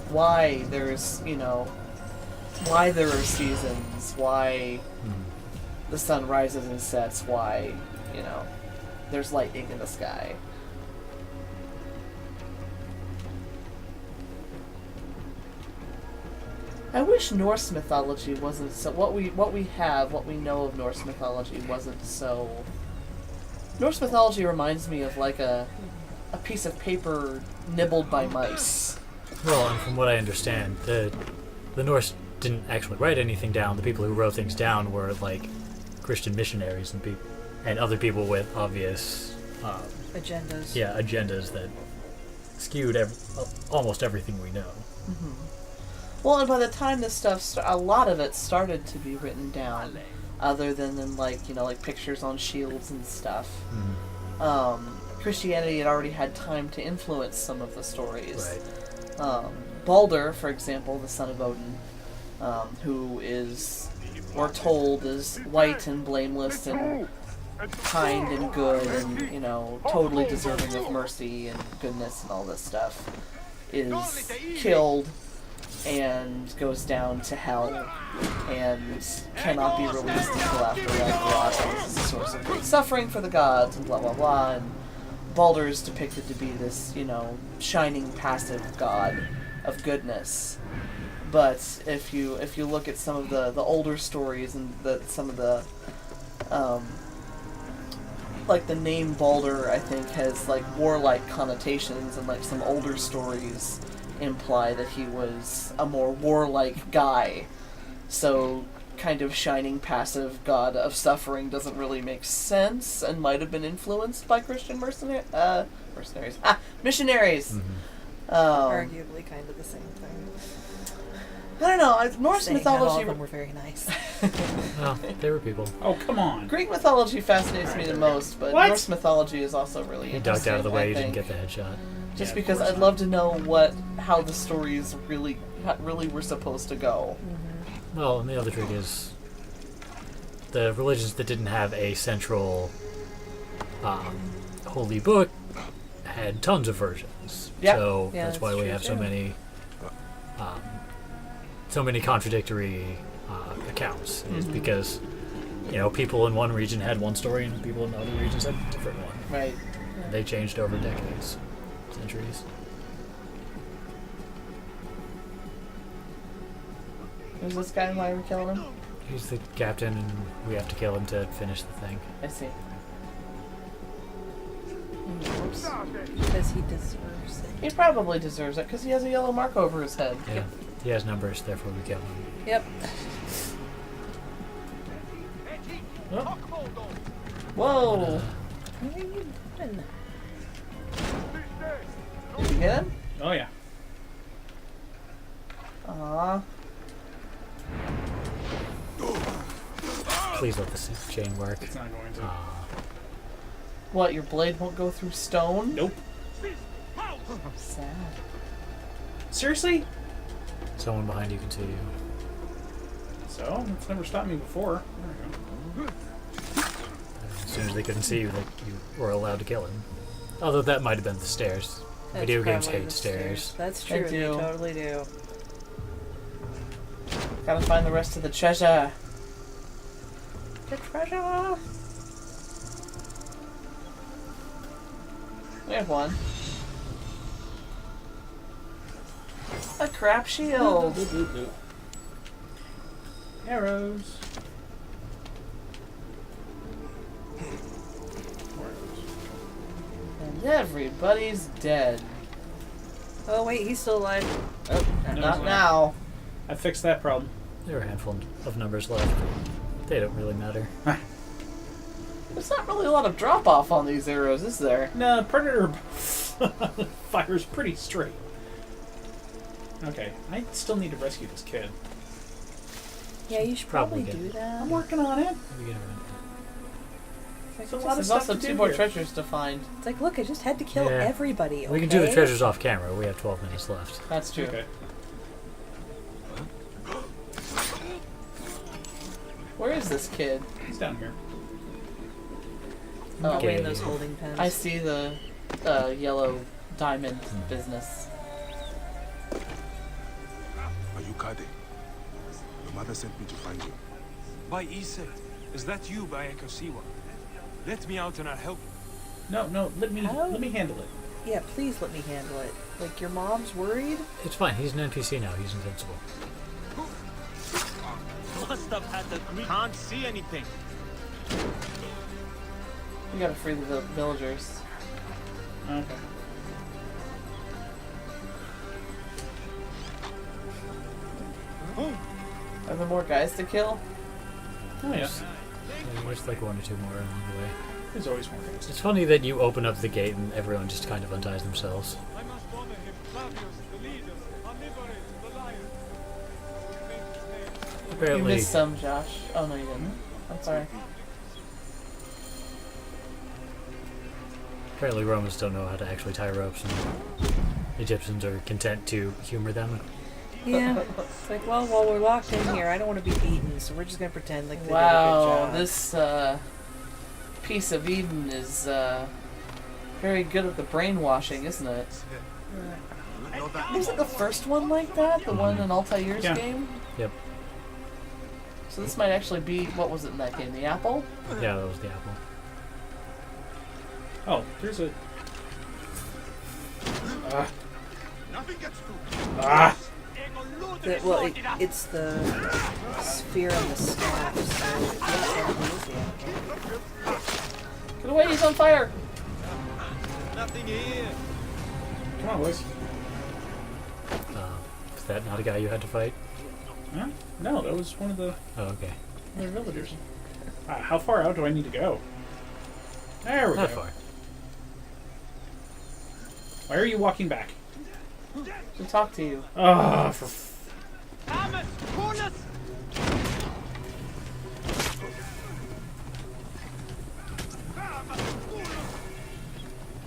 Why there's, why there are seasons, why the sun rises and sets, why, there's lightning in the sky. I wish Norse mythology wasn't so... What we know of Norse mythology wasn't so... Norse mythology reminds me of like a piece of paper nibbled by mice. Well, and from what I understand, the Norse didn't actually write anything down. The people who wrote things down were like Christian missionaries and other people with obvious agendas. Yeah, agendas that skewed almost everything we know. Mm-hmm. Well, and by the time this stuff, a lot of it started to be written down, other than like pictures on shields and stuff. Mm-hmm. Christianity had already had time to influence some of the stories. Right. Balder, for example, the son of Odin, who is, we're told, is white and blameless and kind and good and, you know, totally deserving of mercy and goodness and all this stuff, is killed and goes down to hell and cannot be released until after Ragnarok. This is a source of great suffering for the gods and blah blah blah. And Balder is depicted to be this, you know, shining passive god of goodness. But if you look at some of the older stories and some of the like the name Balder, I think, has like warlike connotations, and like some older stories imply that he was a more warlike guy. So kind of shining passive god of suffering doesn't really make sense, and might have been influenced by Christian missionaries. Mm-hmm. Arguably kind of the same thing. I don't know. Norse Saying mythology. Not all of them were very nice. Oh, they were people. Oh, come on. Greek mythology fascinates me the most, but What? Norse mythology is also really He interesting. ducked out of the way. I You didn't think. get the headshot. Just Yeah, because I'd love to know how the stories really were supposed to go. Mm-hmm. Well, and the other trick is the religions that didn't have a central holy book had tons of versions. Yeah. So Yeah, that's why we true have too. so many contradictory accounts. Is Mhm. because, you know, people in one region had one story and people in other regions had a different one. Right. And they changed over decades, centuries. Who's this guy? Why are we killing him? He's the captain, and we have to kill him to finish the thing. I see. Oops. Because he deserves it. He probably deserves it because he has a yellow mark over his head. Yeah, he has numbers, therefore we kill him. Yep. Whoa! What are you doing? Did you get him? Oh, yeah. Aww. Please let this chain work. It's not going to. What? Your blade won't go through stone? Nope. Sad. Seriously? Someone behind you can see you. So, it's never stopped me before. There we go. As soon as they couldn't see you, you were allowed to kill him. Although that might have been the stairs. That's Video games probably hate the stairs. That's They true. They do. totally do. Gotta find the rest of the treasure. The treasure! We have one. A crap shield. Arrows. And everybody's dead. Oh wait, he's still alive. Oh, No, not he's now. I fixed that problem. There are a handful of numbers left. They don't really matter. There's not really a lot of drop off on these arrows, is there? No, Predator fires pretty straight. Okay, I still need to rescue this kid. Yeah, you should Probably probably get do it. that. I'm working on it. Maybe get around. There's a lot of There's stuff also to two do more here. treasures to find. It's like, look, I just had to kill Yeah. everybody. Okay? We can do the treasures off camera. We have 12 minutes left. That's true. Okay. Where is this kid? He's down here. Oh, Probably Okay. in those holding pens. I see the yellow diamond business. Are you Kade? Your mother sent me to find you. By Iset, is that you, by Ekosiwa? Let me out and I'll help you. No, let me How? let me handle it. Yeah, please let me handle it. Like, your mom's worried? It's fine. He's an NPC now. He's invincible. Must have had the green. Can't see anything. We gotta free the villagers. Okay. Are there more guys to kill? Oh yeah. There's like one or two more along the way. There's always more things. It's funny that you open up the gate and everyone just kind of unties themselves. I must honor him. Flavius, the leader, omnivorous, the lion. You Apparently, missed some, Josh. Oh no, you didn't. I'm sorry. apparently Romans don't know how to actually tie ropes, and Egyptians are content to humor them. Yeah. It's like, well, while we're locked in here, I don't want to be beaten, so we're just going to pretend like they Wow, did a good job. this piece of Eden is very good at the brainwashing, isn't it? Wasn't the first one like that? The one in Altair's game? Yep. So this might actually be, what was it in that game? The apple? Yeah, that was the apple. Oh, there's a... Nothing gets through. It's the sphere and the staff, so it looks like Get away, he's on fire! Nothing here. Come on, boys. Is that not a guy you had to fight? Huh? No, that was one of the... Oh, okay. One of the villagers. How far out do I need to go? There we Not go. far. Why are you walking back? To talk to you. Oh, for...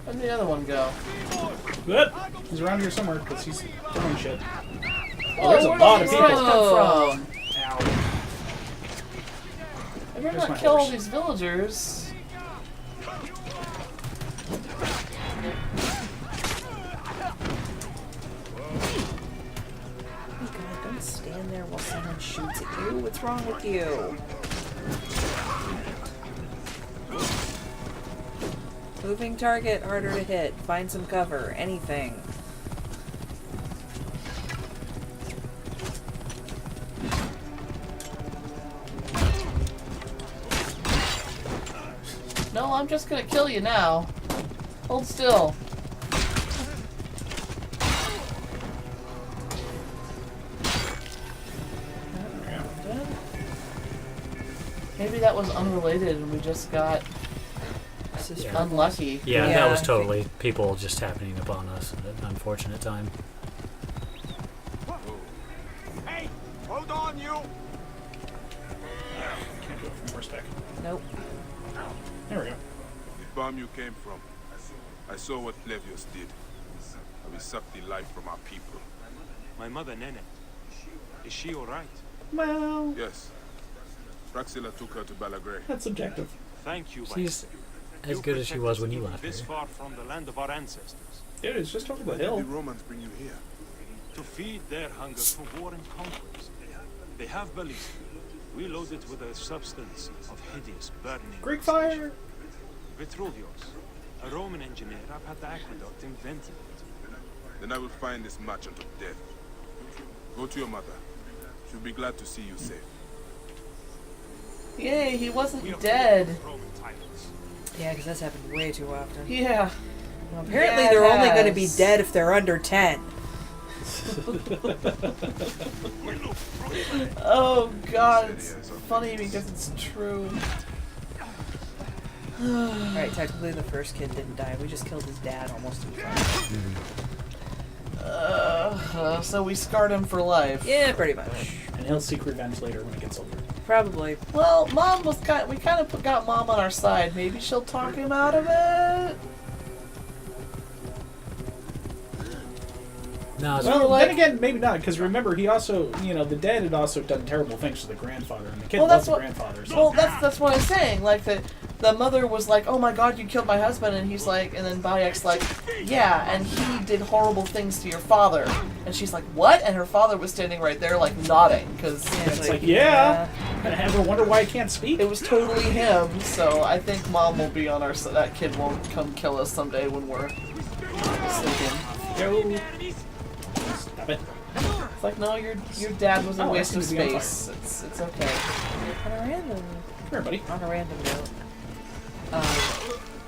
Where'd the other one go? Good. He's around here somewhere because he's throwing shit. Oh, There's a where lot did of these people. guys come from? Ow. I better There's my not kill all horse. these villagers. Oh God, don't stand there while someone shoots at you. What's wrong with you? Moving target, harder to hit. Find some cover. Anything. No, I'm just gonna kill you now. Hold still. Maybe that was unrelated and we just got unlucky. Yeah, that was totally people just happening upon us at an unfortunate time. Hey, hold on, you. Can't do it from horseback. Nope. There we go. The bomb you came from. I saw what Flavius did. How he sucked the life from our people. My mother, Nene. Is she all right? Well... Yes. Praxilla took her to Balagray. That's subjective. Thank you, She's Vice. as good as she was when you left This her. far from the land of our ancestors. Dude, it's just over the Why did hill. the Romans bring you here? To feed their hunger for war and conquest. They have ballista. We load it with a substance of hideous, burning... Greek fire! Vitruvius, a Roman engineer up at the aqueduct, invented it. Then I will find this merchant of death. Go to your mother. She'll be glad to see you safe. Yay, he wasn't dead. Yeah, because that's happened way too often. Yeah. Well, apparently Yeah, it they're only going to be has. dead if they're under 10. Oh god, it's funny because it's true. Alright, technically the first kid didn't die. We just killed his dad almost in front. So we scarred him for life. Yeah, pretty much. And he'll seek revenge later when he gets older. Probably. Well, Mom was we kind of got Mom on our side. Maybe she'll talk him out of it. No, Well, then again, maybe not, because remember, he also, the dad had also done terrible things to the grandfather, and the kid loves the grandfather. So. Well, that's what I'm saying. Like the mother was like, "Oh my God, you killed my husband," and he's like, and then Bayek's like, "Yeah, and he did horrible things to your father," and she's like, "What?" And her father was standing right there, like nodding, because it's like, yeah. And ever wonder why I can't speak? It was totally him. So I think Mom will be on our side. That kid won't come kill us someday when we're sleeping. Go. Stop it. It's like, no, your dad was a Oh, waste I of seem to be on space. It's okay. On a random... Come here, buddy. On a random note.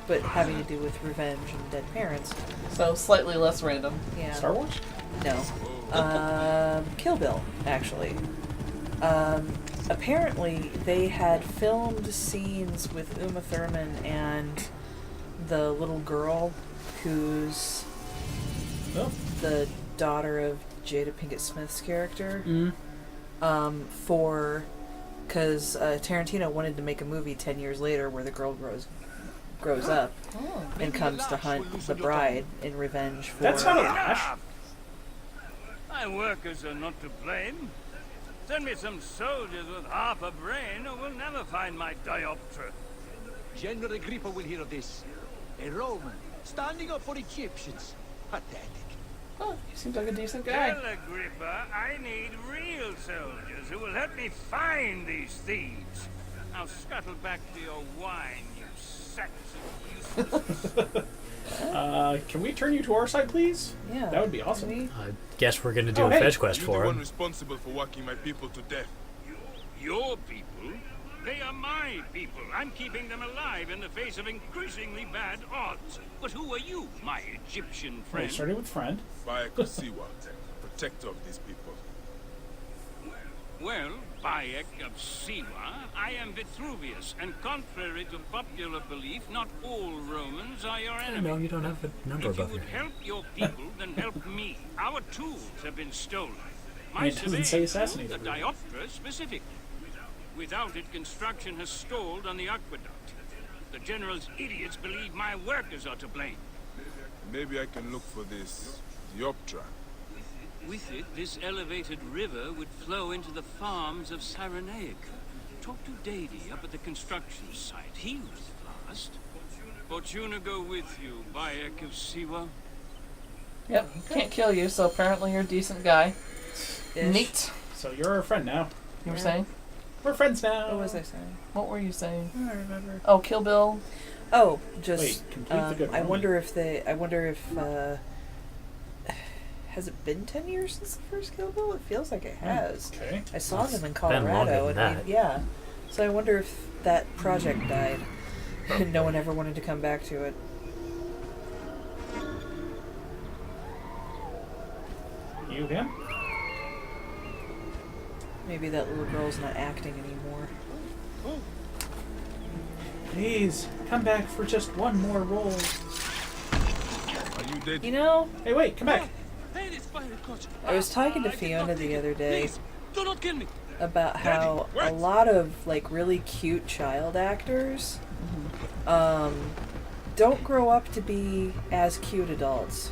But having to do with revenge and dead parents. So slightly less random. Yeah. Star Wars? No. Kill Bill, actually. Apparently, they had filmed scenes with Uma Thurman and the little girl who's the daughter of Jada Pinkett Smith's character. Because Tarantino wanted to make a movie 10 years later where the girl grows grows up and comes to hunt the bride in revenge for... That's not a lash. My workers are not to blame. Send me some soldiers with half a brain or we'll never find my dioptra. General Agrippa will hear of this. A Roman, standing up for Egyptians. Pathetic. Oh, he seems like a decent guy. Tell Agrippa I need real soldiers who will help me find these thieves. Now scuttle back to your wine, you sacks of uselessness. Can we turn you to our side, please? Yeah. That would be awesome. I guess we're going to do a fetch quest You're for the one him. responsible for working my people to death. Your people? They are my people. I'm keeping them alive in the face of increasingly bad odds. But who are you, my Egyptian friend? Starting with friend. Bayek of Siwa, protector of these people. Well, Bayek of Siwa, I am Vitruvius, and contrary to popular belief, not all Romans are your enemies. No, you don't have a number If you above would your help your people, then help me. Our tools have been stolen. My It doesn't say surveyors assassinated. told the dioptra specifically. Without it, construction has stalled on the aqueduct. The general's idiots believe my workers are to blame. Maybe I can look for this dioptra. With it, this elevated river would flow into the farms of Cyrenaica. Talk to Dady up at the construction site. He was fast. Fortuna go with you, Bayek of Siwa. Yep, can't kill you, so apparently you're a decent guy. Neat. So you're our friend now. You were saying? We're friends now. What was I saying? What were you saying? I don't remember. Oh, Kill Bill. Oh, just Wait, complete the good I Roman. wonder if has it been 10 years since the first Kill Bill? It feels like it has. Okay. I saw It's them in been longer Colorado, than and that. yeah. So I wonder if that project died, and no one ever wanted to come back to it. You him? Maybe that little girl's not acting anymore. Please, come back for just one more roll. Are you dead? You know, Hey, wait, come back. I was talking to Fiona the other day Do not kill me. about how a lot of like really cute child actors don't grow up to be as cute adults.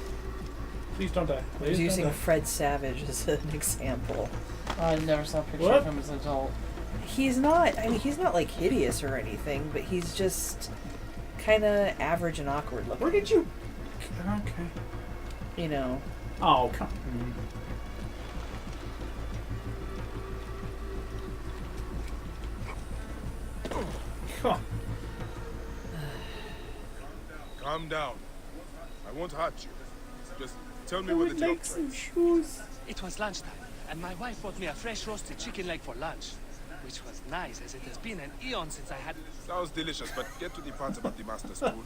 Please don't die. I Please was don't using die. Fred Savage as an example. I never saw a picture What? of him as an adult. He's not, I mean, he's not like hideous or anything, but he's just kind of average and awkward looking. Where did you... Okay. You know. Oh, come on. Calm down. I won't hurt you. Just tell me where the dioptra is. shoes. It was lunchtime, and my wife bought me a fresh roasted chicken leg for lunch, which was nice, as it has been an eon since I had... Sounds delicious, but get to the part about the master's tool.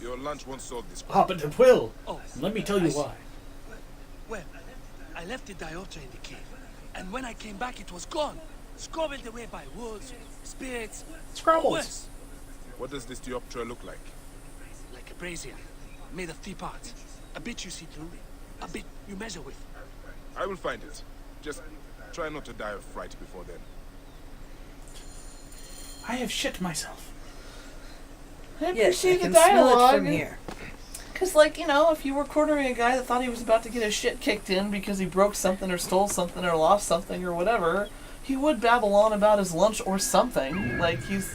Your lunch won't solve this Ah, but it will. Oh, Let me tell you I see. why. Well, I left the dioptra in the cave, and when I came back, it was gone. Scrabbled away by wolves, spirits, Scrabbled. worse, What does this dioptra look like? like a brazier, made of 3 parts. A bit you see through, a bit you measure with. I will find it. Just try not to die of fright before then. I have shit myself. I Yes, I appreciate the can smell it dialogue. from here. Because, like, you know, if you were cornering a guy that thought he was about to get his shit kicked in because he broke something or stole something or lost something or whatever, he would babble on about his lunch or something. Like, he's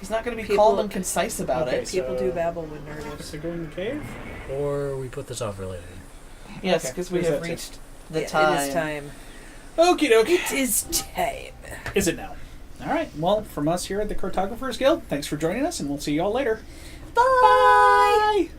not going to be calm and concise about Okay, it. People do babble when nervous. So go in the cave? Or we put this off for later. Yes, Okay, because we there's have that too. reached the Yeah, time. It is time. Okie dokie. It is time. Is it now? All right. Well, from us here at the Cartographers Guild, thanks for joining us, and we'll see you all later. Bye.